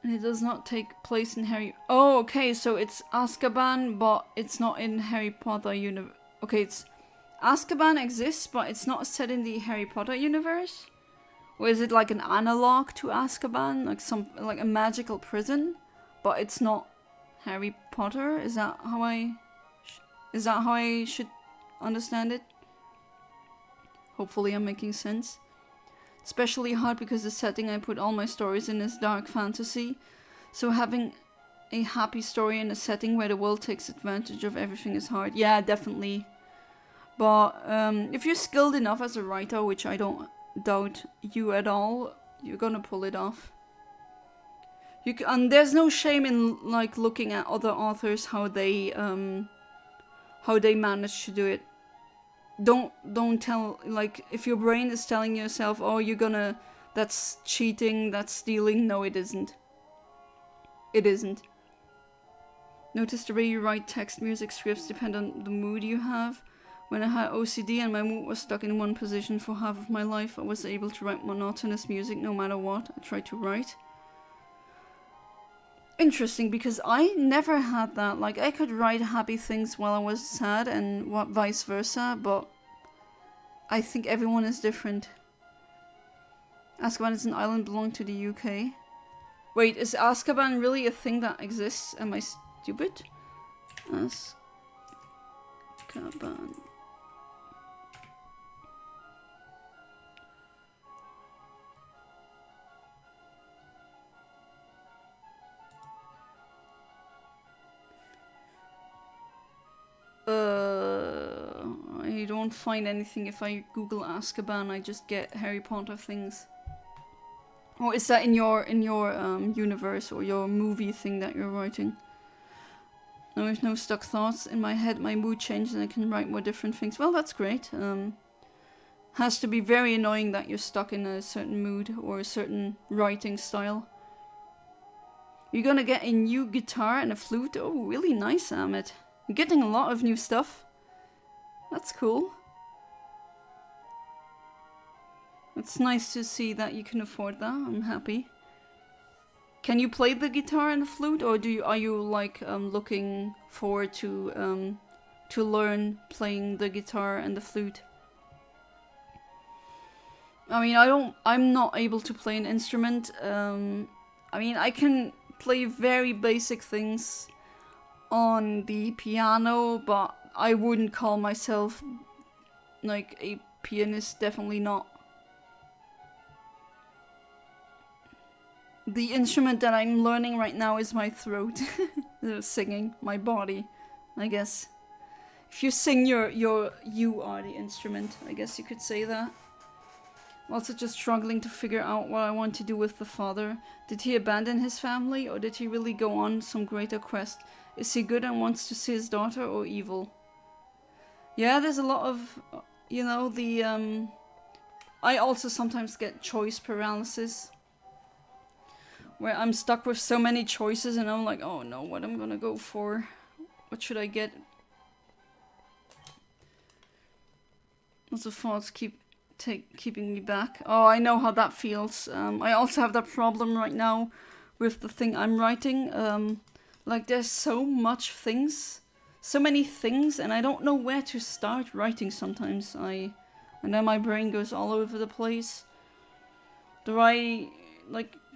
And it does not take place in Harry... Oh, okay, so it's Azkaban, but it's not in Harry Potter universe. Okay, it's... Azkaban exists, but it's not set in the Harry Potter universe? Or is it like an analog to Azkaban? Like a magical prison? But it's not Harry Potter? Is that how I should understand it? Hopefully I'm making sense. Especially hard because the setting I put all my stories in is dark fantasy. So having a happy story in a setting where the world takes advantage of everything is hard. Yeah, definitely. But if you're skilled enough as a writer, which I don't doubt you at all, you're gonna pull it off. And there's no shame in like looking at other authors, how they manage to do it. Don't tell, like, if your brain is telling yourself, oh, that's cheating, that's stealing. No, it isn't. It isn't. Notice the way you write text, music, scripts depend on the mood you have. When I had OCD and my mood was stuck in one position for half of my life, I was able to write monotonous music no matter what I tried to write. Interesting, because I never had that. Like, I could write happy things while I was sad and vice versa, but I think everyone is different. Azkaban is an island belonging to the UK. Wait, is Azkaban really a thing that exists? Am I stupid? Azkaban. I don't find anything. If I Google Azkaban, I just get Harry Potter things. Or is that in your universe or your movie thing that you're writing? No, there's no stuck thoughts in my head. My mood changes and I can write more different things. Well, that's great. Has to be very annoying that you're stuck in a certain mood or a certain writing style. You're gonna get a new guitar and a flute. Oh, really nice, Amit. You're getting a lot of new stuff. That's cool. It's nice to see that you can afford that. I'm happy. Can you play the guitar and the flute, or are you like looking forward to learn playing the guitar and the flute? I mean, I'm not able to play an instrument. I mean, I can play very basic things on the piano, but I wouldn't call myself like a pianist. Definitely not. The instrument that I'm learning right now is my throat. Singing, my body, I guess. If you sing, you are the instrument. I guess you could say that. I'm also just struggling to figure out what I want to do with the father. Did he abandon his family, or did he really go on some greater quest? Is he good and wants to see his daughter, or evil? Yeah, there's a lot of, you know, I also sometimes get choice paralysis, where I'm stuck with so many choices and I'm like, oh no, what am I gonna go for? What should I get? Lots of thoughts keeping me back. Oh, I know how that feels. I also have that problem right now with the thing I'm writing. Like there's so many things, and I don't know where to start writing sometimes. And then my brain goes all over the place.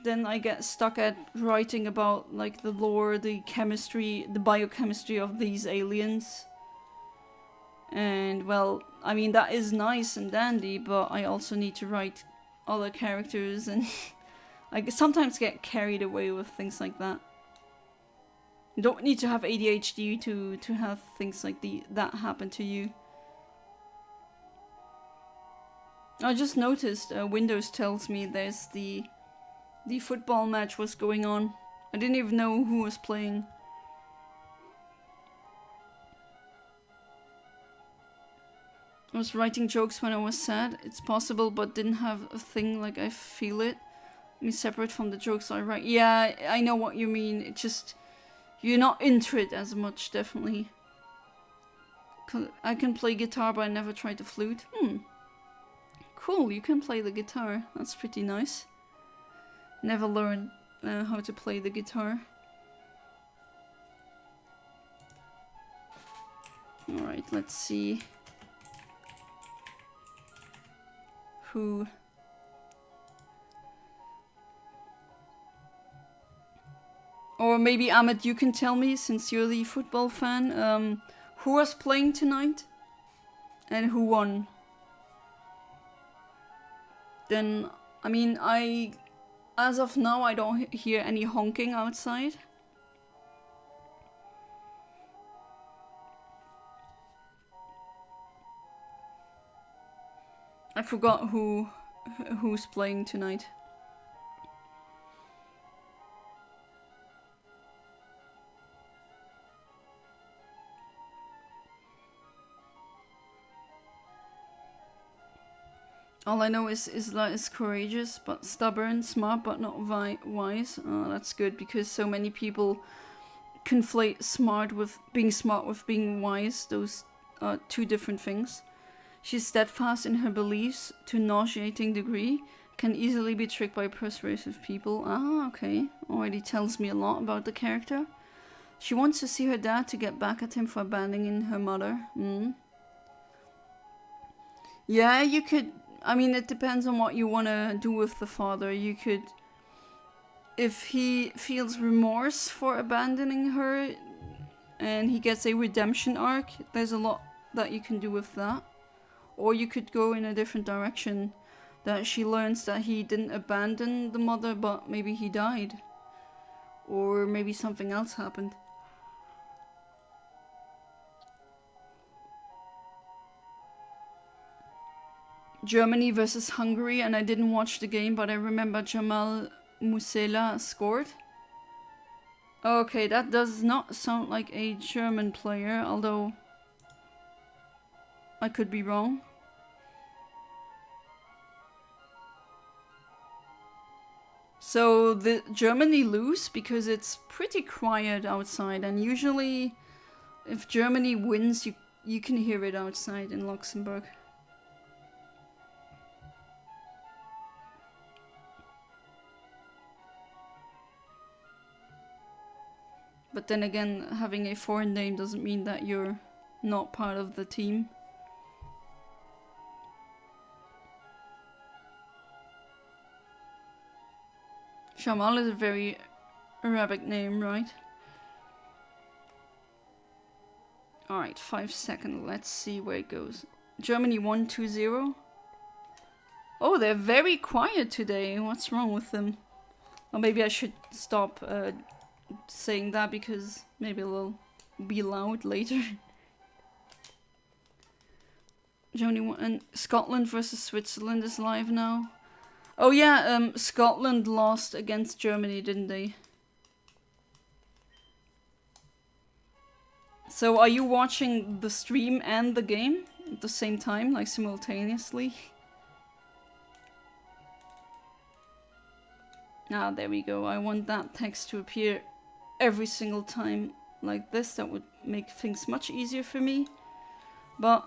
Then I get stuck at writing about like the lore, the chemistry, the biochemistry of these aliens. And well, I mean that is nice and dandy, but I also need to write other characters, and I sometimes get carried away with things like that. You don't need to have ADHD to have things like that happen to you. I just noticed Windows tells me there's the football match was going on. I didn't even know who was playing. I was writing jokes when I was sad. It's possible, but didn't have a thing like I feel it. Me separate from the jokes I write. Yeah, I know what you mean. It just, you're not into it as much, definitely. I can play guitar, but I never tried the flute. Cool, you can play the guitar. That's pretty nice. Never learned how to play the guitar. Alright, let's see. Who? Or maybe Amit, you can tell me, since you're the football fan, who was playing tonight? And who won? Then, I mean, as of now, I don't hear any honking outside. I forgot who's playing tonight. All I know is Isla is courageous but stubborn, smart but not wise. That's good, because so many people conflate being smart with being wise. Those are two different things. She's steadfast in her beliefs to nauseating degree. Can easily be tricked by persuasive people. Ah, okay. Already tells me a lot about the character. She wants to see her dad to get back at him for abandoning her mother. Yeah, you could. I mean, it depends on what you want to do with the father. You could, if he feels remorse for abandoning her and he gets a redemption arc, there's a lot that you can do with that. Or you could go in a different direction, that she learns that he didn't abandon the mother, but maybe he died. Or maybe something else happened. Germany versus Hungary, and I didn't watch the game, but I remember Jamal Musiala scored. Okay, that does not sound like a German player, although I could be wrong. So the Germany lose because it's pretty quiet outside, and usually if Germany wins, you can hear it outside in Luxembourg. But then again, having a foreign name doesn't mean that you're not part of the team. Jamal is a very Arabic name, right? Alright, 5 seconds. Let's see where it goes. Germany 1-2-0. Oh, they're very quiet today. What's wrong with them? Or maybe I should stop saying that because maybe it'll be loud later. Germany and Scotland versus Switzerland is live now. Oh yeah, Scotland lost against Germany, didn't they? So are you watching the stream and the game at the same time, like simultaneously? Ah, there we go. I want that text to appear every single time like this. That would make things much easier for me. But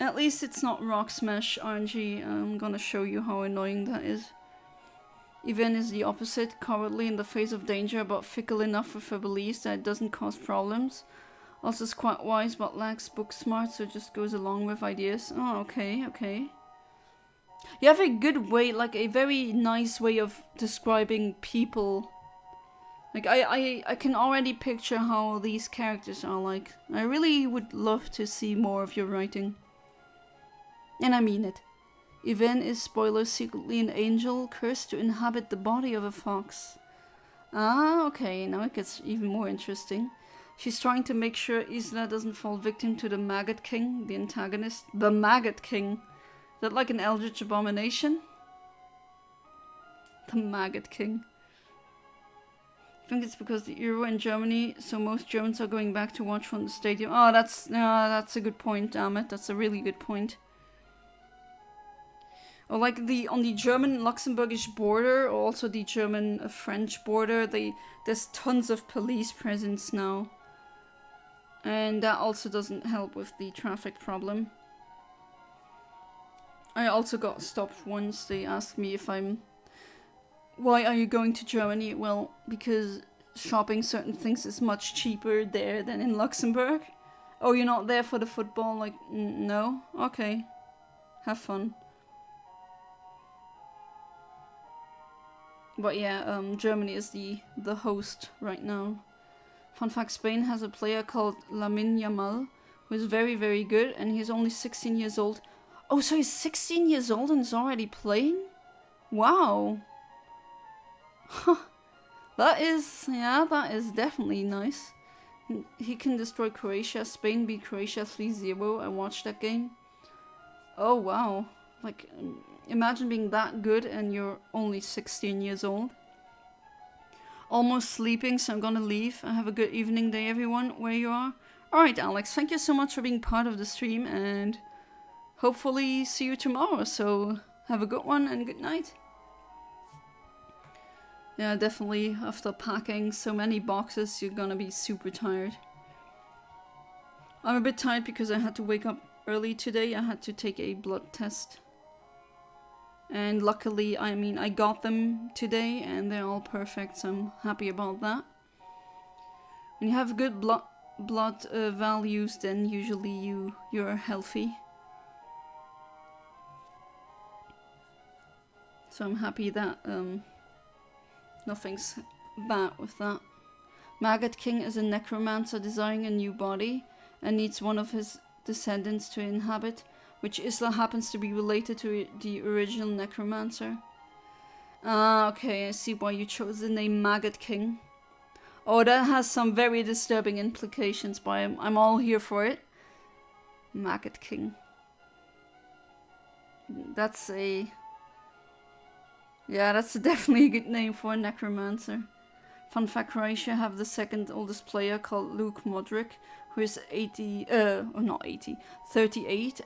at least it's not Rock Smash RNG. I'm gonna show you how annoying that is. Even is the opposite, cowardly in the face of danger, but fickle enough with her beliefs that it doesn't cause problems. Also is quite wise, but lacks book smart, so just goes along with ideas. Oh, okay, okay. You have a good way, like a very nice way of describing people. Like, I can already picture how these characters are like. I really would love to see more of your writing. And I mean it. Yvain is, spoiler, secretly an angel, cursed to inhabit the body of a fox. Ah, okay, now it gets even more interesting. She's trying to make sure Isla doesn't fall victim to the Maggot King, the antagonist. The Maggot King. Is that like an eldritch abomination? The Maggot King. I think it's because the Euro in Germany, so most Germans are going back to watch from the stadium. Oh, that's a good point, damn it. That's a really good point. Or like on the German-Luxembourgish border, or also the German-French border, there's tons of police presence now. And that also doesn't help with the traffic problem. I also got stopped once. They asked me if why are you going to Germany? Well, because shopping certain things is much cheaper there than in Luxembourg. Oh, you're not there for the football? Like, no? Okay. Have fun. But yeah, Germany is the host right now. Fun fact, Spain has a player called Lamine Yamal, who is very, very good, and he's only 16 years old. Oh, so he's 16 years old and is already playing? Wow. That is definitely nice. He can destroy Croatia. Spain beat Croatia 3-0. I watched that game. Oh, wow. Like, imagine being that good and you're only 16 years old. Almost sleeping, so I'm gonna leave. Have a good evening day, everyone, where you are. Alright, Alex, thank you so much for being part of the stream, and hopefully see you tomorrow. So, have a good one and good night. Yeah, definitely, after packing so many boxes, you're gonna be super tired. I'm a bit tired because I had to wake up early today. I had to take a blood test. And luckily, I got them today and they're all perfect, so I'm happy about that. When you have good blood values, then usually you're healthy. So I'm happy that nothing's bad with that. Maggot King is a necromancer desiring a new body and needs one of his descendants to inhabit, which Isla happens to be related to the original necromancer. Ah, okay, I see why you chose the name Maggot King. Oh, that has some very disturbing implications, but I'm all here for it. Maggot King. That's a... Yeah, that's definitely a good name for a necromancer. Fun fact, Croatia have the second oldest player called Luke Modric, who is 38,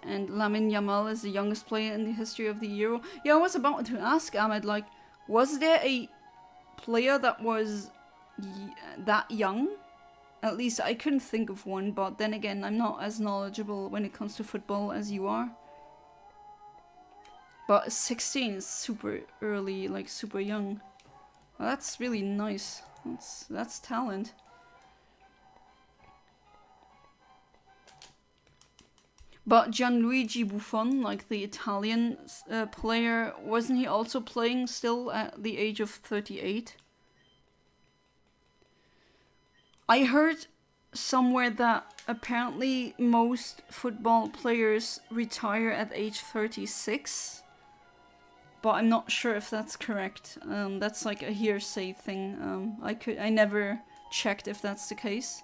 and Lamine Yamal is the youngest player in the history of the Euro. Yeah, I was about to ask Ahmed, like, was there a player that was that young? At least I couldn't think of one, but then again, I'm not as knowledgeable when it comes to football as you are. But 16 is super early, like super young. Well, that's really nice. That's talent. But Gianluigi Buffon, like the Italian player, wasn't he also playing still at the age of 38? I heard somewhere that apparently most football players retire at age 36. But I'm not sure if that's correct. That's like a hearsay thing. I never checked if that's the case.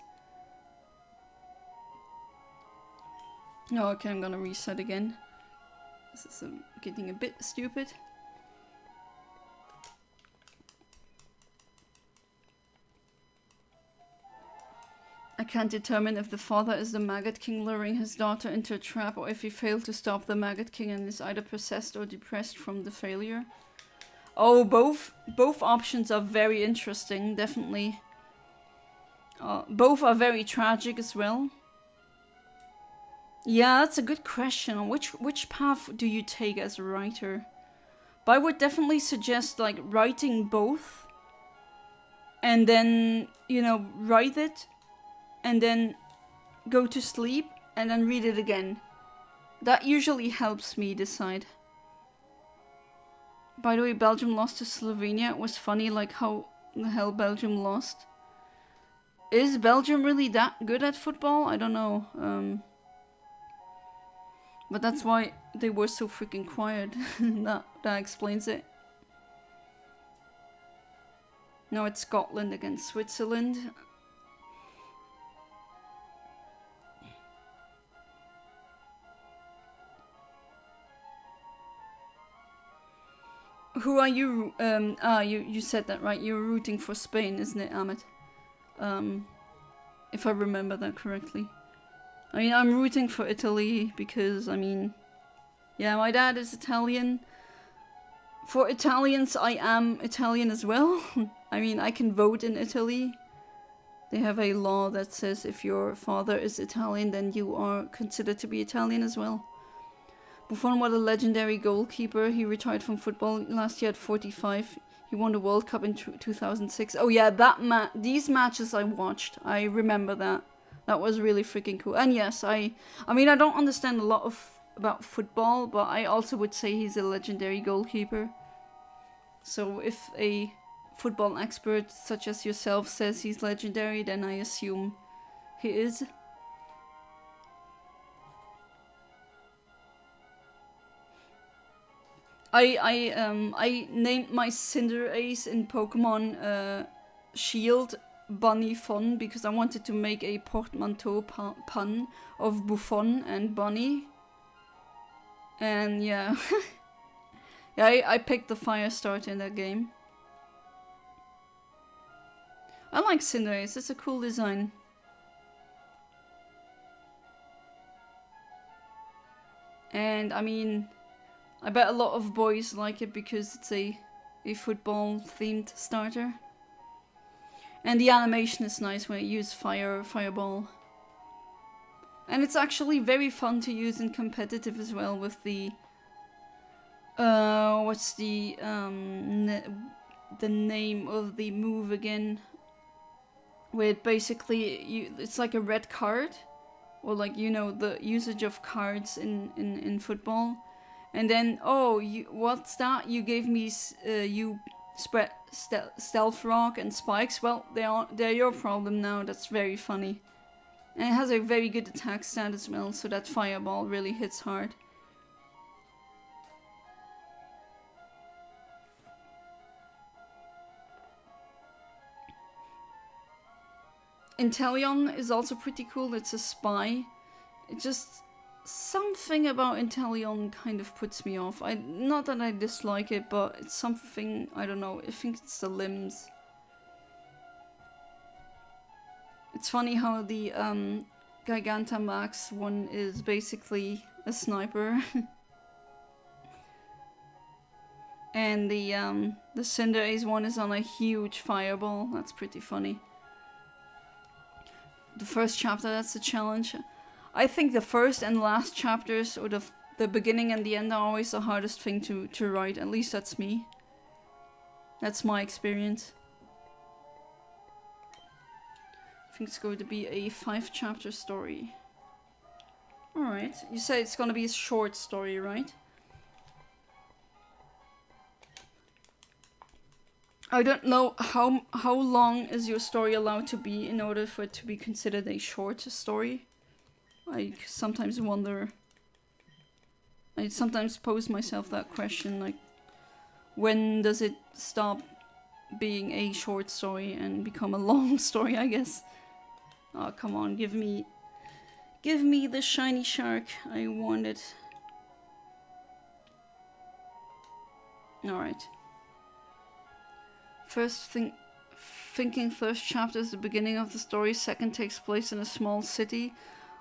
Oh, okay, I'm gonna reset again. This is getting a bit stupid. I can't determine if the father is the Maggot King luring his daughter into a trap, or if he failed to stop the Maggot King and is either possessed or depressed from the failure. Oh, both options are very interesting, definitely. Both are very tragic as well. Yeah, that's a good question. Which path do you take as a writer? But I would definitely suggest like writing both, and then, you know, write it, and then go to sleep, and then read it again. That usually helps me decide. By the way, Belgium lost to Slovenia. It was funny, like how the hell Belgium lost. Is Belgium really that good at football? I don't know. But that's why they were so freaking quiet. that explains it. Now it's Scotland against Switzerland. Who are you? You said that, right? You're rooting for Spain, isn't it, Ahmed? If I remember that correctly. I mean, I'm rooting for Italy because, I mean, yeah, my dad is Italian. For Italians, I am Italian as well. I mean, I can vote in Italy. They have a law that says if your father is Italian, then you are considered to be Italian as well. Buffon was a legendary goalkeeper. He retired from football last year at 45. He won the World Cup in 2006. Oh yeah, these matches I watched. I remember that. That was really freaking cool. And yes, I mean, I don't understand a lot about football, but I also would say he's a legendary goalkeeper. So if a football expert such as yourself says he's legendary, then I assume he is. I named my Cinderace in Pokemon Shield Bunny Fun because I wanted to make a portmanteau pun of Buffon and Bunny. And yeah, yeah, I picked the fire starter in that game. I like Cinderace, it's a cool design. And I mean, I bet a lot of boys like it because it's a football themed starter. And the animation is nice when you use fireball. And it's actually very fun to use in competitive as well with the what's the name of the move again? Where it basically it's like a red card, or like, you know, the usage of cards in football. And then, oh, what's that? You gave me, you spread Stealth Rock and Spikes. Well, they're your problem now. That's very funny. And it has a very good attack stat as well, so that Fireball really hits hard. Inteleon is also pretty cool. It's a spy. It just... something about Inteleon kind of puts me off. Not that I dislike it, but it's something, I don't know, I think it's the limbs. It's funny how the Gigantamax one is basically a sniper. And the Cinderace one is on a huge fireball. That's pretty funny. The first chapter, that's a challenge. I think the first and last chapters, or the beginning and the end, are always the hardest thing to write. At least that's me. That's my experience. I think it's going to be a 5-chapter story. Alright, you say it's gonna be a short story, right? I don't know how long is your story allowed to be in order for it to be considered a short story. I sometimes wonder. I sometimes pose myself that question, like, when does it stop being a short story and become a long story, I guess. Oh, come on, give me the shiny shark. I want it. Alright. Thinking first chapter is the beginning of the story, second takes place in a small city,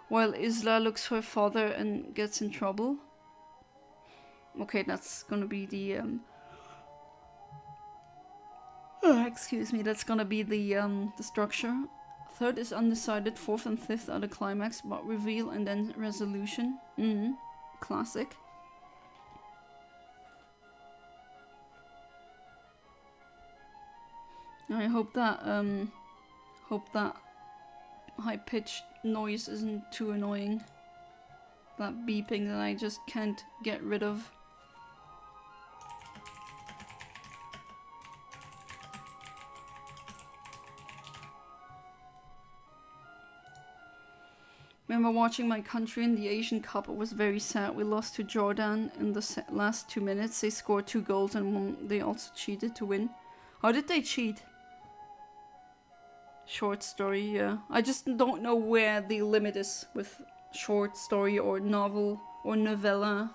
while Isla looks for her father and gets in trouble. Okay, that's gonna be the excuse me, that's gonna be the structure. Third is undecided, fourth and fifth are the climax, but reveal and then resolution. Classic. I hope that high-pitched noise isn't too annoying. That beeping that I just can't get rid of. Remember watching my country in the Asian Cup. It was very sad. We lost to Jordan in the last 2 minutes. They scored 2 goals and they also cheated to win. How did they cheat? Short story, yeah. I just don't know where the limit is with short story or novel or novella.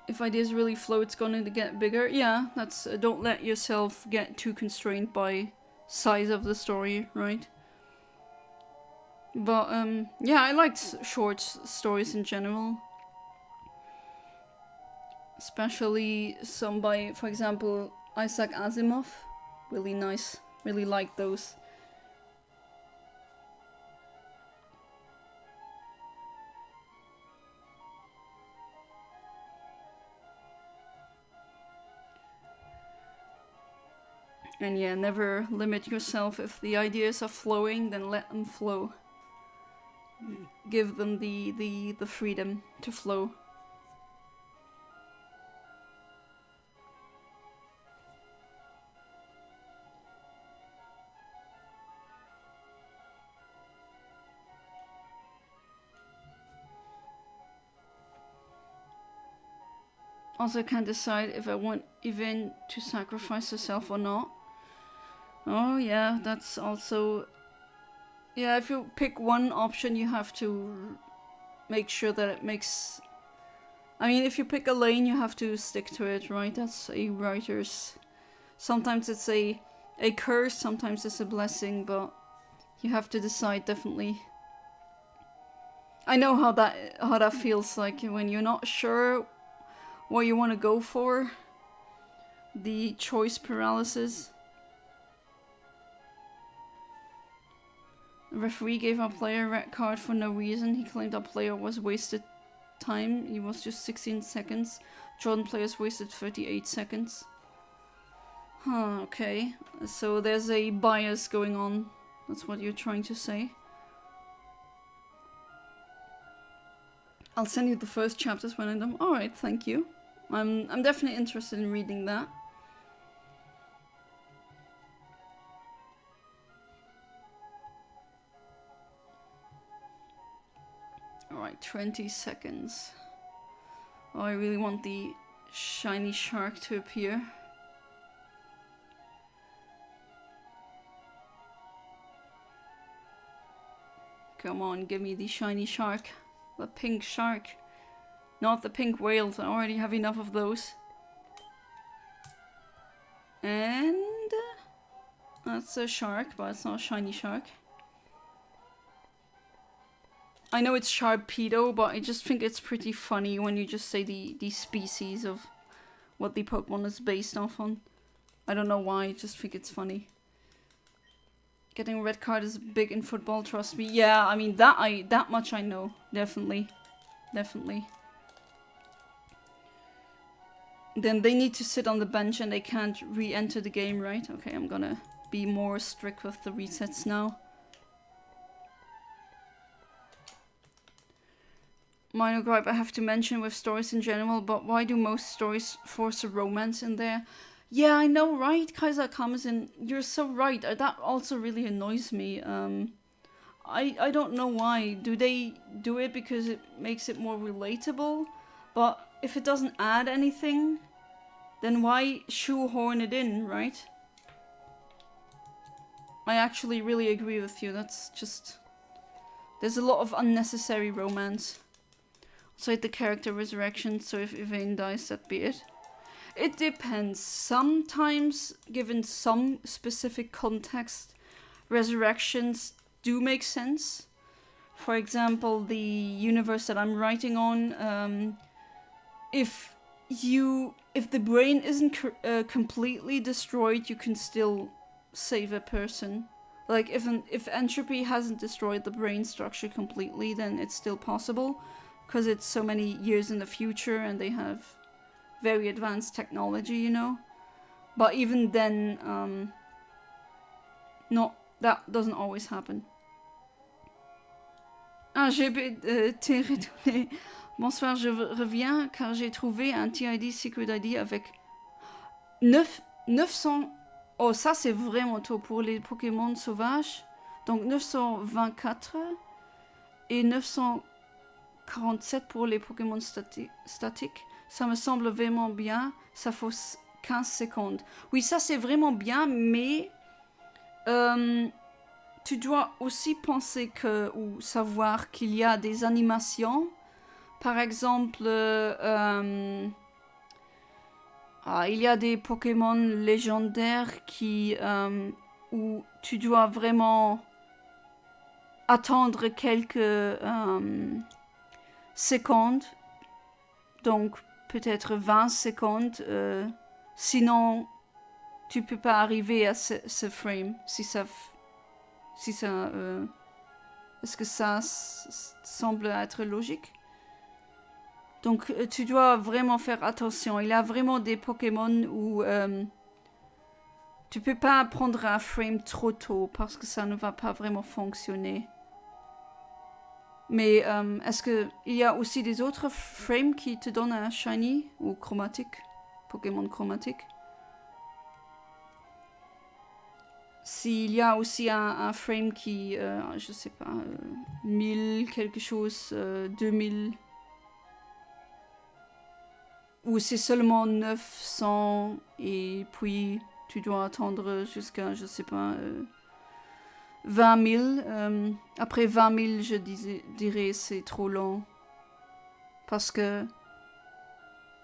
If ideas really flow, it's going to get bigger. Yeah, that's don't let yourself get too constrained by size of the story, right? But yeah, I like short stories in general. Especially some by, for example, Isaac Asimov. Really nice. Really like those. And yeah, never limit yourself. If the ideas are flowing, then let them flow. Give them the freedom to flow. Also can't decide if I want Yvain to sacrifice herself or not. Oh yeah, that's also... Yeah, if you pick one option, you have to make sure that it makes... I mean, if you pick a lane, you have to stick to it, right? That's a writer's... Sometimes it's a curse, sometimes it's a blessing, but you have to decide, definitely. I know how that feels like when you're not sure what you want to go for. The choice paralysis. The referee gave our player a red card for no reason. He claimed our player was wasted time. He was just 16 seconds. Jordan players wasted 38 seconds. Huh, okay. So there's a bias going on. That's what you're trying to say. I'll send you the first chapters when I'm done. Alright, thank you. I'm definitely interested in reading that. Alright, 20 seconds. Oh, I really want the shiny shark to appear. Come on, give me the shiny shark. The pink shark. Not the pink whales, I already have enough of those. And... that's a shark, but it's not a shiny shark. I know it's Sharpedo, but I just think it's pretty funny when you just say the species of what the Pokemon is based off on. I don't know why, I just think it's funny. Getting a red card is big in football, trust me. Yeah, I mean, that much I know. Definitely. Definitely. Then they need to sit on the bench and they can't re-enter the game, right? Okay, I'm gonna be more strict with the resets now. Minor gripe I have to mention with stories in general, but why do most stories force a romance in there? Yeah, I know, right? Kaiser comes in. You're so right. That also really annoys me. I don't know why. Do they do it because it makes it more relatable? But if it doesn't add anything, then why shoehorn it in, right? I actually really agree with you. That's just... there's a lot of unnecessary romance. So hit the character resurrection, so if Yvain dies, that be it. It depends. Sometimes, given some specific context, resurrections do make sense. For example, the universe that I'm writing on, if the brain isn't completely destroyed, you can still save a person. Like, if entropy hasn't destroyed the brain structure completely, then it's still possible. Because it's so many years in the future and they have very advanced technology, you know. But even then, that doesn't always happen. Ah, j'ai été retourné. Bonsoir, je reviens car j'ai trouvé un TID Secret ID avec 900... Oh, ça c'est vraiment tôt pour les Pokémon sauvages. Donc 924 et 947 pour les Pokémon statiques. Ça me semble vraiment bien. Ça faut 15 secondes. Oui, ça c'est vraiment bien, mais tu dois aussi penser que, ou savoir qu'il y a des animations. Par exemple, il y a des Pokémon légendaires où tu dois vraiment attendre quelques secondes. Donc, peut-être 20 secondes. Sinon, tu peux pas arriver à ce frame. Est-ce que ça semble être logique? Donc, tu dois vraiment faire attention. Il y a vraiment des Pokémon où tu peux pas prendre un frame trop tôt parce que ça ne va pas vraiment fonctionner. Mais est-ce qu'il y a aussi des autres frames qui te donnent un shiny ou chromatique? Pokémon chromatique? S'il y a aussi un frame qui, je sais pas, 1000 quelque chose, 2000... Ou c'est seulement 900 et puis tu dois attendre jusqu'à, je sais pas, 20 000. Après 20 000, je dirais c'est trop long. Parce que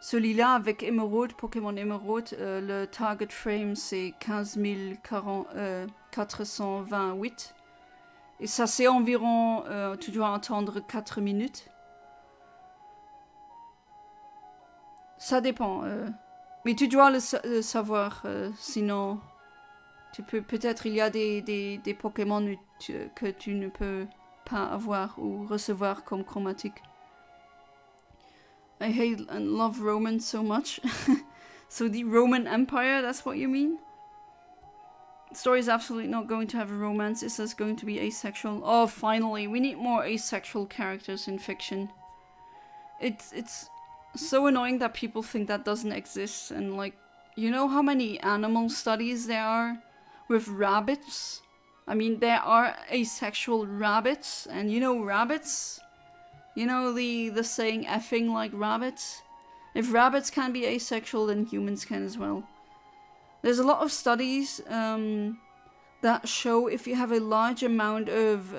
celui-là avec Emerald, Pokémon Emerald, le target frame c'est 15 428. Et ça c'est environ, tu dois attendre 4 minutes. Ça dépend. Mais tu dois le savoir. Sinon, tu peux peut-être il y a des Pokémon que tu ne peux pas avoir ou recevoir comme chromatique. I hate and love Romans so much. So the Roman Empire, that's what you mean? The story is absolutely not going to have a romance. It's just going to be asexual. Oh, finally. We need more asexual characters in fiction. It's so annoying that people think that doesn't exist. And like, you know how many animal studies there are with rabbits? I mean, there are asexual rabbits. And you know rabbits? You know the saying effing like rabbits? If rabbits can be asexual, then humans can as well. There's a lot of studies that show if you have a large amount of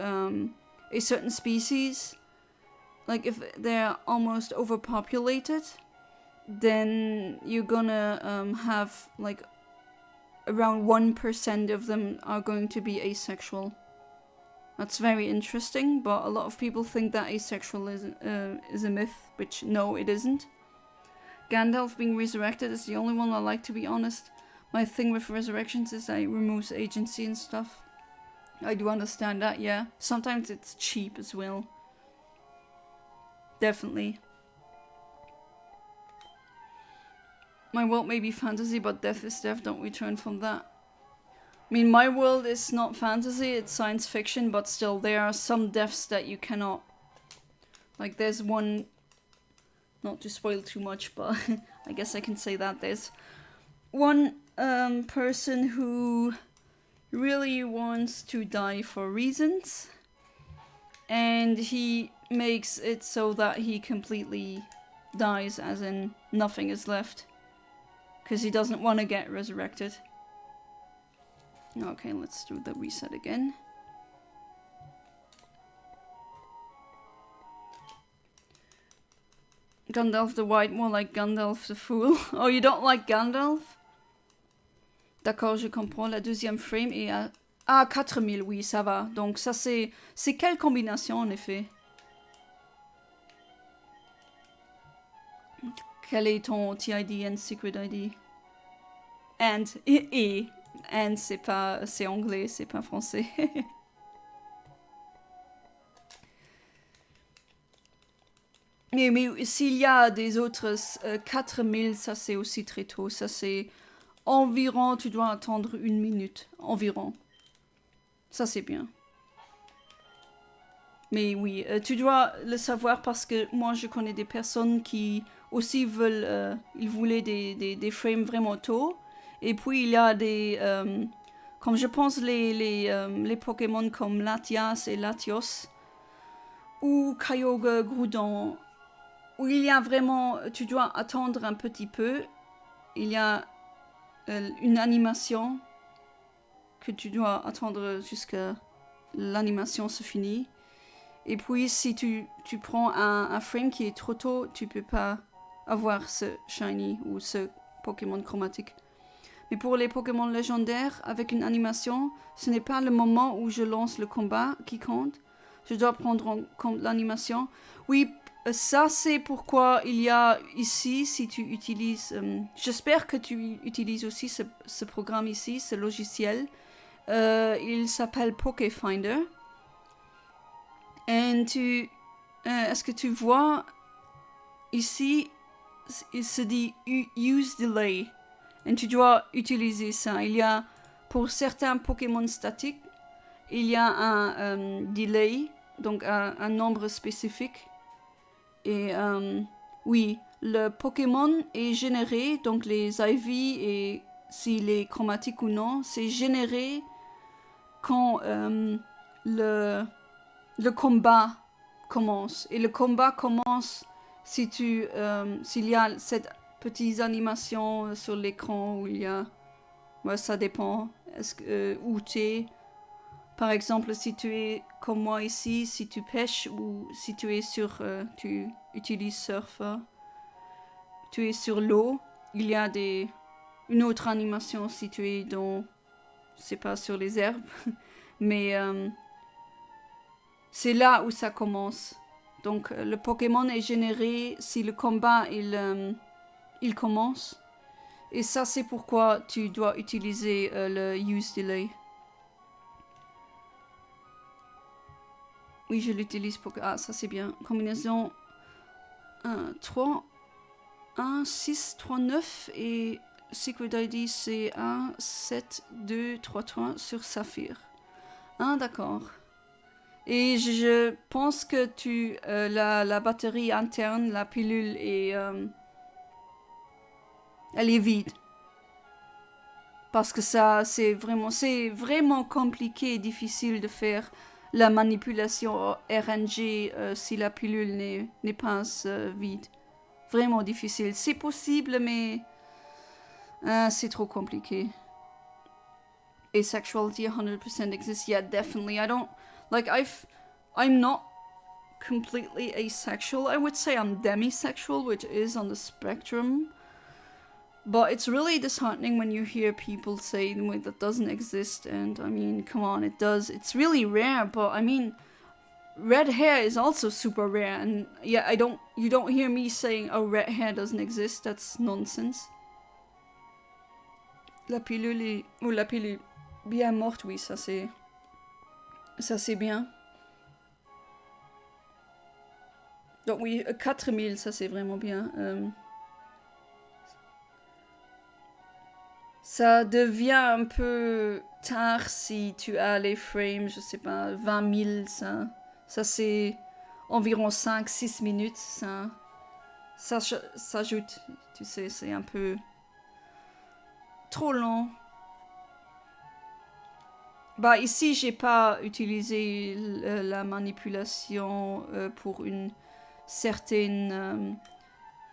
a certain species, like if they're almost overpopulated, then you're gonna have like around 1% of them are going to be asexual. That's very interesting, but a lot of people think that asexual is a myth, which no, it isn't. Gandalf being resurrected is the only one I like, to be honest. My thing with resurrections is that it removes agency and stuff. I do understand that, yeah. Sometimes it's cheap as well. Definitely. My world may be fantasy, but death is death, don't return from that. I mean, my world is not fantasy, it's science fiction, but still, there are some deaths that you cannot... Like, there's one... Not to spoil too much, but I guess I can say that. There's one person who really wants to die for reasons, and he makes it so that he completely dies, as in nothing is left, because he doesn't want to get resurrected. Okay, let's do the reset again. Gandalf the White, more like Gandalf the Fool. Oh, you don't like Gandalf? D'accord, je comprends. La deuxième frame est à... Ah, 4000, oui, ça va. Donc ça c'est... C'est quelle combinaison, en effet? Quel est ton TID and Secret ID? And, et. And, c'est pas... C'est anglais, c'est pas français. Mais s'il y a des autres 4000, ça c'est aussi très tôt. Ça c'est environ, tu dois attendre 1 minute. Environ. Ça c'est bien. Mais oui, tu dois le savoir parce que moi je connais des personnes qui aussi veulent... ils voulaient des frames vraiment tôt. Et puis il y a des... comme je pense les Pokémon comme Latias et Latios. Ou Kyogre, Groudon... Où il y a vraiment, tu dois attendre un petit peu. Il y a une animation que tu dois attendre jusqu'à l'animation se finit. Et puis si tu prends un frame qui est trop tôt, tu peux pas avoir ce shiny ou ce Pokémon chromatique. Mais pour les Pokémon légendaires, avec une animation, ce n'est pas le moment où je lance le combat qui compte. Je dois prendre en compte l'animation. Oui, ça, c'est pourquoi il y a ici, si tu utilises... j'espère que tu utilises aussi ce programme ici, ce logiciel. Il s'appelle Pokéfinder. Et est-ce que tu vois ici, il se dit Use Delay. Et tu dois utiliser ça. Il y a, pour certains Pokémon statiques, il y a un delay, donc un nombre spécifique. Et oui, le Pokémon est généré, donc les IV et s'il est chromatique ou non, c'est généré quand le combat commence. Et le combat commence s'il y a cette petite animation sur l'écran où il y a... Ouais, ça dépend. Où tu es. Par exemple, si tu es comme moi ici, si tu pêches ou si tu es tu utilises Surfer, tu es sur l'eau, il y a une autre animation si tu es dans, c'est pas sur les herbes, mais c'est là où ça commence. Donc le Pokémon est généré si le combat il commence. Et ça c'est pourquoi tu dois utiliser le Use Delay. Oui, je l'utilise pour... Ah, ça c'est bien. Combinaison 3, 1, 6, 3, 9 et Secret ID c'est 1, 7, 2, 3, 3 sur Saphir. Ah, d'accord. Et je pense que la batterie interne, la pilule est... elle est vide. Parce que ça, c'est vraiment compliqué et difficile de faire la manipulation RNG si la pilule n'est pas vide. Vraiment difficile. C'est possible, mais c'est trop compliqué. Asexuality 100% exists. Yeah, definitely. I don't... Like, I'm not completely asexual. I would say I'm demisexual, which is on the spectrum. But it's really disheartening when you hear people say that doesn't exist. And I mean, come on, it does. It's really rare, but I mean, red hair is also super rare. And yeah, you don't hear me saying, oh, red hair doesn't exist. That's nonsense. La pilule la pilule bien morte, oui, ça c'est bien. Donc oui, 4000, ça c'est vraiment bien. Ça devient un peu tard si tu as les frames, je sais pas, 20 000, ça c'est environ 5-6 minutes, ça s'ajoute, tu sais, c'est un peu trop long. Bah ici j'ai pas utilisé la manipulation pour une certaine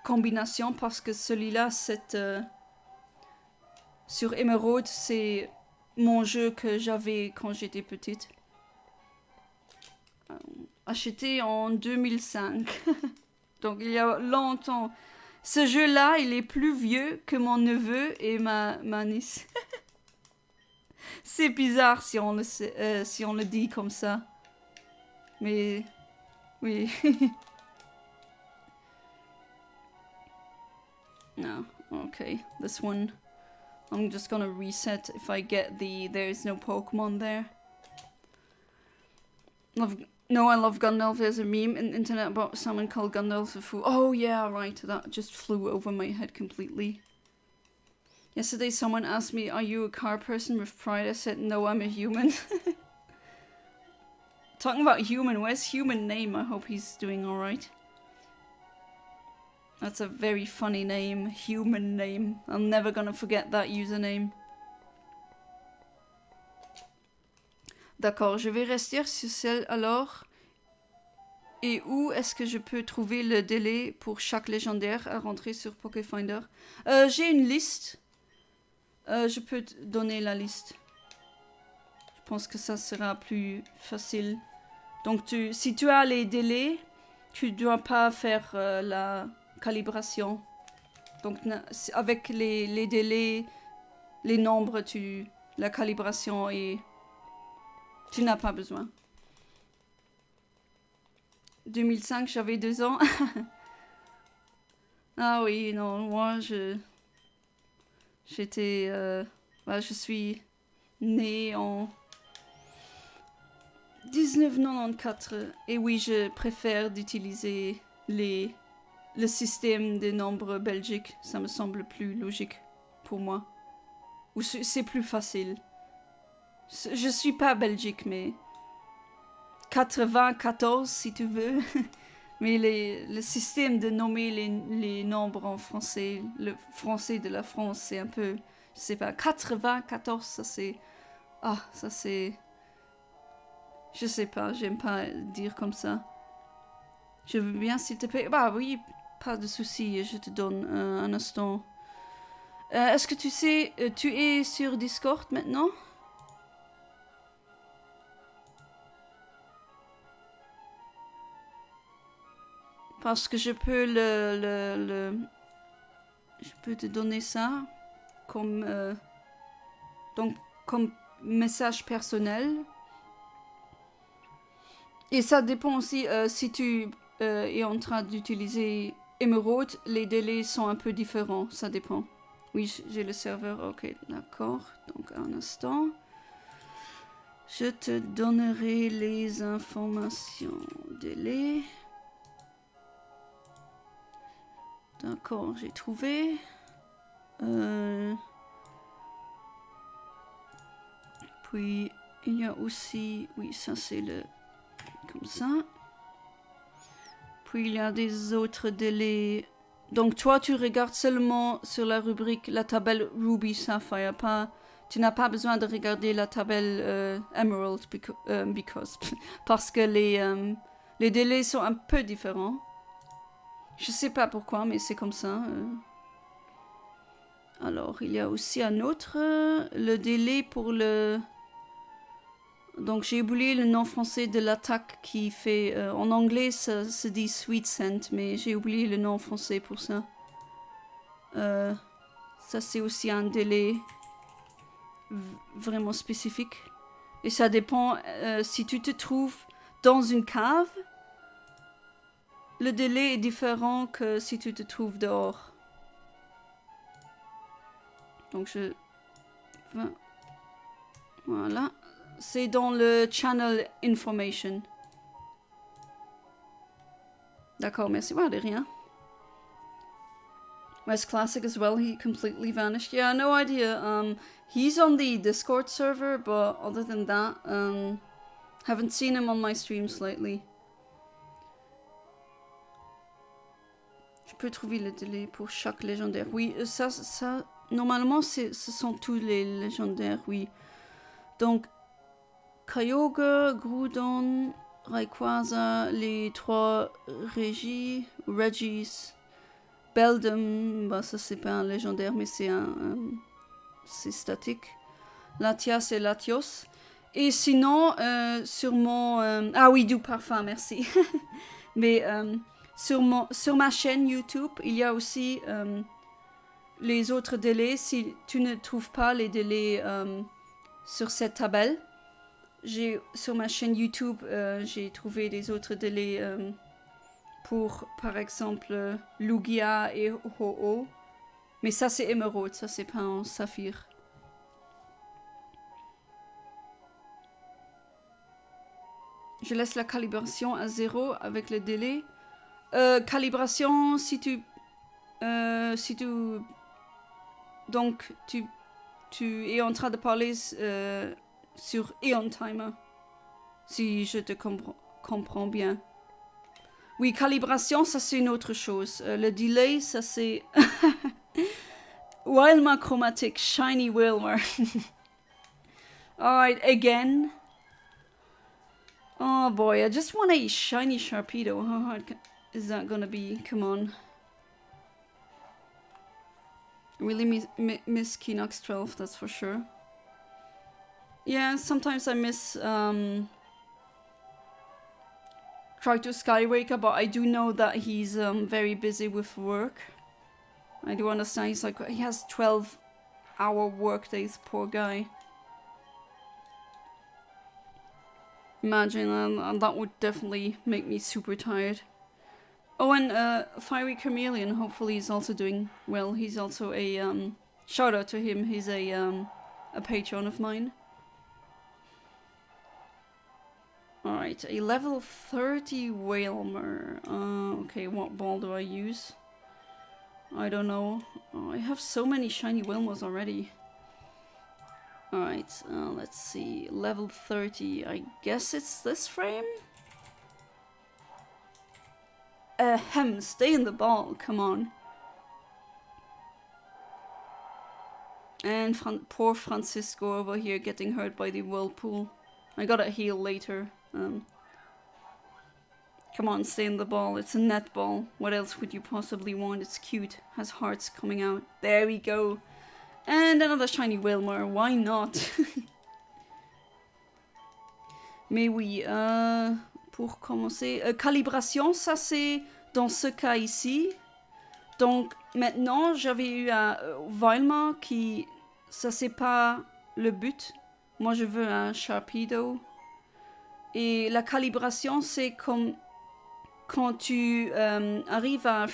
combination parce que celui-là, sur Emerald, c'est mon jeu que j'avais quand j'étais petite. Acheté en 2005. Donc il y a longtemps. Ce jeu-là, il est plus vieux que mon neveu et ma nièce. C'est bizarre si on le dit comme ça. Mais oui. No, okay. This one, I'm just gonna reset if I get there is no Pokemon there. I love Gandalf. There's a meme in the internet about someone called Gandalf a fool. Oh yeah, right. That just flew over my head completely. Yesterday someone asked me, are you a car person with pride? I said, no, I'm a human. Talking about human, where's human name? I hope he's doing alright. That's a very funny name, human name. I'm never gonna forget that username. D'accord, je vais rester sur celle alors. Et où est-ce que je peux trouver le délai pour chaque légendaire à rentrer sur Pokéfinder? J'ai une liste. Je peux te donner la liste. Je pense que ça sera plus facile. Donc si tu as les délais, tu dois pas faire la calibration. Donc avec les délais, les nombres, la calibration et tu n'as pas besoin. 2005, j'avais 2 ans. Ah oui, non, moi j'étais je suis née en 1994 et oui, je préfère d'utiliser le système des nombres belgiques, ça me semble plus logique pour moi. Ou c'est plus facile. Je suis pas belgique, mais 94 si tu veux. Mais le système de nommer les nombres en français, le français de la France, c'est un peu, je sais pas, 94, ça c'est... Ah, ça c'est... Je sais pas, j'aime pas dire comme ça. Je veux bien, s'il te plaît... Bah oui, pas de souci, je te donne un instant. Est-ce que tu sais, tu es sur Discord maintenant? Parce que je peux je peux te donner ça comme comme message personnel. Et ça dépend aussi si tu es en train d'utiliser Emerald, les délais sont un peu différents, ça dépend. Oui, j'ai le serveur, ok, d'accord. Donc un instant. Je te donnerai les informations délai. D'accord, j'ai trouvé. Puis, il y a aussi... Oui, ça c'est le... Comme ça. Puis, il y a des autres délais. Donc, toi, tu regardes seulement sur la rubrique, la tabelle Ruby Sapphire. Tu n'as pas besoin de regarder la tabelle Emerald parce que les délais sont un peu différents. Je sais pas pourquoi, mais c'est comme ça. Alors, il y a aussi un autre. Le délai pour le... Donc j'ai oublié le nom français de l'attaque qui fait... en anglais, ça se dit Sweet Scent, mais j'ai oublié le nom français pour ça. Ça, c'est aussi un délai vraiment spécifique. Et ça dépend si tu te trouves dans une cave. Le délai est différent que si tu te trouves dehors. Donc je... Voilà. C'est dans le channel information. D'accord, merci. Ouais, de rien. West Classic as well, he completely vanished. Yeah, no idea. He's on the Discord server, but other than that, haven't seen him on my streams lately. Je peux trouver le délai pour chaque légendaire. Oui, ça normalement, ce sont tous les légendaires, oui. Donc, Kyogre, Groudon, Rayquaza, les 3 Regis, Beldum, bah ça c'est pas un légendaire, mais c'est c'est statique. Latias et Latios. Et sinon, sur mon... ah oui, du parfum, merci. Mais sur ma chaîne YouTube, il y a aussi les autres délais. Si tu ne trouves pas les délais sur cette table, sur ma chaîne YouTube, j'ai trouvé des autres délais pour, par exemple, Lugia et Ho-Oh. Mais ça, c'est émeraude, ça, c'est pas en saphir. Je laisse la calibration à 0 avec le délai. Calibration, si tu... Donc, tu es en train de parler sur Eontimer. Si je te comprends bien. Oui, calibration, ça c'est une autre chose. Le delay, ça c'est... Wildma chromatic, shiny Wilmer. Alright, again. Oh boy, I just want a shiny Sharpedo. How hard is that gonna be? Come on. Really miss Kinox 12, that's for sure. Yeah, sometimes I miss Try to Skyraker, but I do know that he's very busy with work. I do understand he has 12-hour work days, poor guy. Imagine, that would definitely make me super tired. Oh, and Fiery Chameleon, hopefully he's also doing well. He's also a, shout out to him, he's a patron of mine. Alright, a level 30 Whalmer. Okay, what ball do I use? I don't know. Oh, I have so many shiny Whalmers already. Alright, let's see. Level 30. I guess it's this frame? Ahem, stay in the ball, come on. And poor Francisco over here getting hurt by the whirlpool. I gotta heal later. Come on, stay in the ball. It's a net ball. What else would you possibly want? It's cute. Has hearts coming out. There we go. And another shiny Wilmer. Why not? Mais oui, pour commencer... calibration, ça c'est dans ce cas ici. Donc maintenant, j'avais eu un Vilma qui... Ça c'est pas le but. Moi je veux un Sharpedo. Et la calibration, c'est comme quand tu arrives à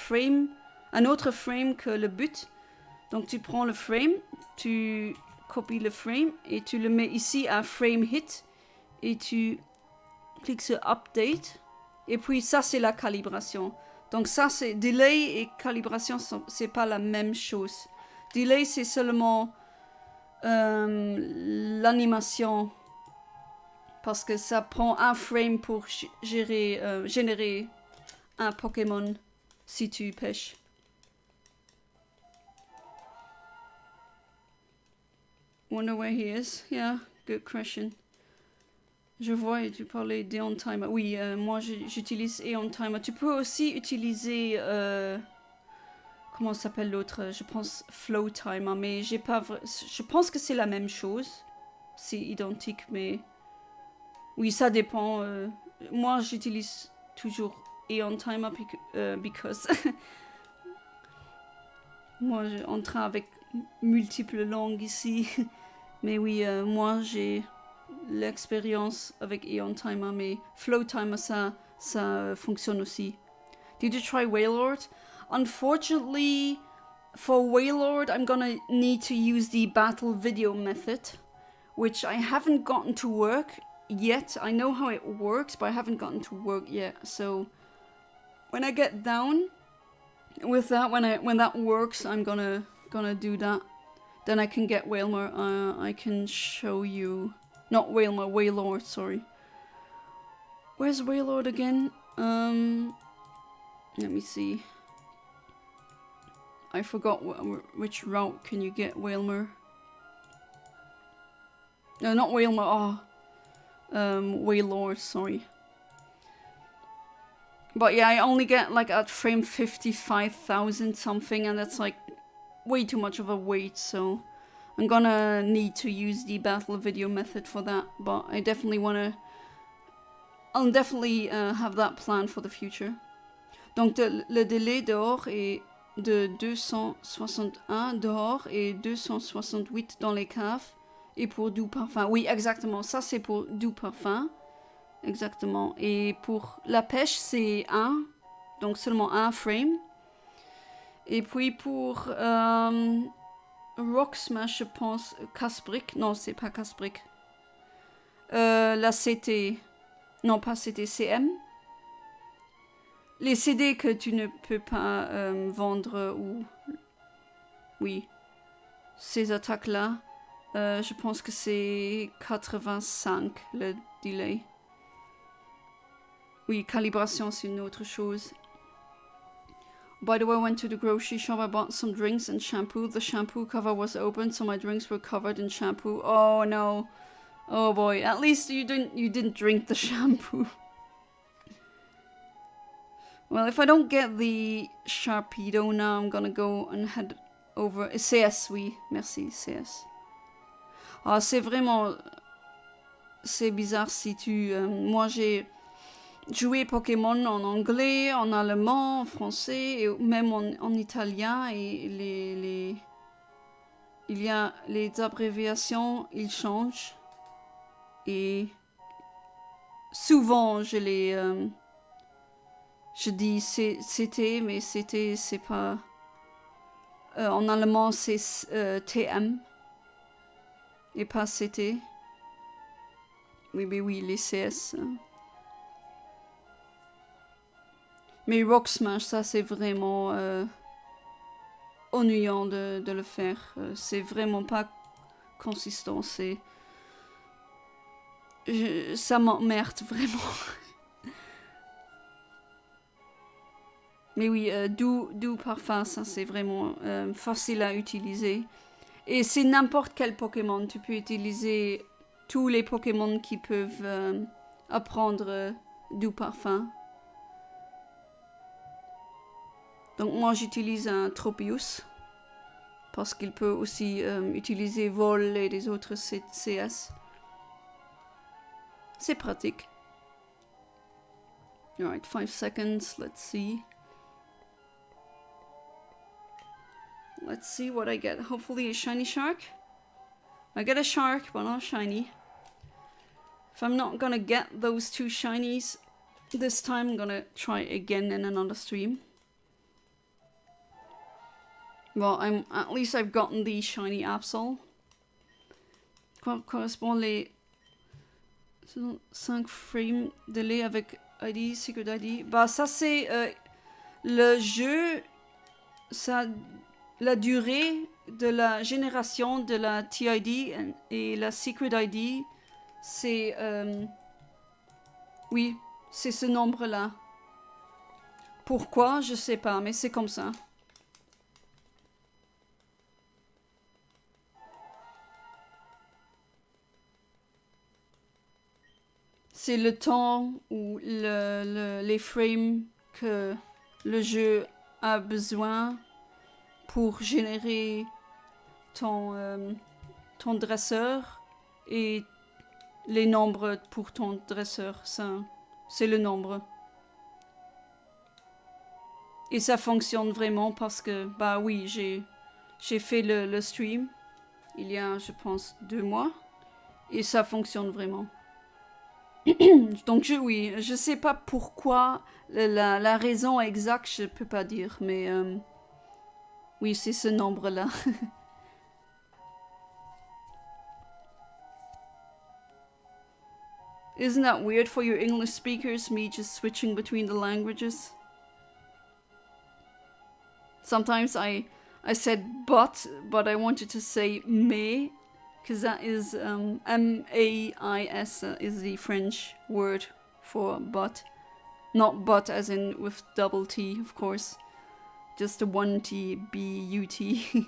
un autre frame que le but. Donc tu prends le frame, tu copies le frame et tu le mets ici à frame hit. Et tu cliques sur update. Et puis ça, c'est la calibration. Donc ça, c'est delay et calibration, c'est pas la même chose. Delay, c'est seulement l'animation. Parce que ça prend un frame pour générer un Pokémon si tu pêches. Wonder where he is. Yeah, good question. Je vois et tu parlais d'Eontimer. Oui, moi j'utilise Eontimer. Tu peux aussi utiliser... comment s'appelle l'autre? Je pense Flowtimer, mais j'ai pas... Je pense que c'est la même chose. C'est identique, mais... Oui, ça dépend. Moi, j'utilise toujours Eontimer because moi, on travaille avec multiples langues ici. Mais oui, moi, j'ai l'expérience avec Eontimer, mais Flowtimer, ça fonctionne aussi. Did you try Wailord? Unfortunately, for Wailord, I'm gonna need to use the battle video method, which I haven't gotten to work yet. I know how it works, but I haven't gotten to work yet. So when I get down with that, when that works, I'm gonna do that. Then I can get Wailmer. I can show you. Not Wailmer, Wailord, sorry. Where's Wailord again? Let me see. I forgot which route can you get Wailmer. No, not Wailmer. Oh, Wailord, sorry. But yeah, I only get like at frame 55,000 something, and that's like way too much of a wait, so I'm gonna need to use the battle video method for that, but I definitely I'll definitely have that plan for the future. Donc le délai dehors est de 261 dehors et 268 dans les caves, et pour doux parfum. Oui, exactement, ça c'est pour doux parfum. Exactement. Et pour la pêche, c'est 1, donc seulement 1 frame. Et puis pour Rock Smash, je pense, Casbrick. Non, c'est pas Casbrick. La CT. Non, pas CT, CM. Les CD que tu ne peux pas vendre ou... Oui. Ces attaques-là, je pense que c'est 85 le delay. Oui, calibration, c'est une autre chose. By the way, I went to the grocery shop, I bought some drinks and shampoo. The shampoo cover was open, so my drinks were covered in shampoo. Oh no. Oh boy, at least you didn't drink the shampoo. Well, if I don't get the Sharpedo now, I'm gonna go and head over... CS, oui, merci, CS. Ah, c'est vraiment... C'est bizarre si tu... moi, j'ai joué Pokémon en anglais, en allemand, en français, et même en italien, et il y a les abréviations, ils changent. Et souvent, je dis c'était, mais c'était, c'est pas... en allemand, c'est TM. Et pas c'était. Oui, mais oui, les CS. Mais Rock Smash, ça, c'est vraiment ennuyant de le faire. C'est vraiment pas consistant. Ça m'emmerde vraiment. Mais oui, doux parfum, ça c'est vraiment facile à utiliser. Et c'est n'importe quel Pokémon. Tu peux utiliser tous les Pokémon qui peuvent apprendre doux parfum. Donc moi j'utilise un Tropius. Parce qu'il peut aussi utiliser Vol et des autres CS. C'est pratique. Alright, 5 seconds, let's see. Let's see what I get. Hopefully a shiny shark. I get a shark, but not shiny. If I'm not gonna get those 2 shinies this time, I'm gonna try again in another stream. Well, at least I've gotten the shiny Absol. Quoi correspond les 5 frames délai avec ID, Secret ID? Bah ça c'est le jeu, ça... La durée de la génération de la TID et la Secret ID, c'est... oui, c'est ce nombre-là. Pourquoi? Je sais pas, mais c'est comme ça. C'est le temps ou les frames que le jeu a besoin pour générer ton dresseur et les nombres pour ton dresseur, ça, c'est le nombre. Et ça fonctionne vraiment parce que, bah oui, j'ai fait le stream il y a, je pense, 2 mois. Et ça fonctionne vraiment. Donc oui, je sais pas pourquoi, la raison exacte, je peux pas dire, mais oui, c'est ce nombre-là. Isn't that weird for your English speakers, me just switching between the languages? Sometimes I said but I wanted to say mais, because that is M-A-I-S is the French word for but. Not but as in with double T, of course. Just a one T, B-U-T.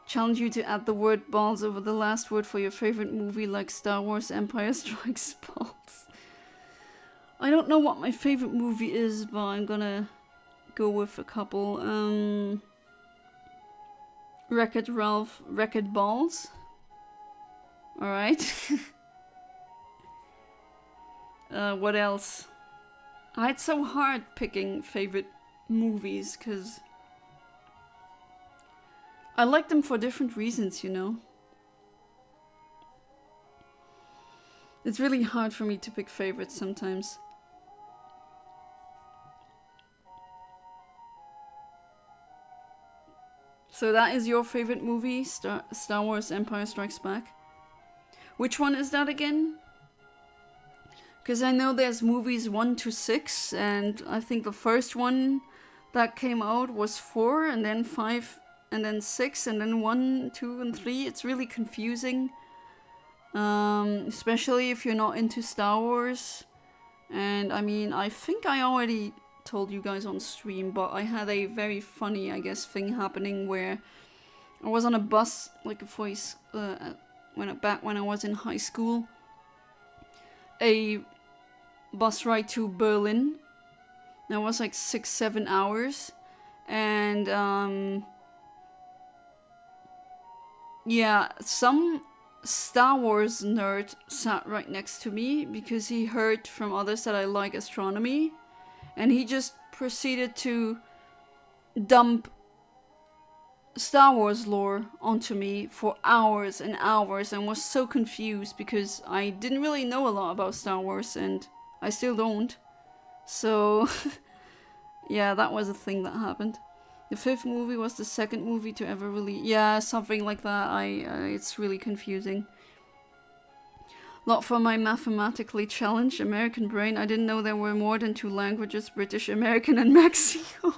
Challenge you to add the word balls over the last word for your favorite movie, like Star Wars Empire Strikes Balls. I don't know what my favorite movie is, but I'm gonna go with a couple. Wreck-It Ralph, Wreck-It Balls. Alright. What else? It's so hard picking favorite movies, because I like them for different reasons, you know? It's really hard for me to pick favorites sometimes. So that is your favorite movie, Star Wars Empire Strikes Back? Which one is that again? Because I know there's movies 1 to 6, and I think the first one that came out was 4, and then 5, and then 6, and then 1, 2, and 3. It's really confusing. Especially if you're not into Star Wars. And I mean, I think I already told you guys on stream, but I had a very funny, I guess, thing happening where I was on a bus, like a voice, back when I was in high school. A bus ride to Berlin. That was like 6-7 hours. And yeah, some Star Wars nerd sat right next to me because he heard from others that I like astronomy, and he just proceeded to dump Star Wars lore onto me for hours and hours, and was so confused because I didn't really know a lot about Star Wars, and I still don't. So yeah, that was a thing that happened. The 5th movie was the 2nd movie to ever release. Yeah, something like that. It's really confusing. Lot for my mathematically challenged American brain. I didn't know there were more than 2 languages, British, American, and Mexico.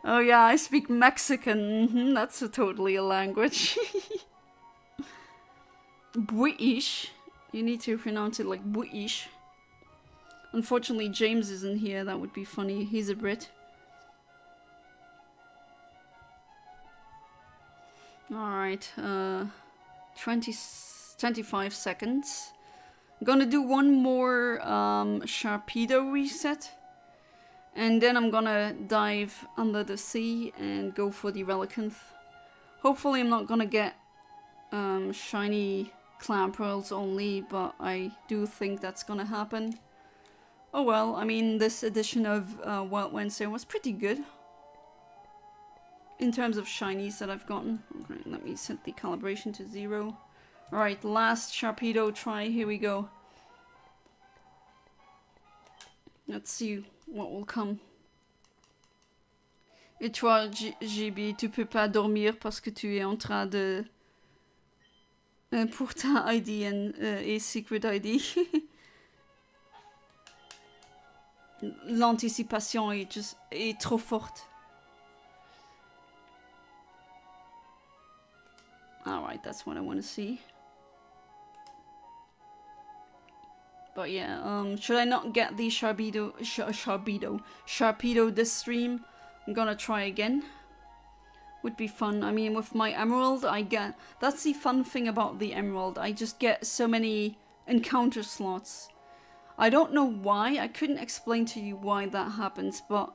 Oh yeah, I speak Mexican. That's totally a language. British. You need to pronounce it like British. Unfortunately, James isn't here. That would be funny. He's a Brit. Alright, 25 seconds. I'm gonna do one more Sharpedo reset. And then I'm gonna dive under the sea and go for the Relicanth. Hopefully I'm not gonna get shiny clam pearls only, but I do think that's gonna happen. Oh well, I mean, this edition of Wild Wednesday was pretty good. In terms of shinies that I've gotten. Okay, let me set the calibration to 0. Alright, last Sharpedo try, here we go. Let's see what will come. Et toi, JB, tu peux pas dormir parce que tu es en train de... pour ta ID et Secret ID. L'anticipation est trop forte. Alright, that's what I want to see. But yeah, should I not get the Sharpedo this stream? I'm gonna try again. Would be fun. I mean, with my Emerald, that's the fun thing about the Emerald. I just get so many encounter slots. I don't know why. I couldn't explain to you why that happens, but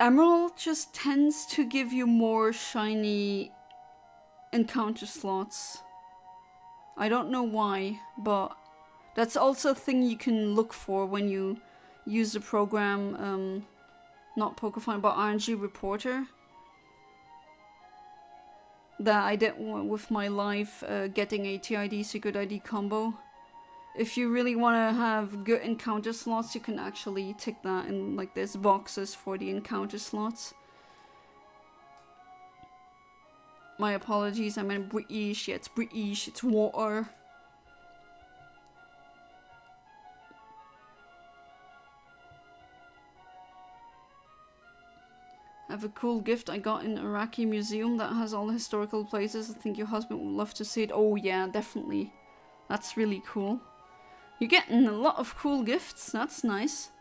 Emerald just tends to give you more shiny encounter slots. I don't know why, but that's also a thing you can look for when you use the program, not Pokéfinder, but RNG Reporter. That I did with my life, getting a TID secret ID combo. If you really want to have good encounter slots, you can actually tick that in like this boxes for the encounter slots. My apologies, I meant British. Yeah, it's British, it's water. I have a cool gift I got in Iraqi museum that has all the historical places. I think your husband would love to see it. Oh yeah, definitely. That's really cool. You're getting a lot of cool gifts. That's nice.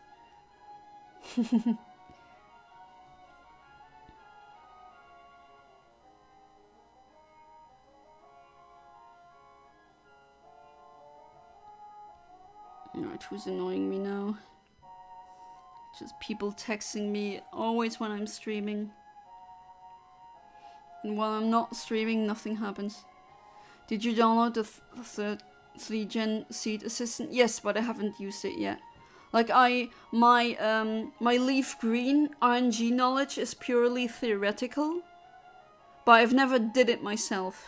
Alright, who's annoying me now? Just people texting me always when I'm streaming. And while I'm not streaming, nothing happens. Did you download the 3-gen seed assistant? Yes, but I haven't used it yet. Like my leaf green RNG knowledge is purely theoretical, but I've never did it myself.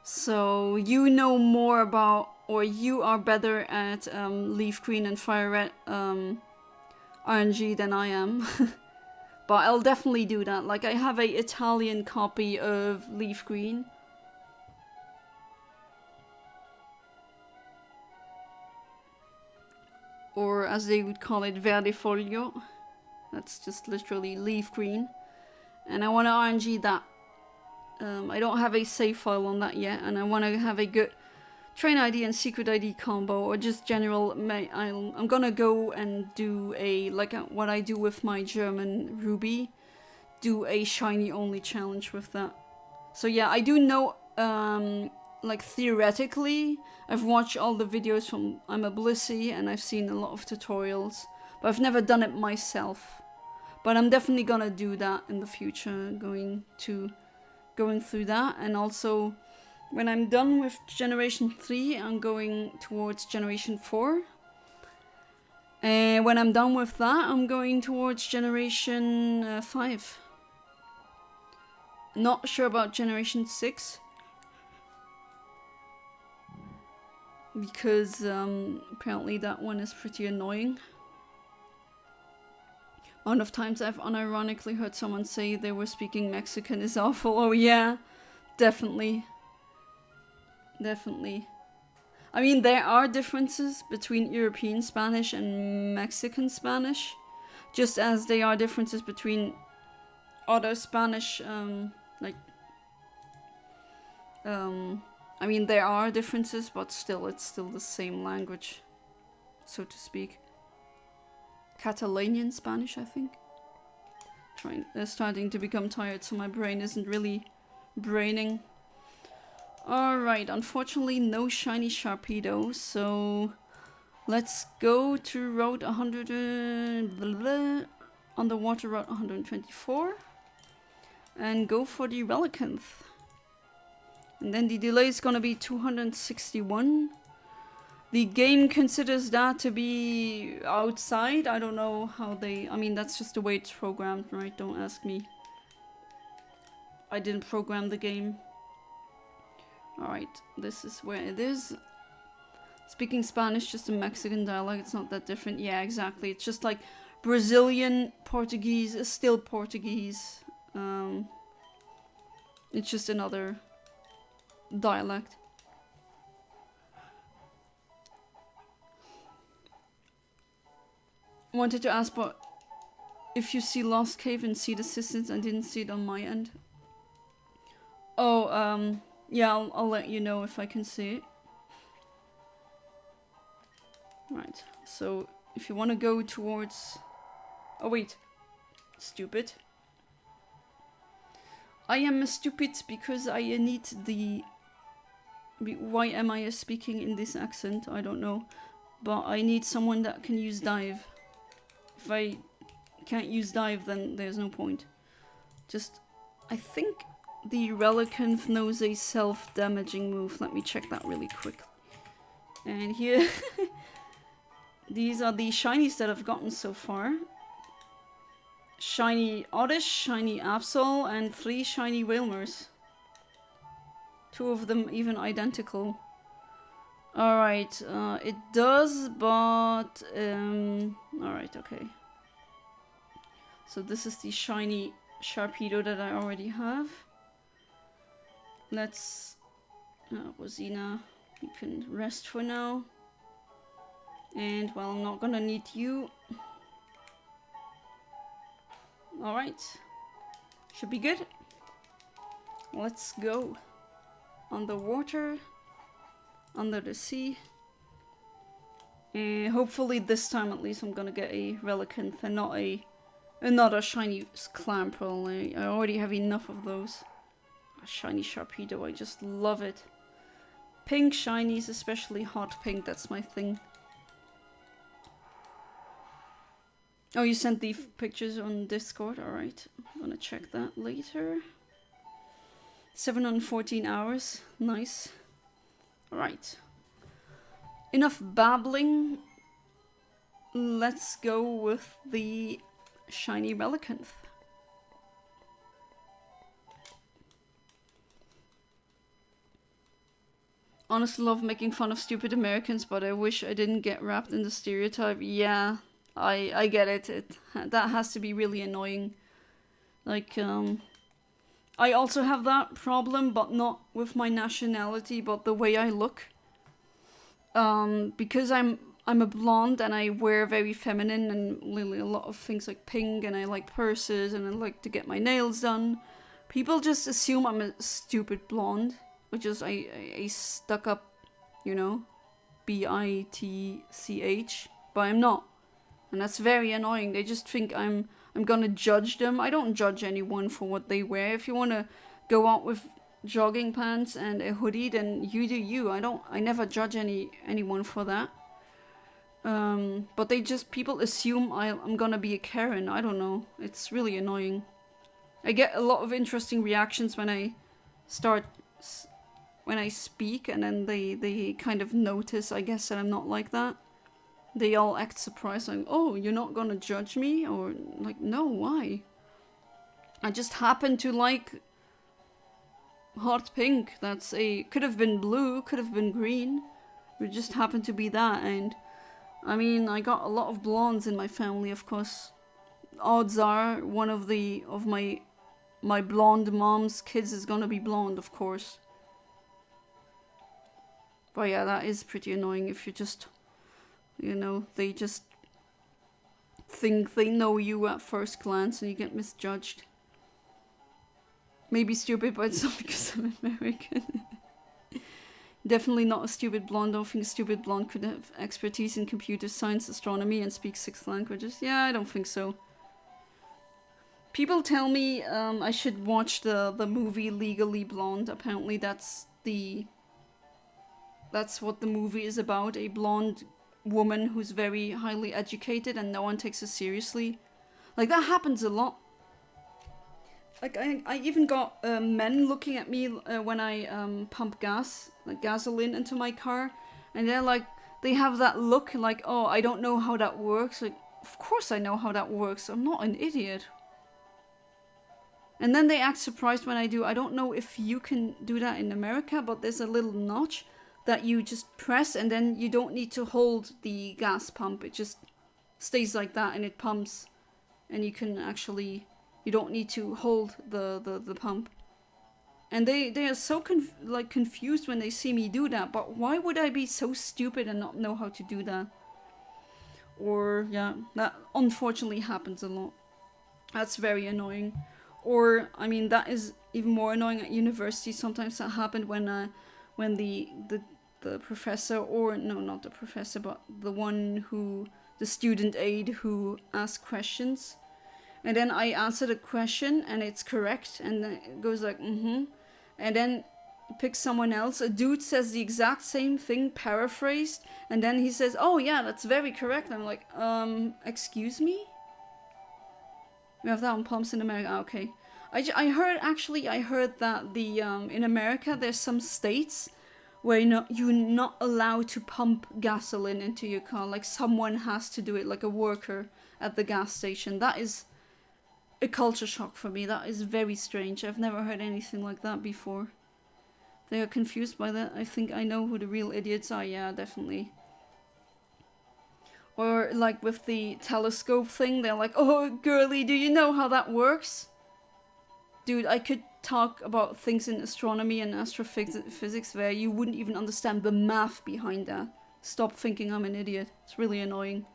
So you know more about, or you are better at leaf green and fire red RNG than I am. But I'll definitely do that. Like I have a Italian copy of leaf green. Or as they would call it, verde folio. That's just literally leaf green. And I want to RNG that. I don't have a save file on that yet, and I want to have a good train ID and secret ID combo, or just general. I'm gonna go and do what I do with my German Ruby, do a shiny only challenge with that. So yeah, I do know, like theoretically, I've watched all the videos from I'm a Blissey, and I've seen a lot of tutorials, but I've never done it myself. But I'm definitely gonna do that in the future, going through that. And also when I'm done with generation 3, I'm going towards generation 4. And when I'm done with that, I'm going towards generation 5. Not sure about generation 6. Because apparently that one is pretty annoying. One of times I've unironically heard someone say they were speaking Mexican is awful. Oh yeah, definitely. Definitely. I mean, there are differences between European Spanish and Mexican Spanish, just as there are differences between other Spanish, I mean, there are differences, but still, it's still the same language, so to speak. Catalanian Spanish, I think. Starting to become tired, so my brain isn't really braining. Alright, unfortunately no shiny Sharpedo, so let's go to road 100, underwater route 124, and go for the Relicanth. And then the delay is gonna be 261. The game considers that to be outside. I don't know how they... I mean, that's just the way it's programmed, right? Don't ask me. I didn't program the game. Alright, this is where it is. Speaking Spanish, just a Mexican dialect. It's not that different. Yeah, exactly. It's just like Brazilian Portuguese is still Portuguese. It's just another dialect. Wanted to ask, but if you see Lost Cave and Seed Assistance, I didn't see it on my end. Oh, yeah, I'll let you know if I can see it. Right, so if you want to go towards... Oh wait, stupid. I am stupid because I need the... Why am I speaking in this accent? I don't know. But I need someone that can use dive. If I can't use dive, then there's no point. Just, I think the Relicanth knows a self-damaging move. Let me check that really quick. And here, these are the shinies that I've gotten so far. Shiny Oddish, Shiny Absol, and 3 Shiny Wailmers. 2 of them even identical. Alright, it does, but... Alright, okay. So this is the Shiny Sharpedo that I already have. Let's... Rosina, you can rest for now. And, well, I'm not gonna need you. Alright. Should be good. Let's go. Underwater. Under the sea. And hopefully this time at least I'm gonna get a Relicanth and not another shiny Clamperl. I already have enough of those. A shiny Sharpedo, I just love it. Pink shinies, especially hot pink, that's my thing. Oh, you sent the pictures on Discord? Alright. I'm gonna check that later. 714 hours. Nice. Alright. Enough babbling. Let's go with the shiny Relicanth. Honestly love making fun of stupid Americans, but I wish I didn't get wrapped in the stereotype. Yeah. I get it. That has to be really annoying. Like, I also have that problem, but not with my nationality, but the way I look. Because I'm a blonde and I wear very feminine and really a lot of things like pink, and I like purses and I like to get my nails done. People just assume I'm a stupid blonde, which is a stuck up, you know, bitch, but I'm not. And that's very annoying. They just think I'm gonna judge them. I don't judge anyone for what they wear. If you wanna go out with jogging pants and a hoodie, then you do you. I never judge anyone for that. But people assume I'm gonna be a Karen. I don't know. It's really annoying. I get a lot of interesting reactions when I speak, and then they kind of notice, I guess, that I'm not like that. They all act surprised, like, oh, you're not gonna judge me? Or, like, no, why? I just happen to like hot pink. Could have been blue, could have been green. It just happened to be that, and I mean, I got a lot of blondes in my family, of course. Odds are one of my blonde mom's kids is gonna be blonde, of course. But yeah, that is pretty annoying if you just... You know, they just think they know you at first glance and you get misjudged. Maybe stupid, but it's not because I'm American. Definitely not a stupid blonde. Don't think a stupid blonde could have expertise in computer science, astronomy, and speak 6 languages. Yeah, I don't think so. People tell me I should watch the movie Legally Blonde. Apparently that's what the movie is about. A blonde woman who's very highly educated and no one takes her seriously. Like, that happens a lot. Like, I even got men looking at me when I pump gas, like gasoline into my car, and they're like, they have that look like, oh, I don't know how that works. Like, of course I know how that works. I'm not an idiot. And then they act surprised when I do. I don't know if you can do that in America, but there's a little notch that you just press, and then you don't need to hold the gas pump. It just stays like that and it pumps, and you can actually, you don't need to hold the pump. And they are so confused when they see me do that. But why would I be so stupid and not know how to do that? Or yeah, that unfortunately happens a lot. That's very annoying. Or I mean, that is even more annoying at university. Sometimes that happened when the professor, or no, not the professor, but the student aide who asked questions, and then I answer the question and it's correct, and then it goes like and then pick someone else. A dude says the exact same thing paraphrased, and then he says, oh yeah, that's very correct. I'm like, excuse me? We have that on pumps in America. Okay. I heard that the in America there's some states where you're not allowed to pump gasoline into your car. Like someone has to do it, like a worker at the gas station. That is a culture shock for me. That is very strange. I've never heard anything like that before. They are confused by that. I think I know who the real idiots are. Yeah, definitely. Or like with the telescope thing, they're like, oh, girly, do you know how that works? Dude, I could talk about things in astronomy and astrophysics where you wouldn't even understand the math behind that. Stop thinking I'm an idiot. It's really annoying.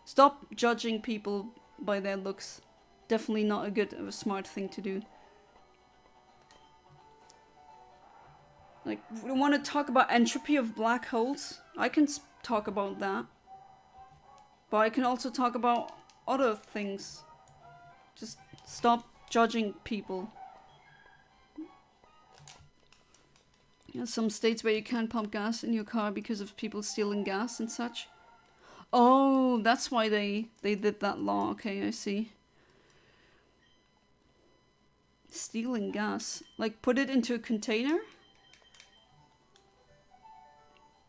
Stop judging people by their looks. Definitely not a good or a smart thing to do. Like, we want to talk about entropy of black holes. I can talk about that. But I can also talk about other things. Just stop judging people. There's some states where you can't pump gas in your car because of people stealing gas and such. Oh, that's why they did that law. Okay, I see. Stealing gas. Like, put it into a container?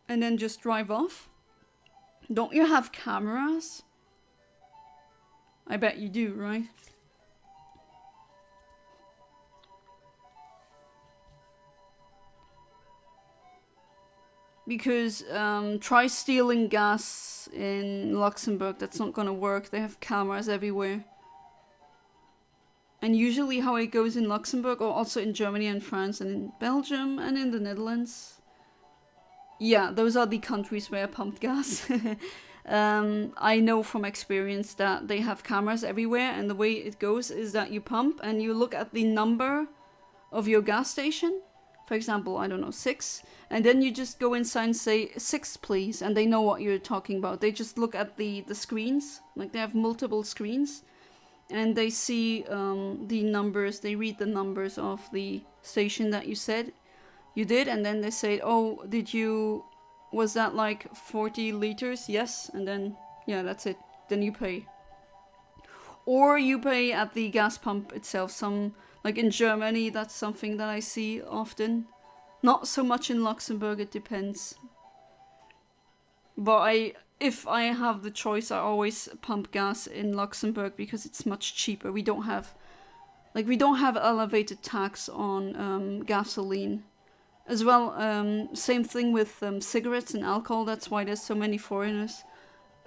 And then just drive off? Don't you have cameras? I bet you do, right? Because try stealing gas in Luxembourg. That's not gonna work. They have cameras everywhere. And usually how it goes in Luxembourg, or also in Germany and France and in Belgium and in the Netherlands. Yeah, those are the countries where I pumped gas. I know from experience that they have cameras everywhere, and the way it goes is that you pump and you look at the number of your gas station. For example, I don't know, 6. And then you just go inside and say, 6 please. And they know what you're talking about. They just look at the screens. Like, they have multiple screens. And they see the numbers. They read the numbers of the station that you said you did. And then they say, oh, was that like 40 liters? Yes. And then, yeah, that's it. Then you pay. Or you pay at the gas pump itself. Like in Germany, that's something that I see often. Not so much in Luxembourg, it depends. But if I have the choice, I always pump gas in Luxembourg because it's much cheaper. We don't have elevated tax on gasoline. As well, same thing with cigarettes and alcohol. That's why there's so many foreigners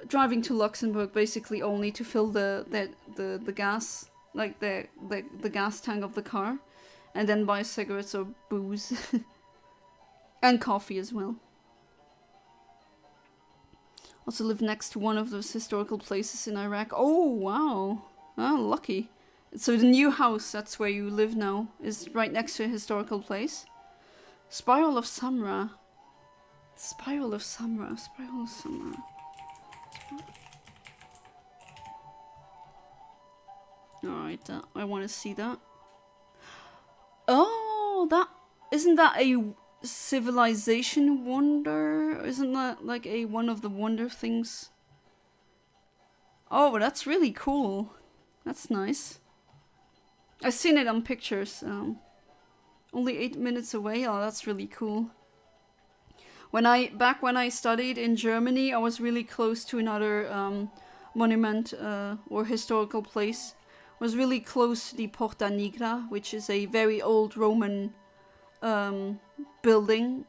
driving to Luxembourg, basically only to fill the gas. Like the gas tank of the car, and then buy cigarettes or booze. And coffee as well. Also live next to one of those historical places in Iraq. Oh, wow. Oh, lucky. So the new house, that's where you live now, is right next to a historical place. Spiral of Samra. Spiral of Samra. Spiral of Samra. Alright, I want to see that. Oh, isn't that a civilization wonder? Isn't that like one of the wonder things? Oh, that's really cool. That's nice. I've seen it on pictures. Only 8 minutes away. Oh, that's really cool. Back when I studied in Germany, I was really close to another monument or historical place. Was really close to the Porta Nigra, which is a very old Roman building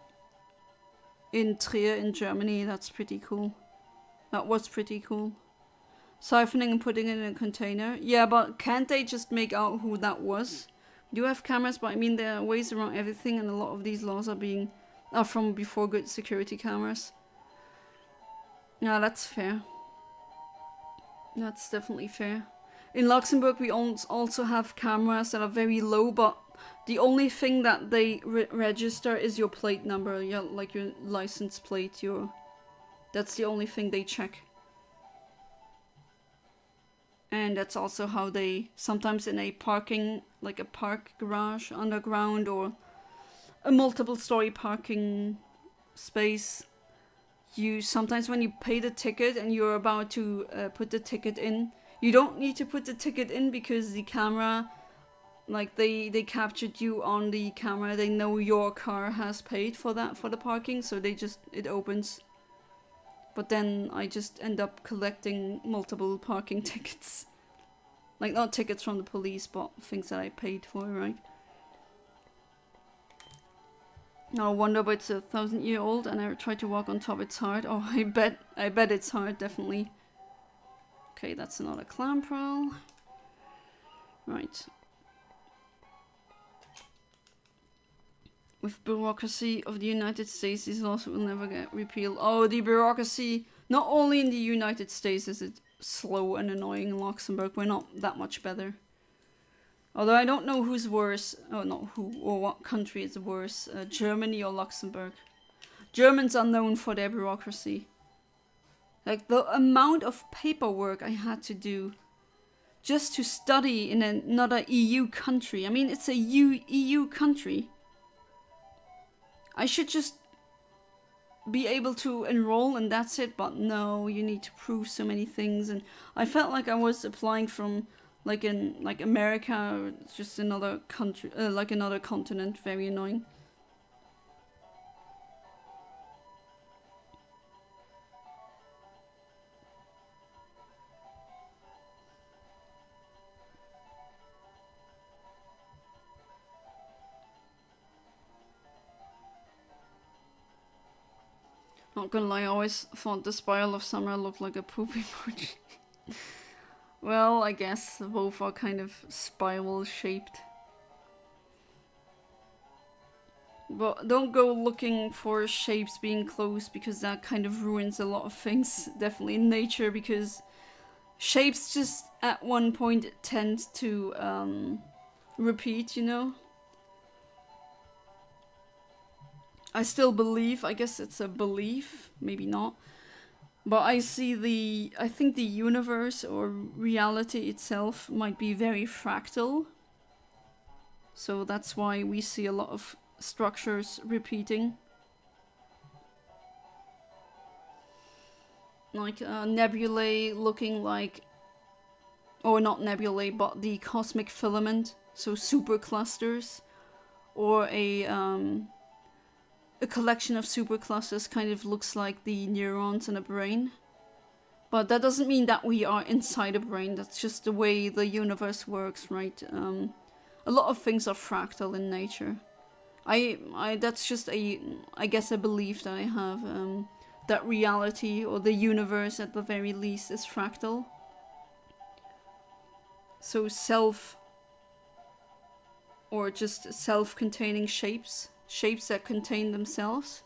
in Trier in Germany. That's pretty cool. That was pretty cool. Siphoning and putting it in a container. Yeah, but can't they just make out who that was? We do have cameras, but I mean there are ways around everything, and a lot of these laws are from before good security cameras. Yeah, that's fair. That's definitely fair. In Luxembourg, we also have cameras that are very low, but the only thing that they register is your plate number, your license plate. That's the only thing they check. And that's also how they, sometimes in a parking, like a park garage underground or a multiple story parking space, sometimes when you pay the ticket and you're about to put the ticket in, you don't need to put the ticket in because the camera like they captured you on the camera. They know your car has paid for that, for the parking, so it opens. But then I just end up collecting multiple parking tickets. Like, not tickets from the police, but things that I paid for, right? No wonder but it's 1,000-year-old and I try to walk on top. It's hard. Oh, I bet it's hard, definitely. Okay, that's another clam prowl. Right. With bureaucracy of the United States, these laws will never get repealed. Oh, the bureaucracy. Not only in the United States is it slow and annoying in Luxembourg, we're not that much better. Although I don't know who's worse, oh not who, or what country is worse, Germany or Luxembourg. Germans are known for their bureaucracy. Like the amount of paperwork I had to do just to study in another EU country. I mean, it's a EU country. I should just be able to enroll and that's it, but no, you need to prove so many things. And I felt like I was applying from like America, it's just another country, like another continent. Very annoying. Not gonna lie, I always thought the spiral of summer looked like a poop emoji. Well, I guess both are kind of spiral shaped. But don't go looking for shapes being close, because that kind of ruins a lot of things, definitely in nature, because shapes just at one point tend to repeat, you know? I still believe, I guess it's a belief, maybe not. But I think the universe or reality itself might be very fractal. So that's why we see a lot of structures repeating. Like nebulae looking like, or not nebulae, but the cosmic filament, so superclusters, or a collection of superclusters kind of looks like the neurons in a brain. But that doesn't mean that we are inside a brain, that's just the way the universe works, right? A lot of things are fractal in nature. That's just I guess a belief that I have, that reality or the universe at the very least is fractal. So or just self-containing shapes that contain themselves.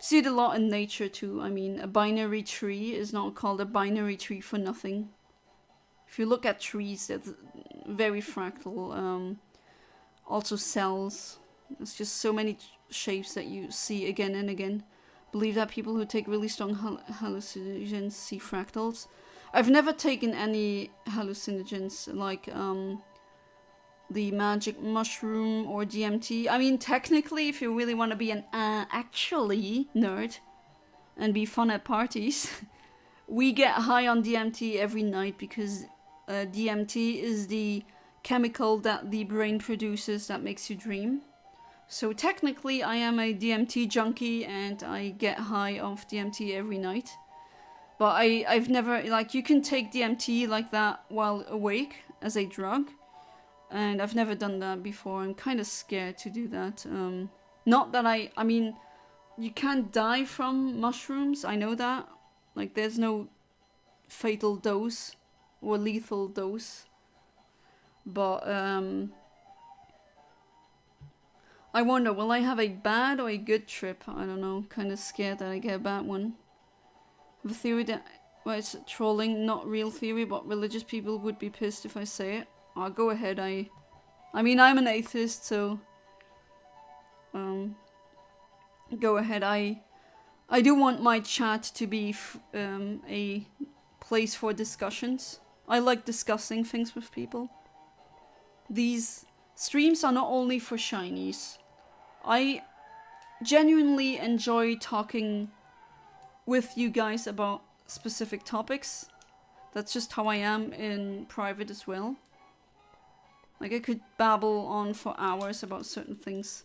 See it a lot in nature too. I mean, a binary tree is not called a binary tree for nothing. If you look at trees, that's very fractal. Also cells. There's just so many shapes that you see again and again. Believe that people who take really strong hallucinogens see fractals. I've never taken any hallucinogens like the magic mushroom or DMT. I mean, technically, if you really want to be an actually nerd and be fun at parties, we get high on DMT every night, because DMT is the chemical that the brain produces that makes you dream. So technically, I am a DMT junkie and I get high off DMT every night. But I've never, like, you can take DMT like that while awake as a drug. And I've never done that before. I'm kind of scared to do that. Not that I mean, you can't die from mushrooms. I know that. Like, there's no fatal dose or lethal dose. But, I wonder, will I have a bad or a good trip? I don't know. Kind of scared that I get a bad one. I have a theory that, well, it's trolling, not real theory, but religious people would be pissed if I say it. I'll go ahead. I mean, I'm an atheist, so go ahead. I do want my chat to be a place for discussions. I like discussing things with people. These streams are not only for Shinies. I genuinely enjoy talking with you guys about specific topics. That's just how I am in private as well. Like, I could babble on for hours about certain things.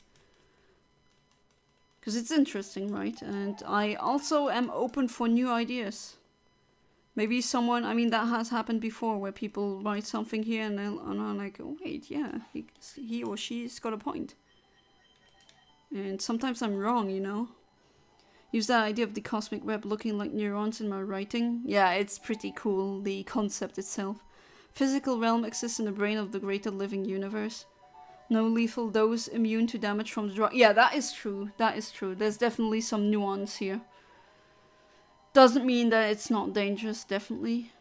Because it's interesting, right? And I also am open for new ideas. Maybe someone, I mean, that has happened before, where people write something here and I'm like, oh, wait, yeah, he or she's got a point. And sometimes I'm wrong, you know? Use that idea of the cosmic web looking like neurons in my writing. Yeah, it's pretty cool, the concept itself. Physical realm exists in the brain of the greater living universe. No lethal dose, immune to damage from the drug. Yeah, that is true. That is true. There's definitely some nuance here. Doesn't mean that it's not dangerous, definitely.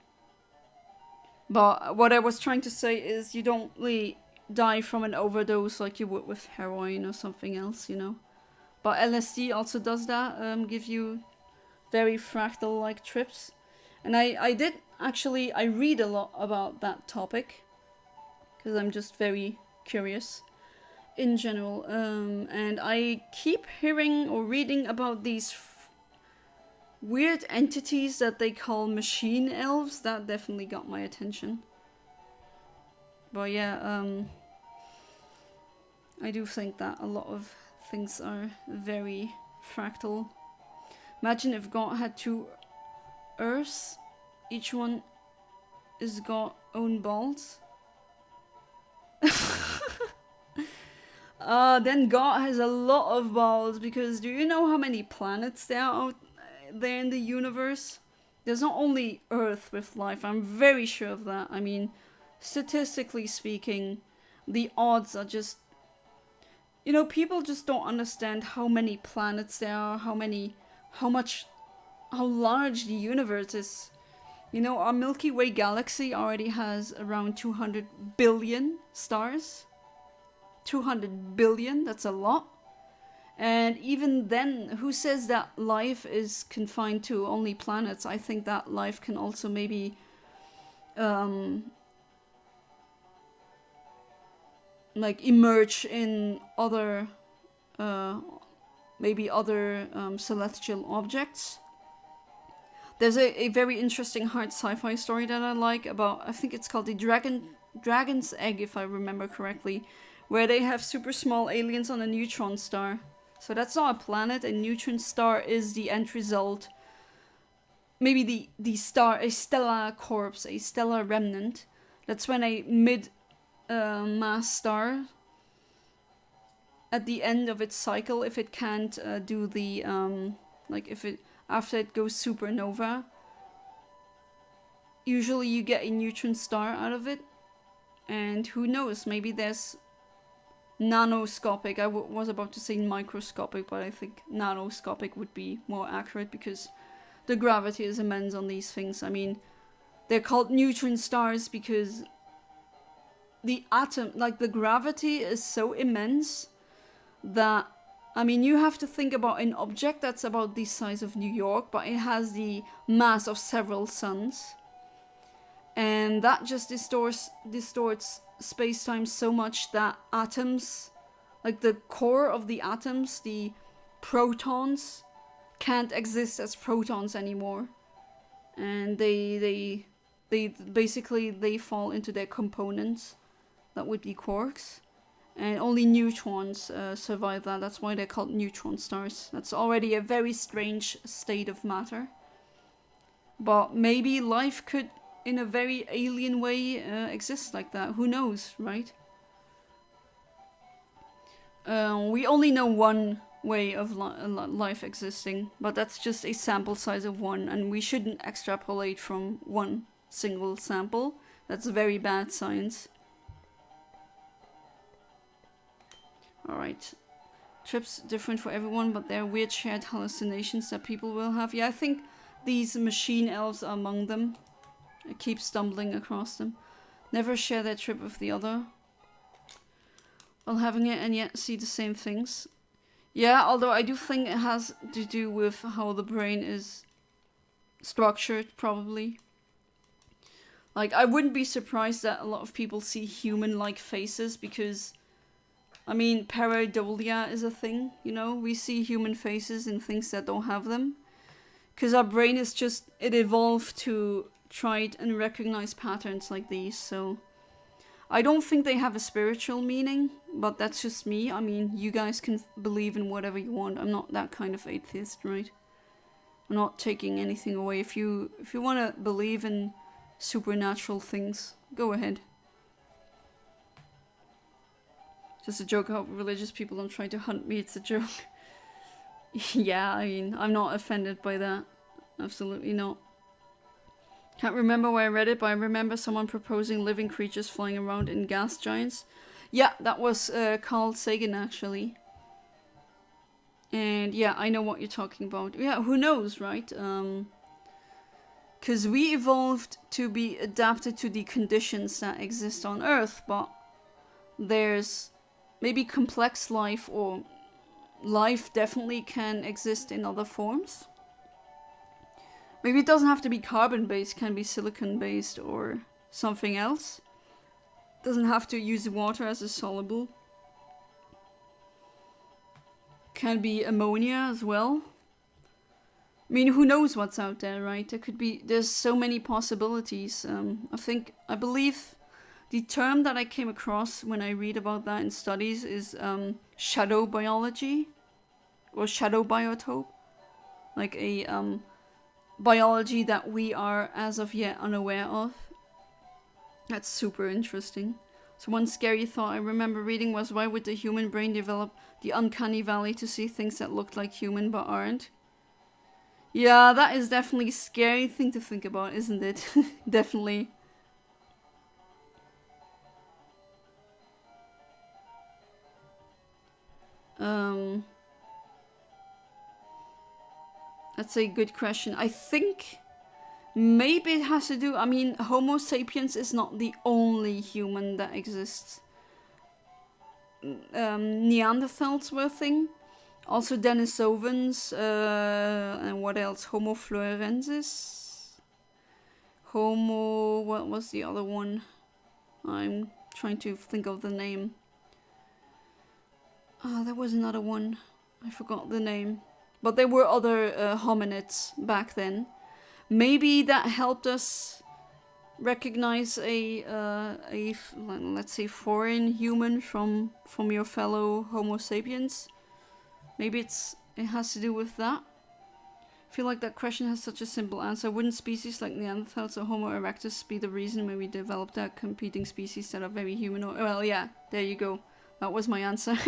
But what I was trying to say is you don't really die from an overdose like you would with heroin or something else, you know. But LSD also does that, give you very fractal-like trips. And I did actually, I read a lot about that topic, because I'm just very curious in general. And I keep hearing or reading about these weird entities that they call machine elves. That definitely got my attention. But yeah, I do think that a lot of things are very fractal. Imagine if God had 2 Earths, each one is got own balls. Then God has a lot of balls, because do you know how many planets there are out there in the universe? There's not only Earth with life, I'm very sure of that. I mean, statistically speaking, the odds are just, you know, people just don't understand how many planets there are, how large the universe is. You know, our Milky Way galaxy already has around 200 billion stars. 200 billion, that's a lot. And even then, who says that life is confined to only planets? I think that life can also maybe like emerge in other maybe other celestial objects. There's a very interesting hard sci-fi story that I like about, I think it's called the Dragon's Egg, if I remember correctly, where they have super small aliens on a neutron star. So that's not a planet. A neutron star is the end result. Maybe the star, a stellar corpse, a stellar remnant. That's when a mid-mass star, at the end of its cycle, if it can't do the, like if it, after it goes supernova, usually you get a neutron star out of it. And who knows, maybe there's nanoscopic, I was about to say microscopic, but I think nanoscopic would be more accurate, because the gravity is immense on these things. I mean, they're called neutron stars because the atom, like the gravity is so immense that, I mean, you have to think about an object that's about the size of New York, but it has the mass of several suns. And that just distorts space-time so much that atoms, like the core of the atoms, the protons, can't exist as protons anymore. And they basically, they fall into their components. That would be quarks. And only neutrons survive that. That's why they're called neutron stars. That's already a very strange state of matter. But maybe life could, in a very alien way, exist like that. Who knows, right? We only know one way of life existing, but that's just a sample size of one, and we shouldn't extrapolate from one single sample. That's very bad science. Alright. Trips different for everyone, but they're weird shared hallucinations that people will have. Yeah, I think these machine elves are among them. I keep stumbling across them. Never share their trip with the other while having it, and yet see the same things. Yeah, although I do think it has to do with how the brain is structured, probably. Like, I wouldn't be surprised that a lot of people see human-like faces, because, I mean, pareidolia is a thing, you know? We see human faces in things that don't have them. Because our brain is just, it evolved to try and recognize patterns like these, so I don't think they have a spiritual meaning, but that's just me. I mean, you guys can believe in whatever you want. I'm not that kind of atheist, right? I'm not taking anything away. If you want to believe in supernatural things, go ahead. Just a joke how religious people don't try to hunt me. It's a joke. Yeah, I mean, I'm not offended by that. Absolutely not. Can't remember where I read it, but I remember someone proposing living creatures flying around in gas giants. Yeah, that was Carl Sagan, actually. And yeah, I know what you're talking about. Yeah, who knows, right? Because we evolved to be adapted to the conditions that exist on Earth, but there's maybe complex life, or life definitely can exist in other forms. Maybe it doesn't have to be carbon-based, can be silicon-based or something else. Doesn't have to use water as a soluble. Can be ammonia as well. I mean, who knows what's out there, right? There's so many possibilities. I believe the term that I came across when I read about that in studies is shadow biology or shadow biotope. Like a biology that we are as of yet unaware of. That's super interesting. So one scary thought I remember reading was, why would the human brain develop the uncanny valley to see things that look like human but aren't? Yeah, that is definitely a scary thing to think about, isn't it? Definitely. That's a good question. I think maybe it has to do... I mean, Homo sapiens is not the only human that exists. Neanderthals were a thing. Also Denisovans. And what else? Homo florensis. Homo... What was the other one? I'm trying to think of the name. There was another one. I forgot the name. But there were other hominids back then. Maybe that helped us recognize let's say foreign human from your fellow Homo sapiens. Maybe it has to do with that. I feel like that question has such a simple answer. Wouldn't species like Neanderthals or Homo erectus be the reason when we developed that competing species that are very humanoid? Well, yeah, there you go. That was my answer.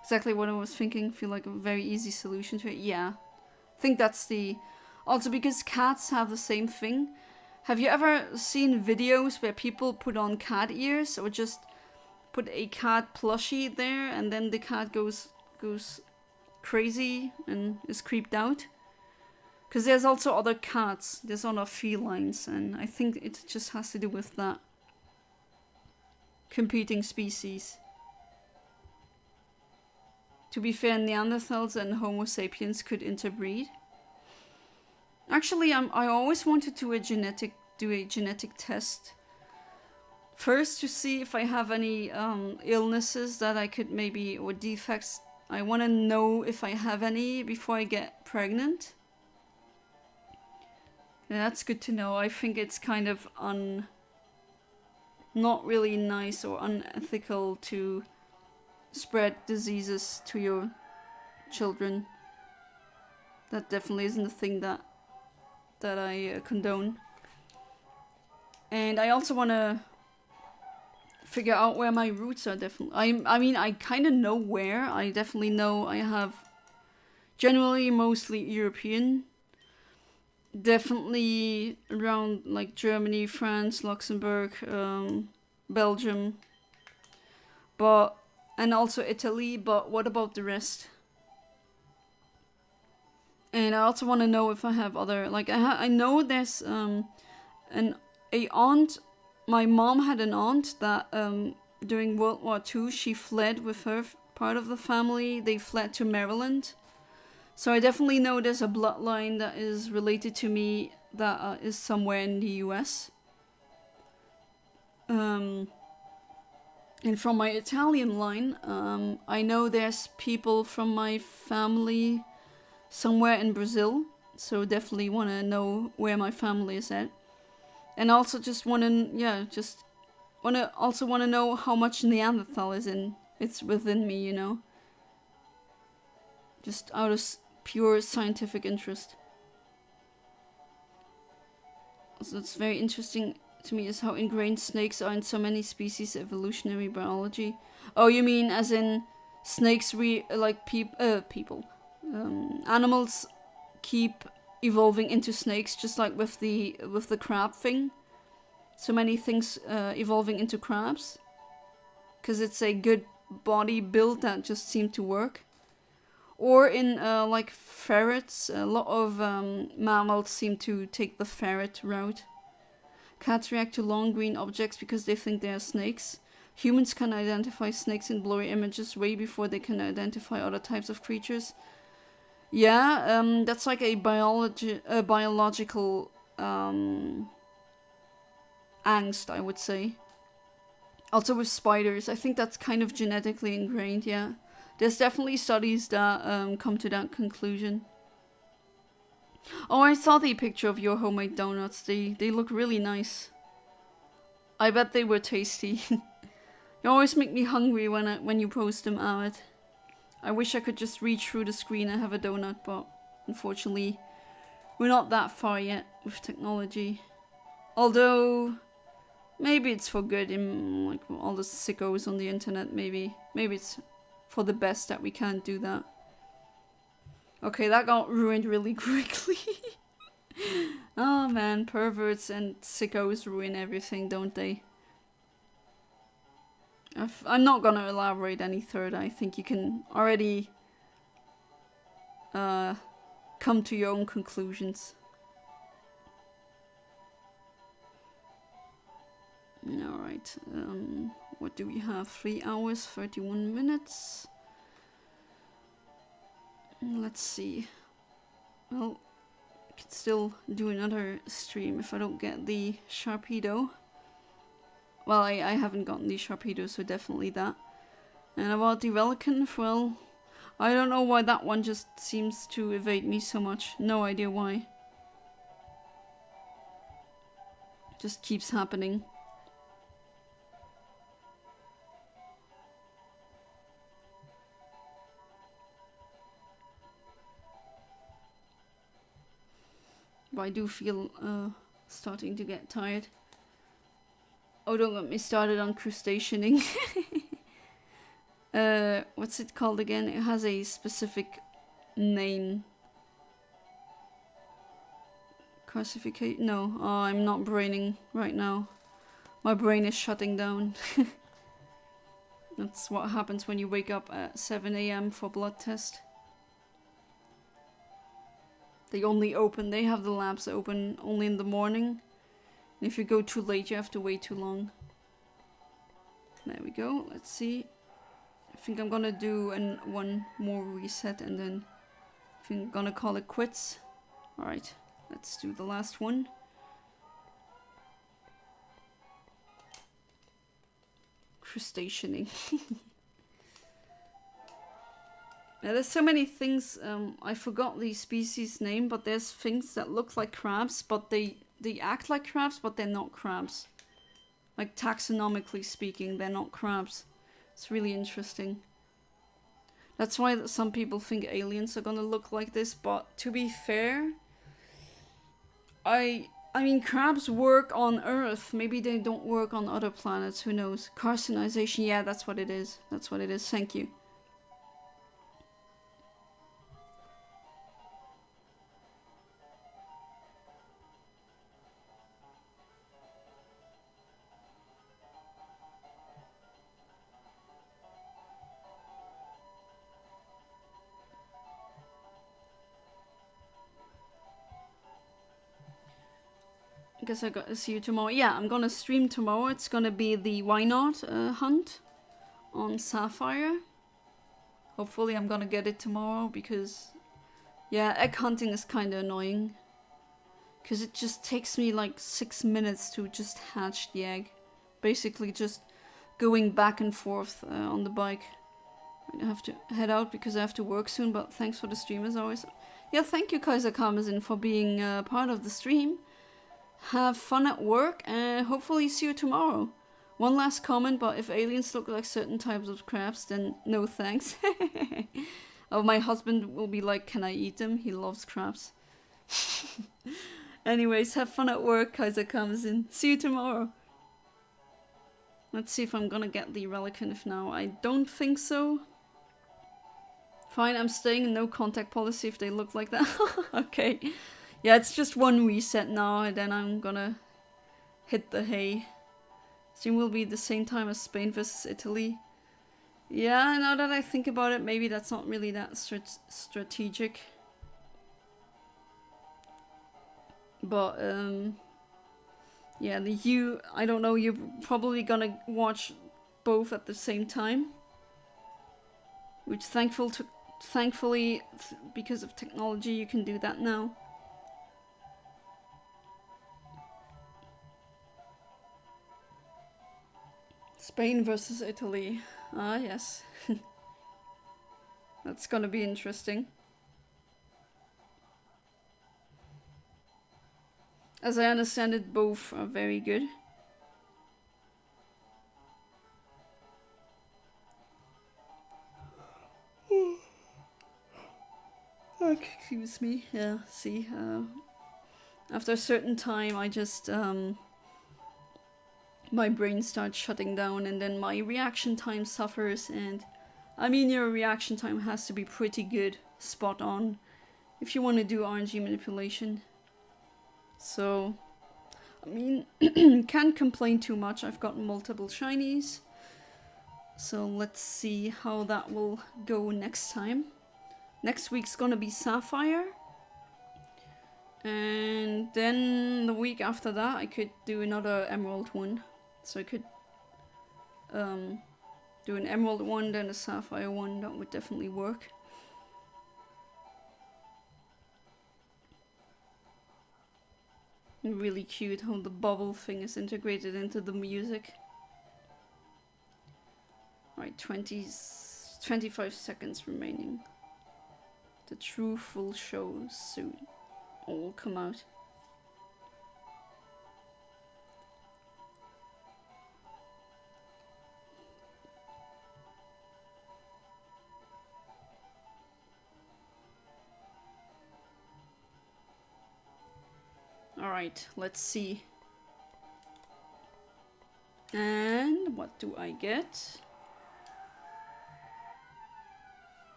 Exactly what I was thinking. Feel like a very easy solution to it. Yeah. I think that's the... Also because cats have the same thing. Have you ever seen videos where people put on cat ears or just put a cat plushie there and then the cat goes crazy and is creeped out? Because there's also other cats. There's other felines, and I think it just has to do with that. Competing species. To be fair, Neanderthals and Homo sapiens could interbreed. Actually, I always wanted to do a genetic test. First, to see if I have any illnesses that I could maybe, or defects. I want to know if I have any before I get pregnant. Yeah, that's good to know. I think it's kind of not really nice or unethical to spread diseases to your children. That definitely isn't a thing that I condone. And I also want to figure out where my roots are. Definitely, I mean, I kind of know where. I definitely know I have generally mostly European. Definitely around like Germany, France, Luxembourg, Belgium, and also Italy. But what about the rest? And I also want to know if I have other, like I know there's a aunt. My mom had an aunt that during World War II she fled with her part of the family. They fled to Maryland. So I definitely know there's a bloodline that is related to me that is somewhere in the US. And from my Italian line, I know there's people from my family somewhere in Brazil. So definitely want to know where my family is at. And also just want to, just Also wanna know how much Neanderthal it's within me, you know. Just out of pure scientific interest. Also, it's very interesting to me is how ingrained snakes are in so many species' evolutionary biology. Oh, you mean as in snakes people. Animals keep evolving into snakes, just like with the crab thing. So many things evolving into crabs, because it's a good body build that just seemed to work. Or in like ferrets, a lot of mammals seem to take the ferret route. Cats react to long green objects because they think they are snakes. Humans can identify snakes in blurry images way before they can identify other types of creatures. Yeah, that's like a biological angst, I would say. Also with spiders, I think that's kind of genetically ingrained, yeah. There's definitely studies that come to that conclusion. Oh, I saw the picture of your homemade donuts. They look really nice. I bet they were tasty. You always make me hungry when you post them, Ahmed. I wish I could just reach through the screen and have a donut, but unfortunately, we're not that far yet with technology. Although, maybe it's for good in like all the sickos on the internet. Maybe it's for the best that we can't do that. Okay, that got ruined really quickly. Oh man, perverts and sickos ruin everything, don't they? I'm not gonna elaborate any further. I think you can already come to your own conclusions. Alright, what do we have? 3 hours, 31 minutes. Let's see. Well, I could still do another stream if I don't get the Sharpedo. Well, I haven't gotten the Sharpedo, so definitely that. And about the Relican, well, I don't know why that one just seems to evade me so much. No idea why. Just keeps happening. But I do feel starting to get tired. Oh, don't get me started on crustaceaning. What's it called again? It has a specific name. Classification? No, I'm not braining right now. My brain is shutting down. That's what happens when you wake up at 7 AM for blood test. They have the labs open only in the morning. And if you go too late, you have to wait too long. There we go. Let's see. I think I'm gonna do one more reset and then I think I'm gonna call it quits. Alright, let's do the last one. Crustaceaning. Yeah, there's so many things. I forgot the species name, but there's things that look like crabs, but they act like crabs, but they're not crabs. Like taxonomically speaking, they're not crabs. It's really interesting. That's why some people think aliens are gonna look like this, but to be fair, I mean crabs work on Earth. Maybe they don't work on other planets, who knows? Carcinization, yeah, that's what it is. That's what it is, thank you. Guess I got to see you tomorrow. Yeah, I'm gonna stream tomorrow. It's gonna be the Why Not hunt on Sapphire. Hopefully I'm gonna get it tomorrow because, yeah, egg hunting is kind of annoying. Because it just takes me like 6 minutes to just hatch the egg. Basically just going back and forth on the bike. I have to head out because I have to work soon, but thanks for the stream as always. Yeah, thank you Kaiser Karmazin for being part of the stream. Have fun at work and hopefully see you tomorrow. One last comment, but if aliens look like certain types of crabs, then no thanks. Oh, my husband will be like, can I eat them? He loves crabs. Anyways, have fun at work, Kaiser comes in. See you tomorrow. Let's see if I'm gonna get the Relicanth now. I don't think so. Fine, I'm staying in no contact policy if they look like that. Okay. Yeah, it's just one reset now, and then I'm gonna hit the hay. Soon will be the same time as Spain versus Italy. Yeah, now that I think about it, maybe that's not really that strategic. But, yeah, I don't know, you're probably gonna watch both at the same time. Which thankfully, because of technology, you can do that now. Spain versus Italy. Ah, yes. That's gonna be interesting. As I understand it, both are very good. Excuse me. Yeah, see, after a certain time I just, my brain starts shutting down and then my reaction time suffers, and I mean your reaction time has to be pretty good, spot on, if you want to do RNG manipulation. So, I mean, can't complain too much. I've got multiple shinies. So let's see how that will go next time. Next week's gonna be Sapphire. And then the week after that I could do another Emerald one. So I could do an Emerald one, then a Sapphire one. That would definitely work. Really cute how the bubble thing is integrated into the music. Right, 25 seconds remaining. The true full show soon will come out. Alright, let's see. And what do I get?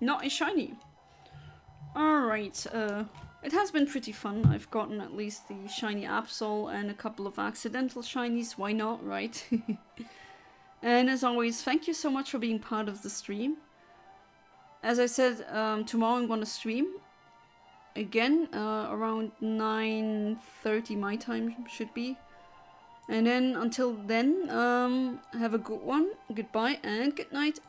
Not a shiny. Alright, it has been pretty fun. I've gotten at least the shiny Absol and a couple of accidental shinies. Why not, right? And as always, thank you so much for being part of the stream. As I said, tomorrow I'm gonna stream again, around 9:30 my time should be. And then until then, have a good one, goodbye and good night.